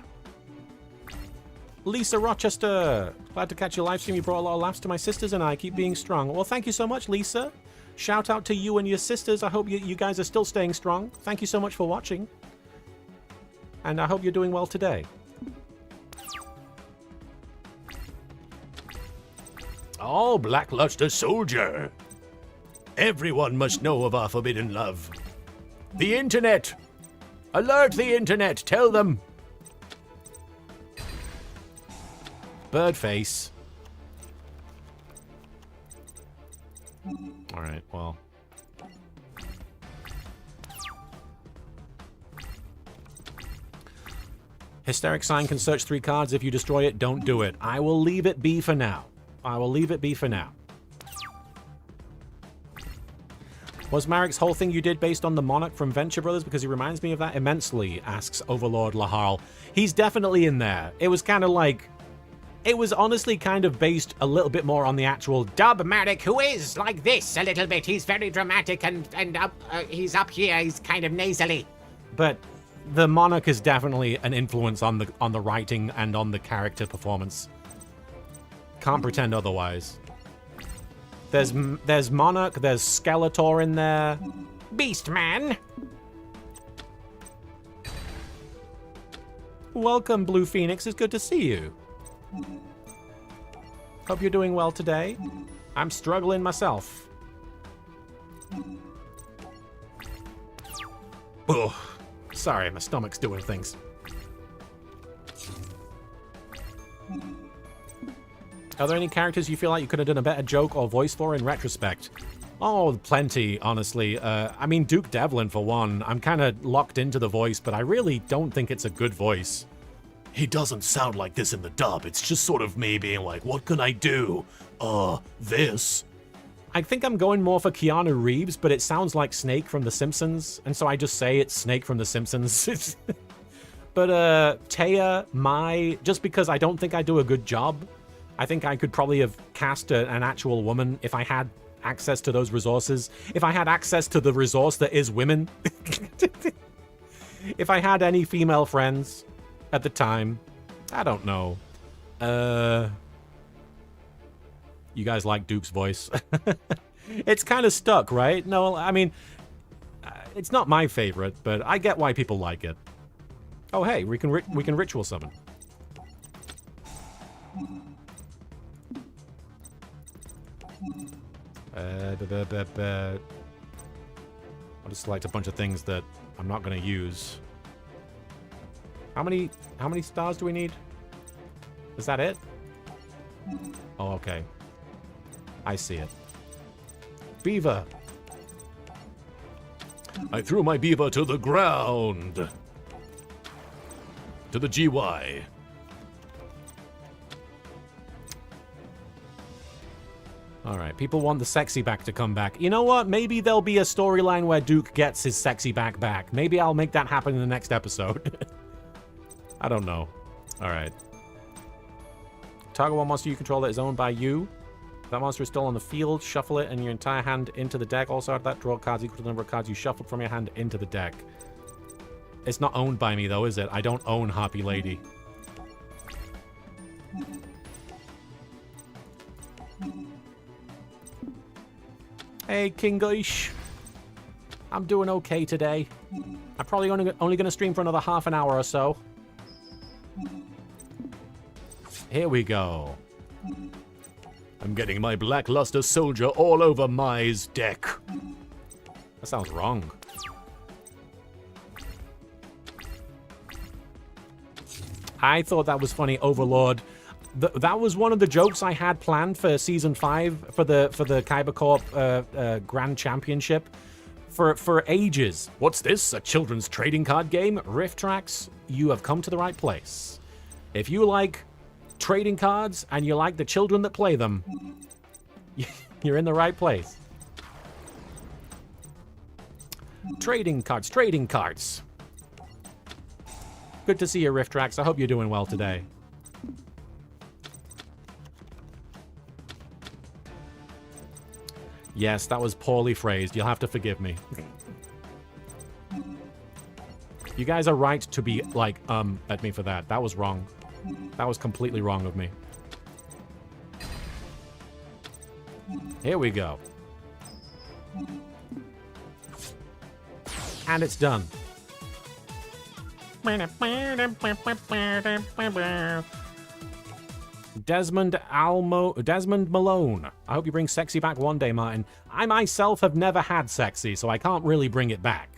Lisa Rochester! Glad to catch your live stream. You brought a lot of laughs to my sisters and I. Keep being strong. Well, thank you so much, Lisa. Shout out to you and your sisters. I hope you guys are still staying strong. Thank you so much for watching. And I hope you're doing well today. Oh, Blackluster Soldier. Everyone must know of our forbidden love. The internet! Alert the internet! Tell them! Birdface. Alright, well. Hysteric sign can search 3 cards. If you destroy it, don't do it. I will leave it be for now. I will leave it be for now. Was Marek's whole thing you did based on the Monarch from Venture Brothers? Because he reminds me of that immensely, asks Overlord Lahal. He's definitely in there. It was kind of like... It was honestly kind of based a little bit more on the actual Dub Marek, who is like this a little bit. He's very dramatic and up, he's up here. He's kind of nasally. But the Monarch is definitely an influence on the writing and on the character performance. Can't pretend otherwise. There's Monarch, there's Skeletor in there. Beastman. Welcome, Blue Phoenix. It's good to see you. Hope you're doing well today. I'm struggling myself. Ugh. Sorry, my stomach's doing things. Are there any characters you feel like you could have done a better joke or voice for in retrospect? Oh, plenty, honestly. I mean, Duke Devlin, for one. I'm kind of locked into the voice, but I really don't think it's a good voice. He doesn't sound like this in the dub. It's just sort of me being like, what can I do? This. I think I'm going more for Keanu Reeves, but it sounds like Snake from The Simpsons, and so I just say it's Snake from The Simpsons. But, Taya, Mai, just because I don't think I do a good job, I think I could probably have cast an actual woman if I had access to those resources. If I had access to the resource that is women. If I had any female friends at the time. I don't know. You guys like Duke's voice? It's kind of stuck, right? No, I mean, it's not my favorite, but I get why people like it. Oh, hey, we can ritual summon. I'll just select a bunch of things that I'm not going to use. How many stars do we need? Is that it? Oh, okay. I see it. Beaver. I threw my beaver to the ground. To the GY. Alright, people want the sexy back to come back. You know what? Maybe there'll be a storyline where Duke gets his sexy back. Maybe I'll make that happen in the next episode. I don't know. Alright. Target one monster you control that is owned by you. If that monster is still on the field, shuffle it and your entire hand into the deck. Also add that, draw cards equal to the number of cards you shuffled from your hand into the deck. It's not owned by me though, is it? I don't own Harpy Lady. Hey, Kingish. I'm doing okay today. I'm probably only going to stream for another half an hour or so. Here we go. I'm getting my Blackluster Soldier all over Mai's deck. That sounds wrong. I thought that was funny, Overlord. That was one of the jokes I had planned for Season 5 for the Kyber Corp Grand Championship for ages. What's this? A children's trading card game? Rift Tracks, you have come to the right place. If you like trading cards and you like the children that play them, you're in the right place. Trading cards, trading cards. Good to see you, Rift Tracks. I hope you're doing well today. Yes, that was poorly phrased. You'll have to forgive me. You guys are right to be like, at me for that. That was wrong. That was completely wrong of me. Here we go. And it's done. Desmond Malone. I hope you bring sexy back one day, Martin. I myself have never had sexy, so I can't really bring it back.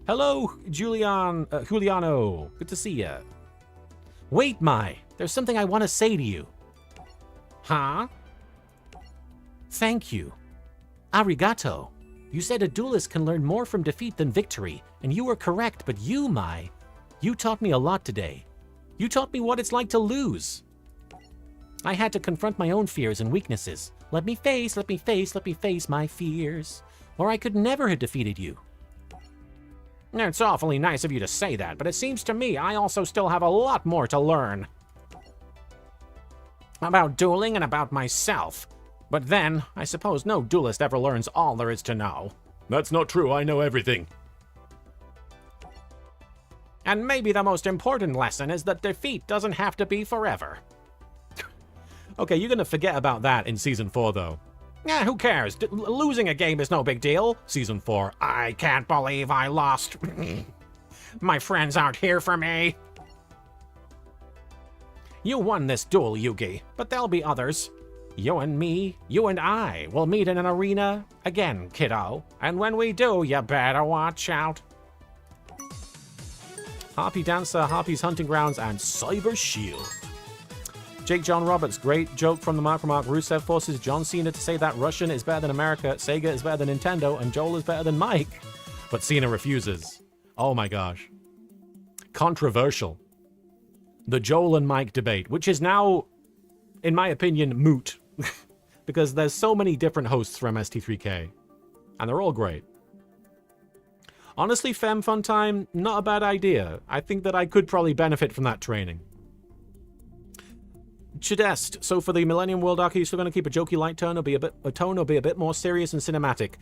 Hello, Juliano. Good to see ya. Wait, Mai. There's something I want to say to you. Huh? Thank you. Arigato. You said a duelist can learn more from defeat than victory, and you were correct, but you, Mai, you taught me a lot today. You taught me what it's like to lose. I had to confront my own fears and weaknesses. Let me face my fears, or I could never have defeated you. It's awfully nice of you to say that, but it seems to me I also still have a lot more to learn. About dueling and about myself. But then, I suppose no duelist ever learns all there is to know. That's not true, I know everything. And maybe the most important lesson is that defeat doesn't have to be forever. Okay, you're gonna forget about that in Season 4, though. Yeah, who cares? Losing a game is no big deal. Season 4. I can't believe I lost. My friends aren't here for me. You won this duel, Yugi, but there'll be others. You and me, you and I will meet in an arena again, kiddo. And when we do, you better watch out. Harpy Dancer, Harpy's Hunting Grounds, and Cyber Shield. Jake John Roberts, great joke from the Mark Remark. Rusev forces John Cena to say that Russian is better than America, Sega is better than Nintendo, and Joel is better than Mike. But Cena refuses. Oh my gosh. Controversial. The Joel and Mike debate, which is now, in my opinion, moot. Because there's so many different hosts from ST3K. And they're all great. Honestly, Fem Fun Time, not a bad idea. I think that I could probably benefit from that training. Chidest, so for the Millennium World Arc, are you still going to keep a jokey light tone or be a bit more serious and cinematic?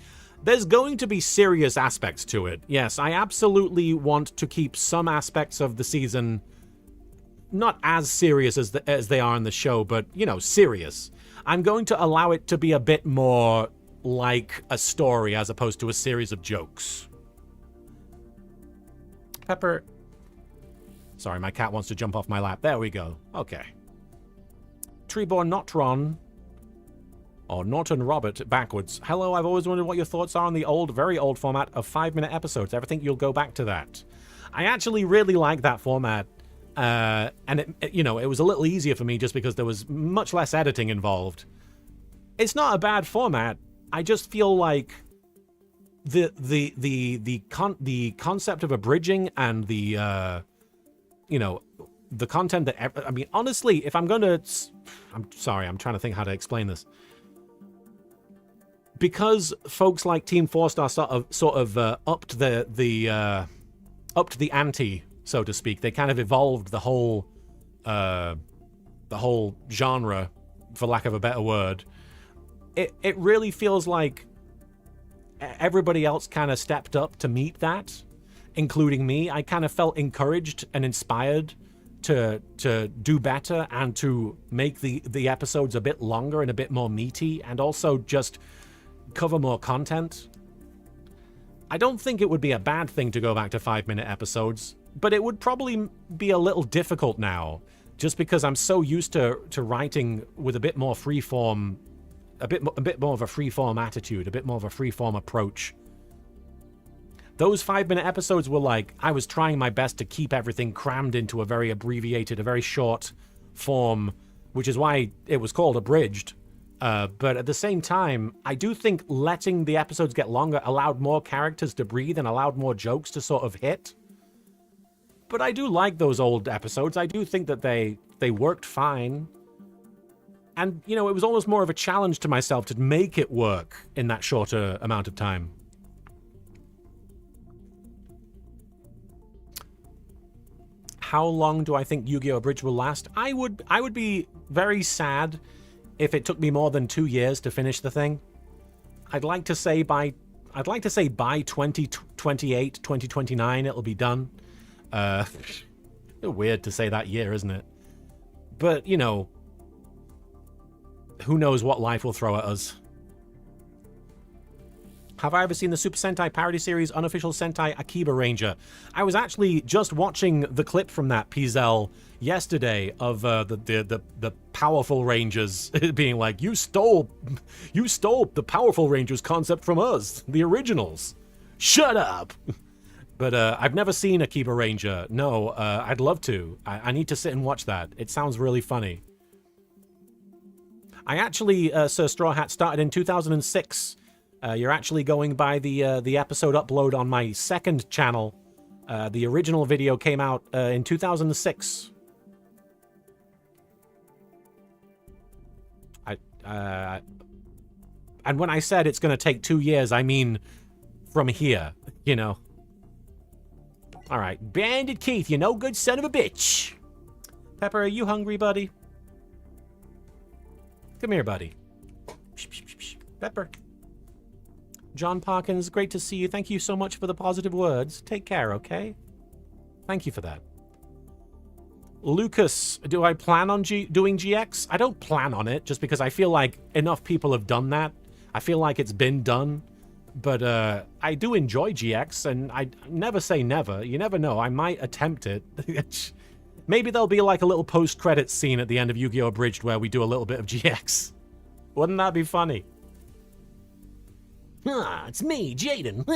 There's going to be serious aspects to it. Yes, I absolutely want to keep some aspects of the season not as serious as they are in the show, but, you know, serious. I'm going to allow it to be a bit more like a story as opposed to a series of jokes. Pepper. Sorry, my cat wants to jump off my lap. There we go. Okay. Treeborn Notron, or Norton Robert, backwards. Hello, I've always wondered what your thoughts are on the old, very old format of 5-minute episodes. Ever think you'll go back to that? I actually really like that format. And it was a little easier for me just because there was much less editing involved. It's not a bad format. I just feel like the concept of abridging and the content that, I mean, honestly, if I'm going to, I'm sorry, I'm trying to think how to explain this. Because folks like Team 4-Star sort of upped the ante, so to speak. They kind of evolved the whole genre, for lack of a better word. It really feels like everybody else kind of stepped up to meet that, including me. I kind of felt encouraged and inspired to do better and to make the episodes a bit longer and a bit more meaty and also just cover more content. I don't think it would be a bad thing to go back to 5-minute episodes, but it would probably be a little difficult now, just because I'm so used to writing with a bit more freeform, a bit more of a freeform attitude, a bit more of a freeform approach. Those 5-minute episodes were like, I was trying my best to keep everything crammed into a very abbreviated, a very short form, which is why it was called Abridged. But at the same time, I do think letting the episodes get longer allowed more characters to breathe and allowed more jokes to sort of hit. But I do like those old episodes. I do think that they worked fine. And, you know, it was almost more of a challenge to myself to make it work in that shorter amount of time. How long do I think Yu-Gi-Oh! Abridged will last? I would be very sad if it took me more than 2 years to finish the thing. I'd like to say by 2028, 2029 it'll be done. Weird to say that year, isn't it? But, you know, who knows what life will throw at us. Have I ever seen the Super Sentai parody series Unofficial Sentai Akiba Ranger? I was actually just watching the clip from that, Pizel, yesterday of the powerful Rangers being like, you stole the powerful Rangers concept from us, the originals. Shut up! But I've never seen Akiba Ranger. No, I'd love to. I need to sit and watch that. It sounds really funny. I actually, Sir Straw Hat, started in 2006. You're actually going by the episode upload on my second channel. The original video came out in 2006. And when I said it's going to take 2 years, I mean from here, you know. All right, Bandit Keith, you no good son of a bitch. Pepper, are you hungry, buddy? Come here, buddy. Pepper. John Parkins, great to see you. Thank you so much for the positive words. Take care, okay? Thank you for that. Lucas, do I plan on doing GX? I don't plan on it, just because I feel like enough people have done that. I feel like it's been done. But I do enjoy GX, and I never say never. You never know. I might attempt it. Maybe there'll be like a little post-credits scene at the end of Yu-Gi-Oh! Abridged where we do a little bit of GX. Wouldn't that be funny? Ah, it's me, Jaden.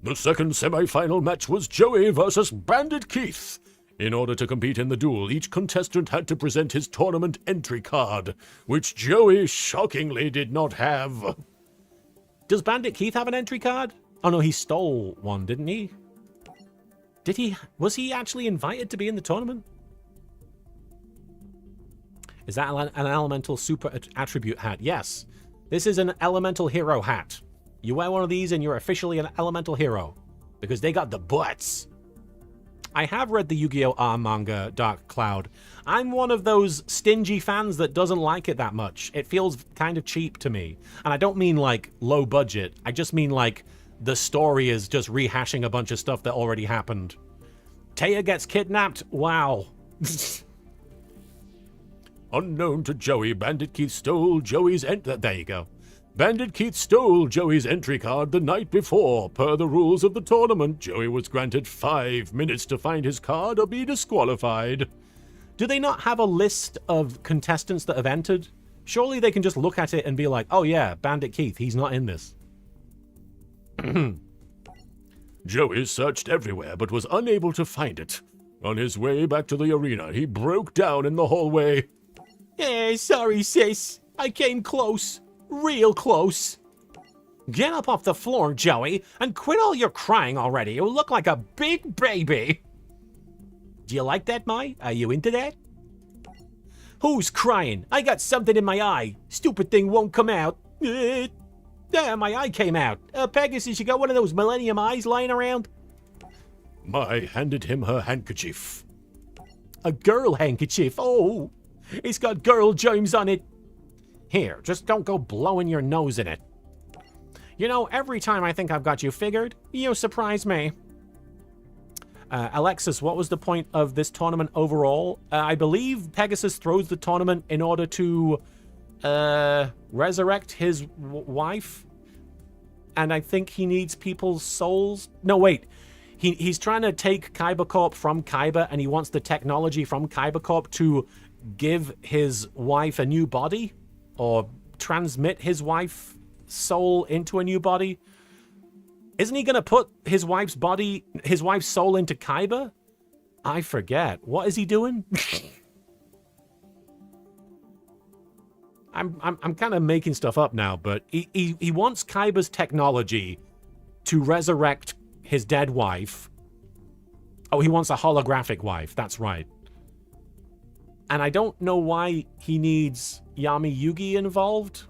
The second semi-final match was Joey versus Bandit Keith. In order to compete in the duel, each contestant had to present his tournament entry card, which Joey shockingly did not have. Does Bandit Keith have an entry card? Oh no, he stole one, didn't he? Did he? Was he actually invited to be in the tournament? Is that an elemental super attribute hat? Yes. This is an elemental hero hat. You wear one of these and you're officially an elemental hero. Because they got the butts. I have read the Yu-Gi-Oh! R manga, Dark Cloud. I'm one of those stingy fans that doesn't like it that much. It feels kind of cheap to me. And I don't mean like low budget. I just mean like the story is just rehashing a bunch of stuff that already happened. Taya gets kidnapped? Wow. Unknown to Joey, Bandit Keith stole Joey's there you go. Bandit Keith stole Joey's entry card the night before. Per the rules of the tournament, Joey was granted 5 minutes to find his card or be disqualified. Do they not have a list of contestants that have entered? Surely they can just look at it and be like, oh yeah, Bandit Keith, he's not in this. Joey searched everywhere but was unable to find it. On his way back to the arena, he broke down in the hallway. Sorry, sis. I came close. Real close. Get up off the floor, Joey, and quit all your crying already. You look like a big baby. Do you like that, Mai? Are you into that? Who's crying? I got something in my eye. Stupid thing won't come out. My eye came out. Pegasus, you got one of those Millennium eyes lying around? Mai handed him her handkerchief. A girl handkerchief? Oh, it's got girl germs on it. Here, just don't go blowing your nose in it. You know, every time I think I've got you figured, you surprise me. Alexis, what was the point of this tournament overall? I believe Pegasus throws the tournament in order to resurrect his wife. And I think he needs people's souls. No, wait. He's trying to take Kyber Corp from Kyber, and he wants the technology from Kyber Corp to give his wife a new body? Or transmit his wife's soul into a new body? Isn't he going to put his wife's soul into Kyber? I forget. What is he doing? I'm kind of making stuff up now, but he wants Kyber's technology to resurrect his dead wife. Oh, he wants a holographic wife. That's right. And I don't know why he needs Yami Yugi involved.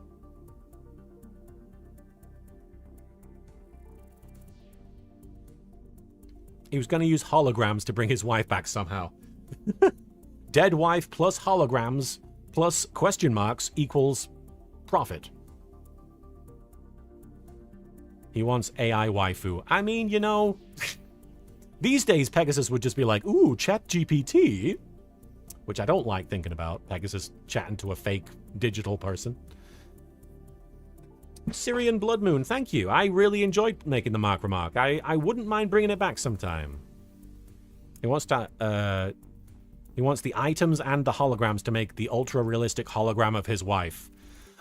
He was going to use holograms to bring his wife back somehow. Dead wife plus holograms plus question marks equals profit. He wants AI waifu. I mean, you know, these days Pegasus would just be like, ooh, ChatGPT, which I don't like thinking about. Pegasus chatting to a fake digital person. Syrian Blood Moon, thank you. I really enjoyed making the Mark Remark. I wouldn't mind bringing it back sometime. He wants to, he wants the items and the holograms to make the ultra-realistic hologram of his wife.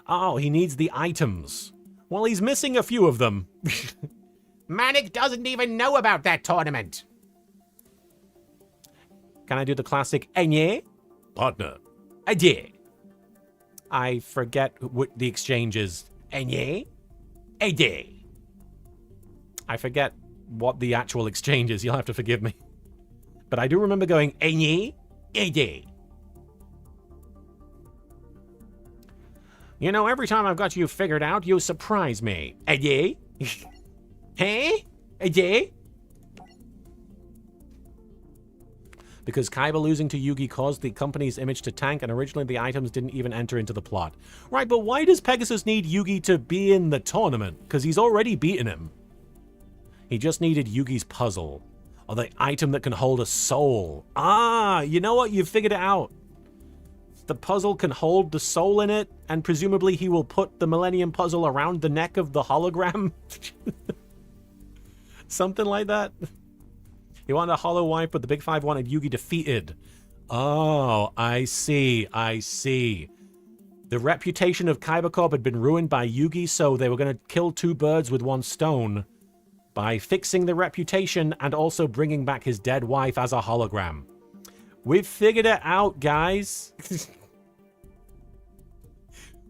Oh, he needs the items. Well, he's missing a few of them. Manic doesn't even know about that tournament. Can I do the classic Enye? Partner. I did. I forget what the exchange is. Enye? Ede. I forget what the actual exchange is. You'll have to forgive me. But I do remember going, Enye? Ede. You know, every time I've got you figured out, you surprise me. Ede? Hey? Ede? Because Kaiba losing to Yugi caused the company's image to tank, and originally the items didn't even enter into the plot. Right, but why does Pegasus need Yugi to be in the tournament? Because he's already beaten him. He just needed Yugi's puzzle. Or the item that can hold a soul. Ah, you know what? You figured it out. The puzzle can hold the soul in it, and presumably he will put the Millennium Puzzle around the neck of the hologram. Something like that. He wanted a hollow wife, but the Big Five wanted Yugi defeated. Oh, I see. I see. The reputation of Kyber Corp had been ruined by Yugi, so they were going to kill two birds with one stone by fixing the reputation and also bringing back his dead wife as a hologram. We've figured it out, guys.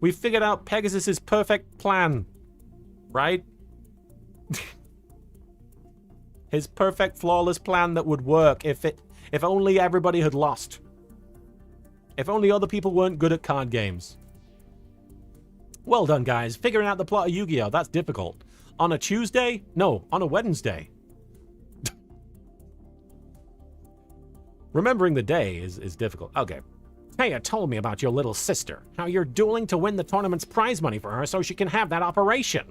We figured out Pegasus's perfect plan, right? His perfect, flawless plan that would work if only everybody had lost. If only other people weren't good at card games. Well done, guys. Figuring out the plot of Yu-Gi-Oh! That's difficult. On a Tuesday? No, on a Wednesday. Remembering the day is difficult. Okay. Taya told me about your little sister. How you're dueling to win the tournament's prize money for her so she can have that operation.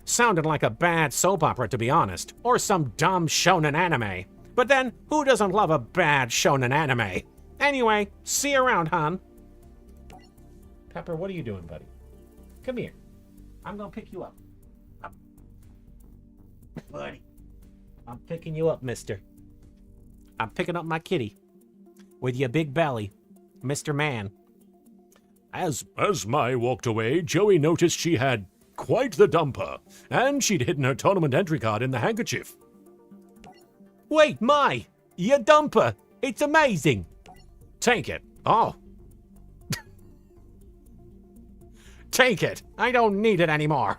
Sounded like a bad soap opera, to be honest. Or some dumb shonen anime. But then, who doesn't love a bad shonen anime? Anyway, see you around, hon. Pepper, what are you doing, buddy? Come here. I'm gonna pick you up. Buddy. I'm picking you up, mister. I'm picking up my kitty. With your big belly. Mr. Man. As Mai walked away, Joey noticed she had quite the dumper, and she'd hidden her tournament entry card in the handkerchief. Wait, Mai! Your dumper! It's amazing! Take it. Oh. Take it. I don't need it anymore.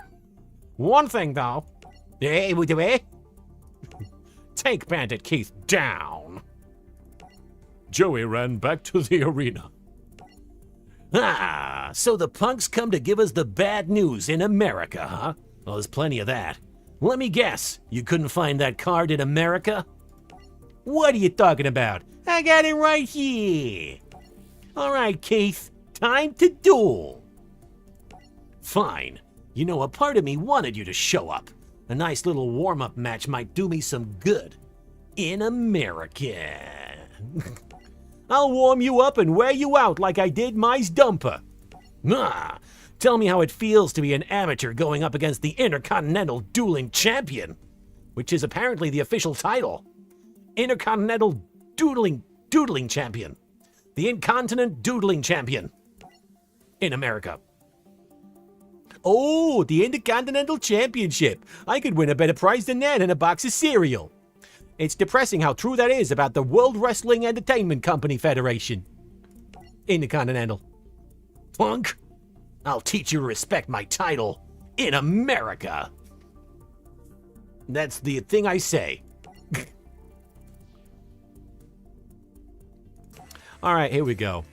One thing, though. Hey, we do it. Take Bandit Keith down. Joey ran back to the arena. Ah, so the punks come to give us the bad news in America, huh? Well, there's plenty of that. Let me guess, you couldn't find that card in America? What are you talking about? I got it right here. All right, Keith, time to duel. Fine. You know, a part of me wanted you to show up. A nice little warm-up match might do me some good. In America. I'll warm you up and wear you out like I did Mai's dumper. Ah, Tell me how it feels to be an amateur going up against the Intercontinental Dueling Champion, which is apparently the official title. Intercontinental Doodling Champion. The Incontinent Doodling Champion. In America. Oh, the Intercontinental Championship. I could win a better prize than that in a box of cereal. It's depressing how true that is about the World Wrestling Entertainment Company Federation. Intercontinental. Punk, I'll teach you to respect my title in America. That's the thing I say. All right, here we go.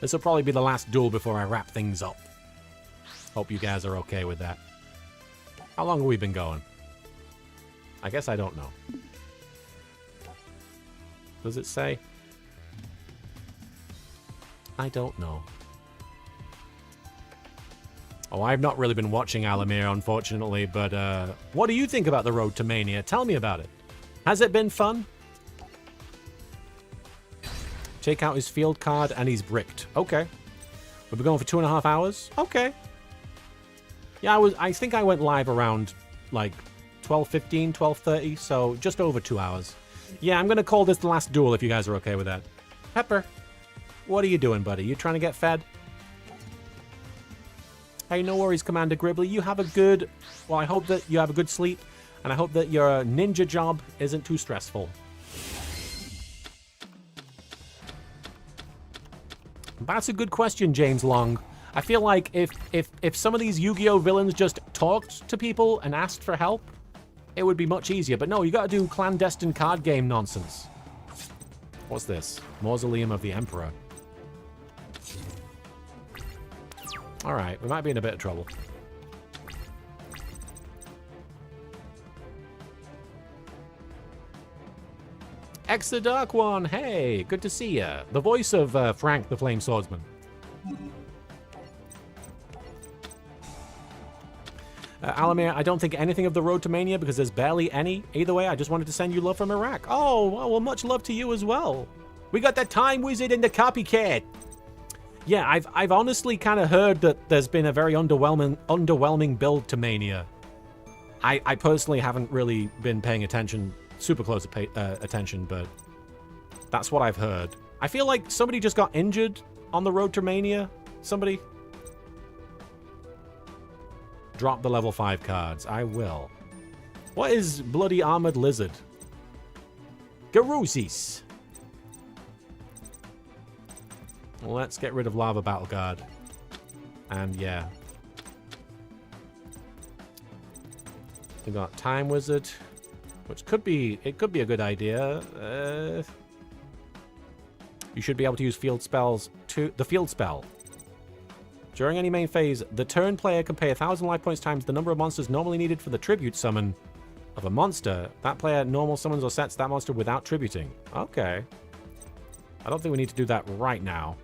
This will probably be the last duel before I wrap things up. Hope you guys are okay with that. How long have we been going? I guess I don't know. Does it say? I don't know. Oh, I've not really been watching Alamir, unfortunately, but what do you think about the Road to Mania? Tell me about it. Has it been fun? Take out his field card and he's bricked. Okay. We've been going for 2.5 hours? Okay. Yeah, I think I went live around like 12:15, 12:30, so just over 2 hours. Yeah, I'm gonna call this the last duel if you guys are okay with that. Pepper, what are you doing, buddy? You trying to get fed? Hey, no worries, Commander Gribbly. You have a good... Well, I hope that you have a good sleep, and I hope that your ninja job isn't too stressful. That's a good question, James Long. I feel like if some of these Yu-Gi-Oh villains just talked to people and asked for help, it would be much easier. But no, you gotta do clandestine card game nonsense. What's this? Mausoleum of the Emperor. Alright, we might be in a bit of trouble. X the Dark One, hey, good to see ya. The voice of Frank the Flame Swordsman. Alamir, I don't think anything of the Road to Mania because there's barely any. Either way, I just wanted to send you love from Iraq. Oh, well, much love to you as well. We got the Time Wizard and the Copycat. Yeah, I've honestly kind of heard that there's been a very underwhelming build to Mania. I personally haven't really been paying attention, super close attention, but that's what I've heard. I feel like somebody just got injured on the Road to Mania. Somebody... Drop the level 5 cards. I will. What is Bloody Armored Lizard? Garuzis. Well, let's get rid of Lava Battle Guard. And yeah. We got Time Wizard, which could be a good idea. You should be able to use field spells to the field spell. During any main phase, the turn player can pay 1,000 life points times the number of monsters normally needed for the tribute summon of a monster. That player normal summons or sets that monster without tributing. Okay. I don't think we need to do that right now.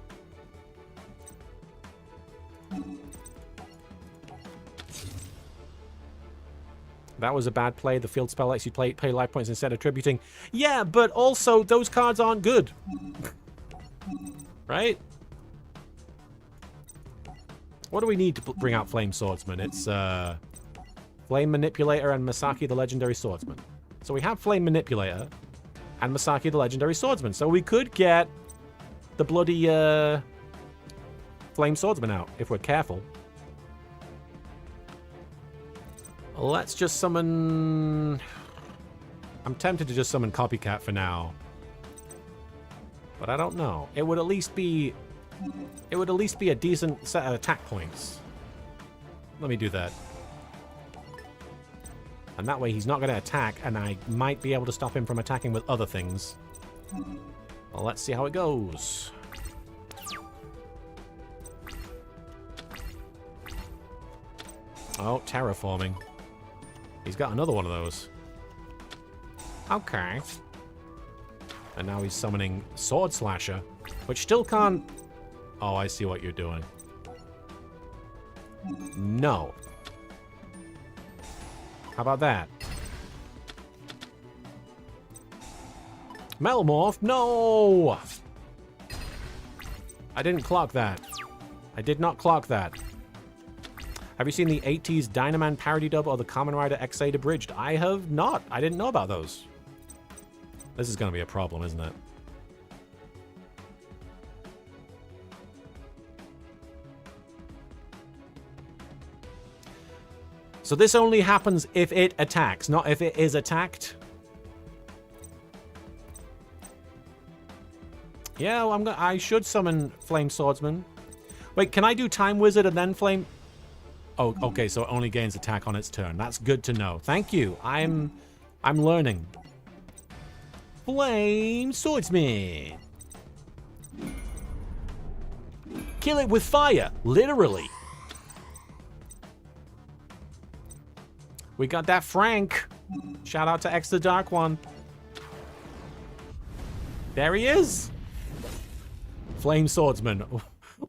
That was a bad play. The field spell lets you pay life points instead of tributing. Yeah, but also those cards aren't good. Right? What do we need to bring out Flame Swordsman? It's Flame Manipulator and Masaki the Legendary Swordsman. So we have Flame Manipulator and Masaki the Legendary Swordsman. So we could get the bloody Flame Swordsman out if we're careful. Let's just summon... I'm tempted to just summon Copycat for now. But I don't know. It would at least be a decent set of attack points. Let me do that. And that way he's not going to attack, and I might be able to stop him from attacking with other things. Well, let's see how it goes. Oh, terraforming. He's got another one of those. Okay. And now he's summoning Sword Slasher, which still can't... Oh, I see what you're doing. No. How about that? Metal Morph? No! I didn't clock that. I did not clock that. Have you seen the 80s Dynaman parody dub or the Kamen Rider XA Abridged? I have not. I didn't know about those. This is going to be a problem, isn't it? So this only happens if it attacks, not if it is attacked. Yeah, well, I should summon Flame Swordsman. Wait, can I do Time Wizard and then Flame? Oh, okay, so it only gains attack on its turn. That's good to know. Thank you. I'm learning. Flame Swordsman. Kill it with fire, literally. We got that Frank. Shout out to X the Dark One. There he is. Flame Swordsman.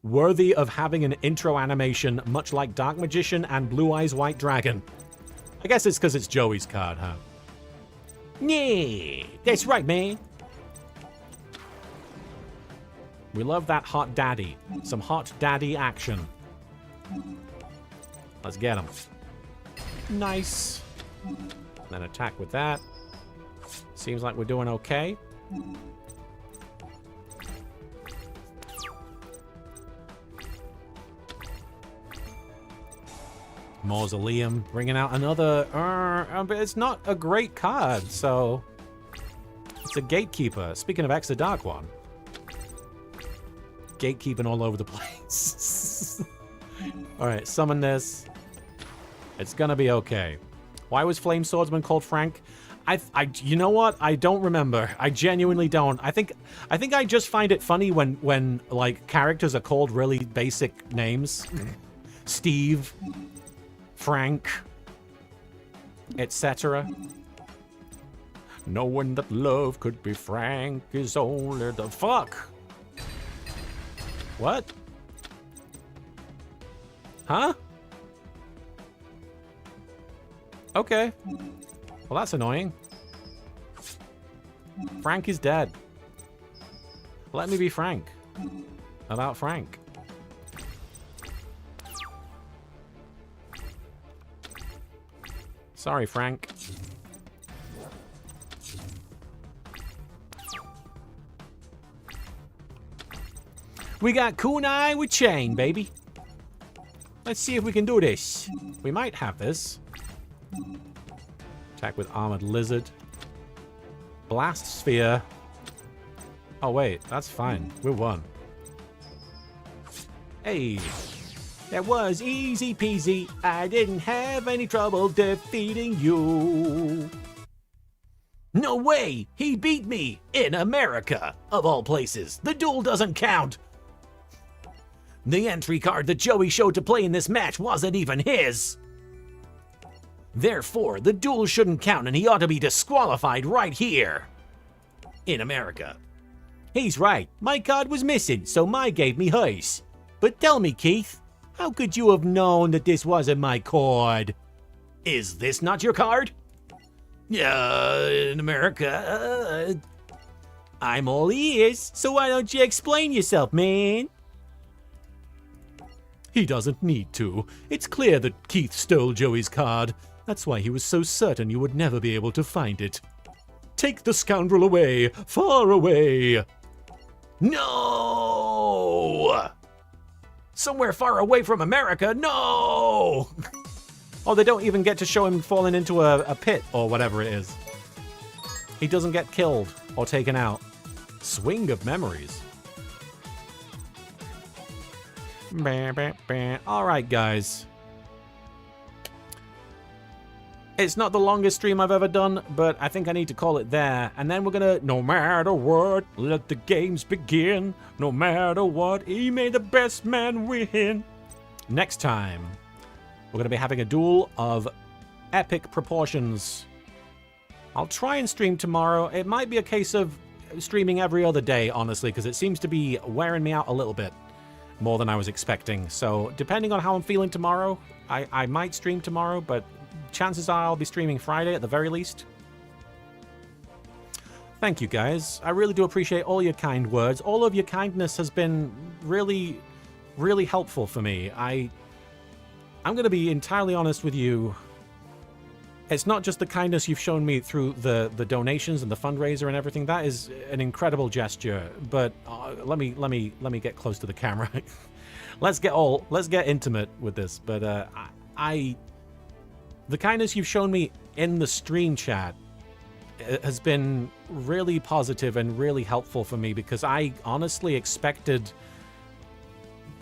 Worthy of having an intro animation, much like Dark Magician and Blue Eyes White Dragon. I guess it's because it's Joey's card, huh? Yeah, that's right, man. We love that hot daddy. Some hot daddy action. Let's get him. Nice. Then attack with that. Seems like we're doing okay. Mausoleum, bringing out another... but it's not a great card, so... It's a Gatekeeper. Speaking of X the Dark One. Gatekeeping all over the place. Alright, summon this. It's gonna be okay. Why was Flame Swordsman called Frank? You know what? I don't remember. I genuinely don't. I think I just find it funny when like characters are called really basic names. Steve, Frank, etc. Knowing that love could be frank is only the fuck. What? Huh? Okay. Well, that's annoying. Frank is dead. Let me be frank about Frank. Sorry, Frank. We got Kunai with Chain, baby. Let's see if we can do this. We might have this. Attack with Armored Lizard. Blast Sphere. Oh, wait. That's fine. We won. Hey. That was easy peasy. I didn't have any trouble defeating you. No way! He beat me! In America! Of all places, the duel doesn't count! The entry card that Joey showed to play in this match wasn't even his! Therefore, the duel shouldn't count and he ought to be disqualified right here! In America. He's right. My card was missing, so Mai gave me hers. But tell me, Keith, how could you have known that this wasn't my card? Is this not your card? In America, I'm all ears, so why don't you explain yourself, man? He doesn't need to. It's clear that Keith stole Joey's card. That's why he was so certain you would never be able to find it. Take the scoundrel away, far away. No! Somewhere far away from America, no! Oh, they don't even get to show him falling into a pit or whatever it is. He doesn't get killed or taken out. Swing of memories. Alright, guys. It's not the longest stream I've ever done, but I think I need to call it there. And then we're gonna, no matter what, let the games begin. No matter what, he made the best man win. Next time, we're gonna be having a duel of epic proportions. I'll try and stream tomorrow. It might be a case of streaming every other day, honestly, because it seems to be wearing me out a little bit more than I was expecting. So depending on how I'm feeling tomorrow, I might stream tomorrow, but chances are I'll be streaming Friday at the very least. Thank you, guys. I really do appreciate all your kind words. All of your kindness has been really really helpful for me. I'm going to be entirely honest with you. It's not just the kindness you've shown me through the donations and the fundraiser and everything. That is an incredible gesture. But let me get close to the camera. let's get intimate with this. But the kindness you've shown me in the stream chat has been really positive and really helpful for me, because I honestly expected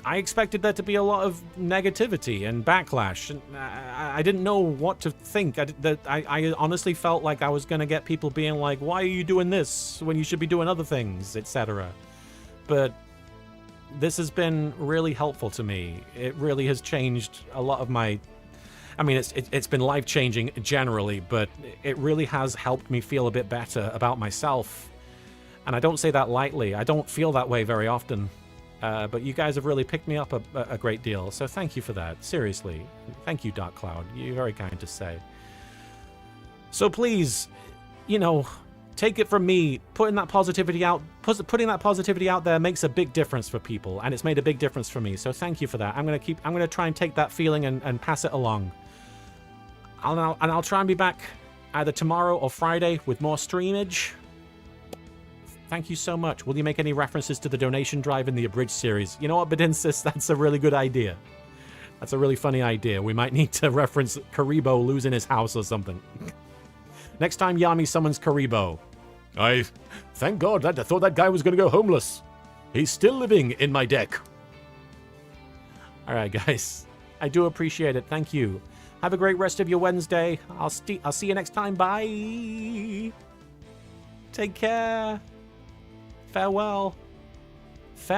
there to be a lot of negativity and backlash. And I didn't know what to think. I honestly felt like I was going to get people being like, why are you doing this when you should be doing other things, etc. But this has been really helpful to me. It really has changed a lot of my... I mean, it's been life-changing generally, but it really has helped me feel a bit better about myself. And I don't say that lightly. I don't feel that way very often. But you guys have really picked me up a great deal, so thank you for that. Seriously. Thank you, Dark Cloud. You're very kind to say. So please, you know, take it from me. Putting that positivity out there makes a big difference for people, and it's made a big difference for me. So thank you for that. I'm gonna try and take that feeling and pass it along. I'll try and be back either tomorrow or Friday with more streamage. Thank you so much. Will you make any references to the donation drive in the Abridged series? You know what, Bedinsis? That's a really good idea. That's a really funny idea. We might need to reference Kuriboh losing his house or something. Next time Yami summons Kuriboh. Thank God, I thought that guy was going to go homeless. He's still living in my deck. Alright, guys. I do appreciate it. Thank you. Have a great rest of your Wednesday. I'll see you next time. Bye. Take care. Farewell.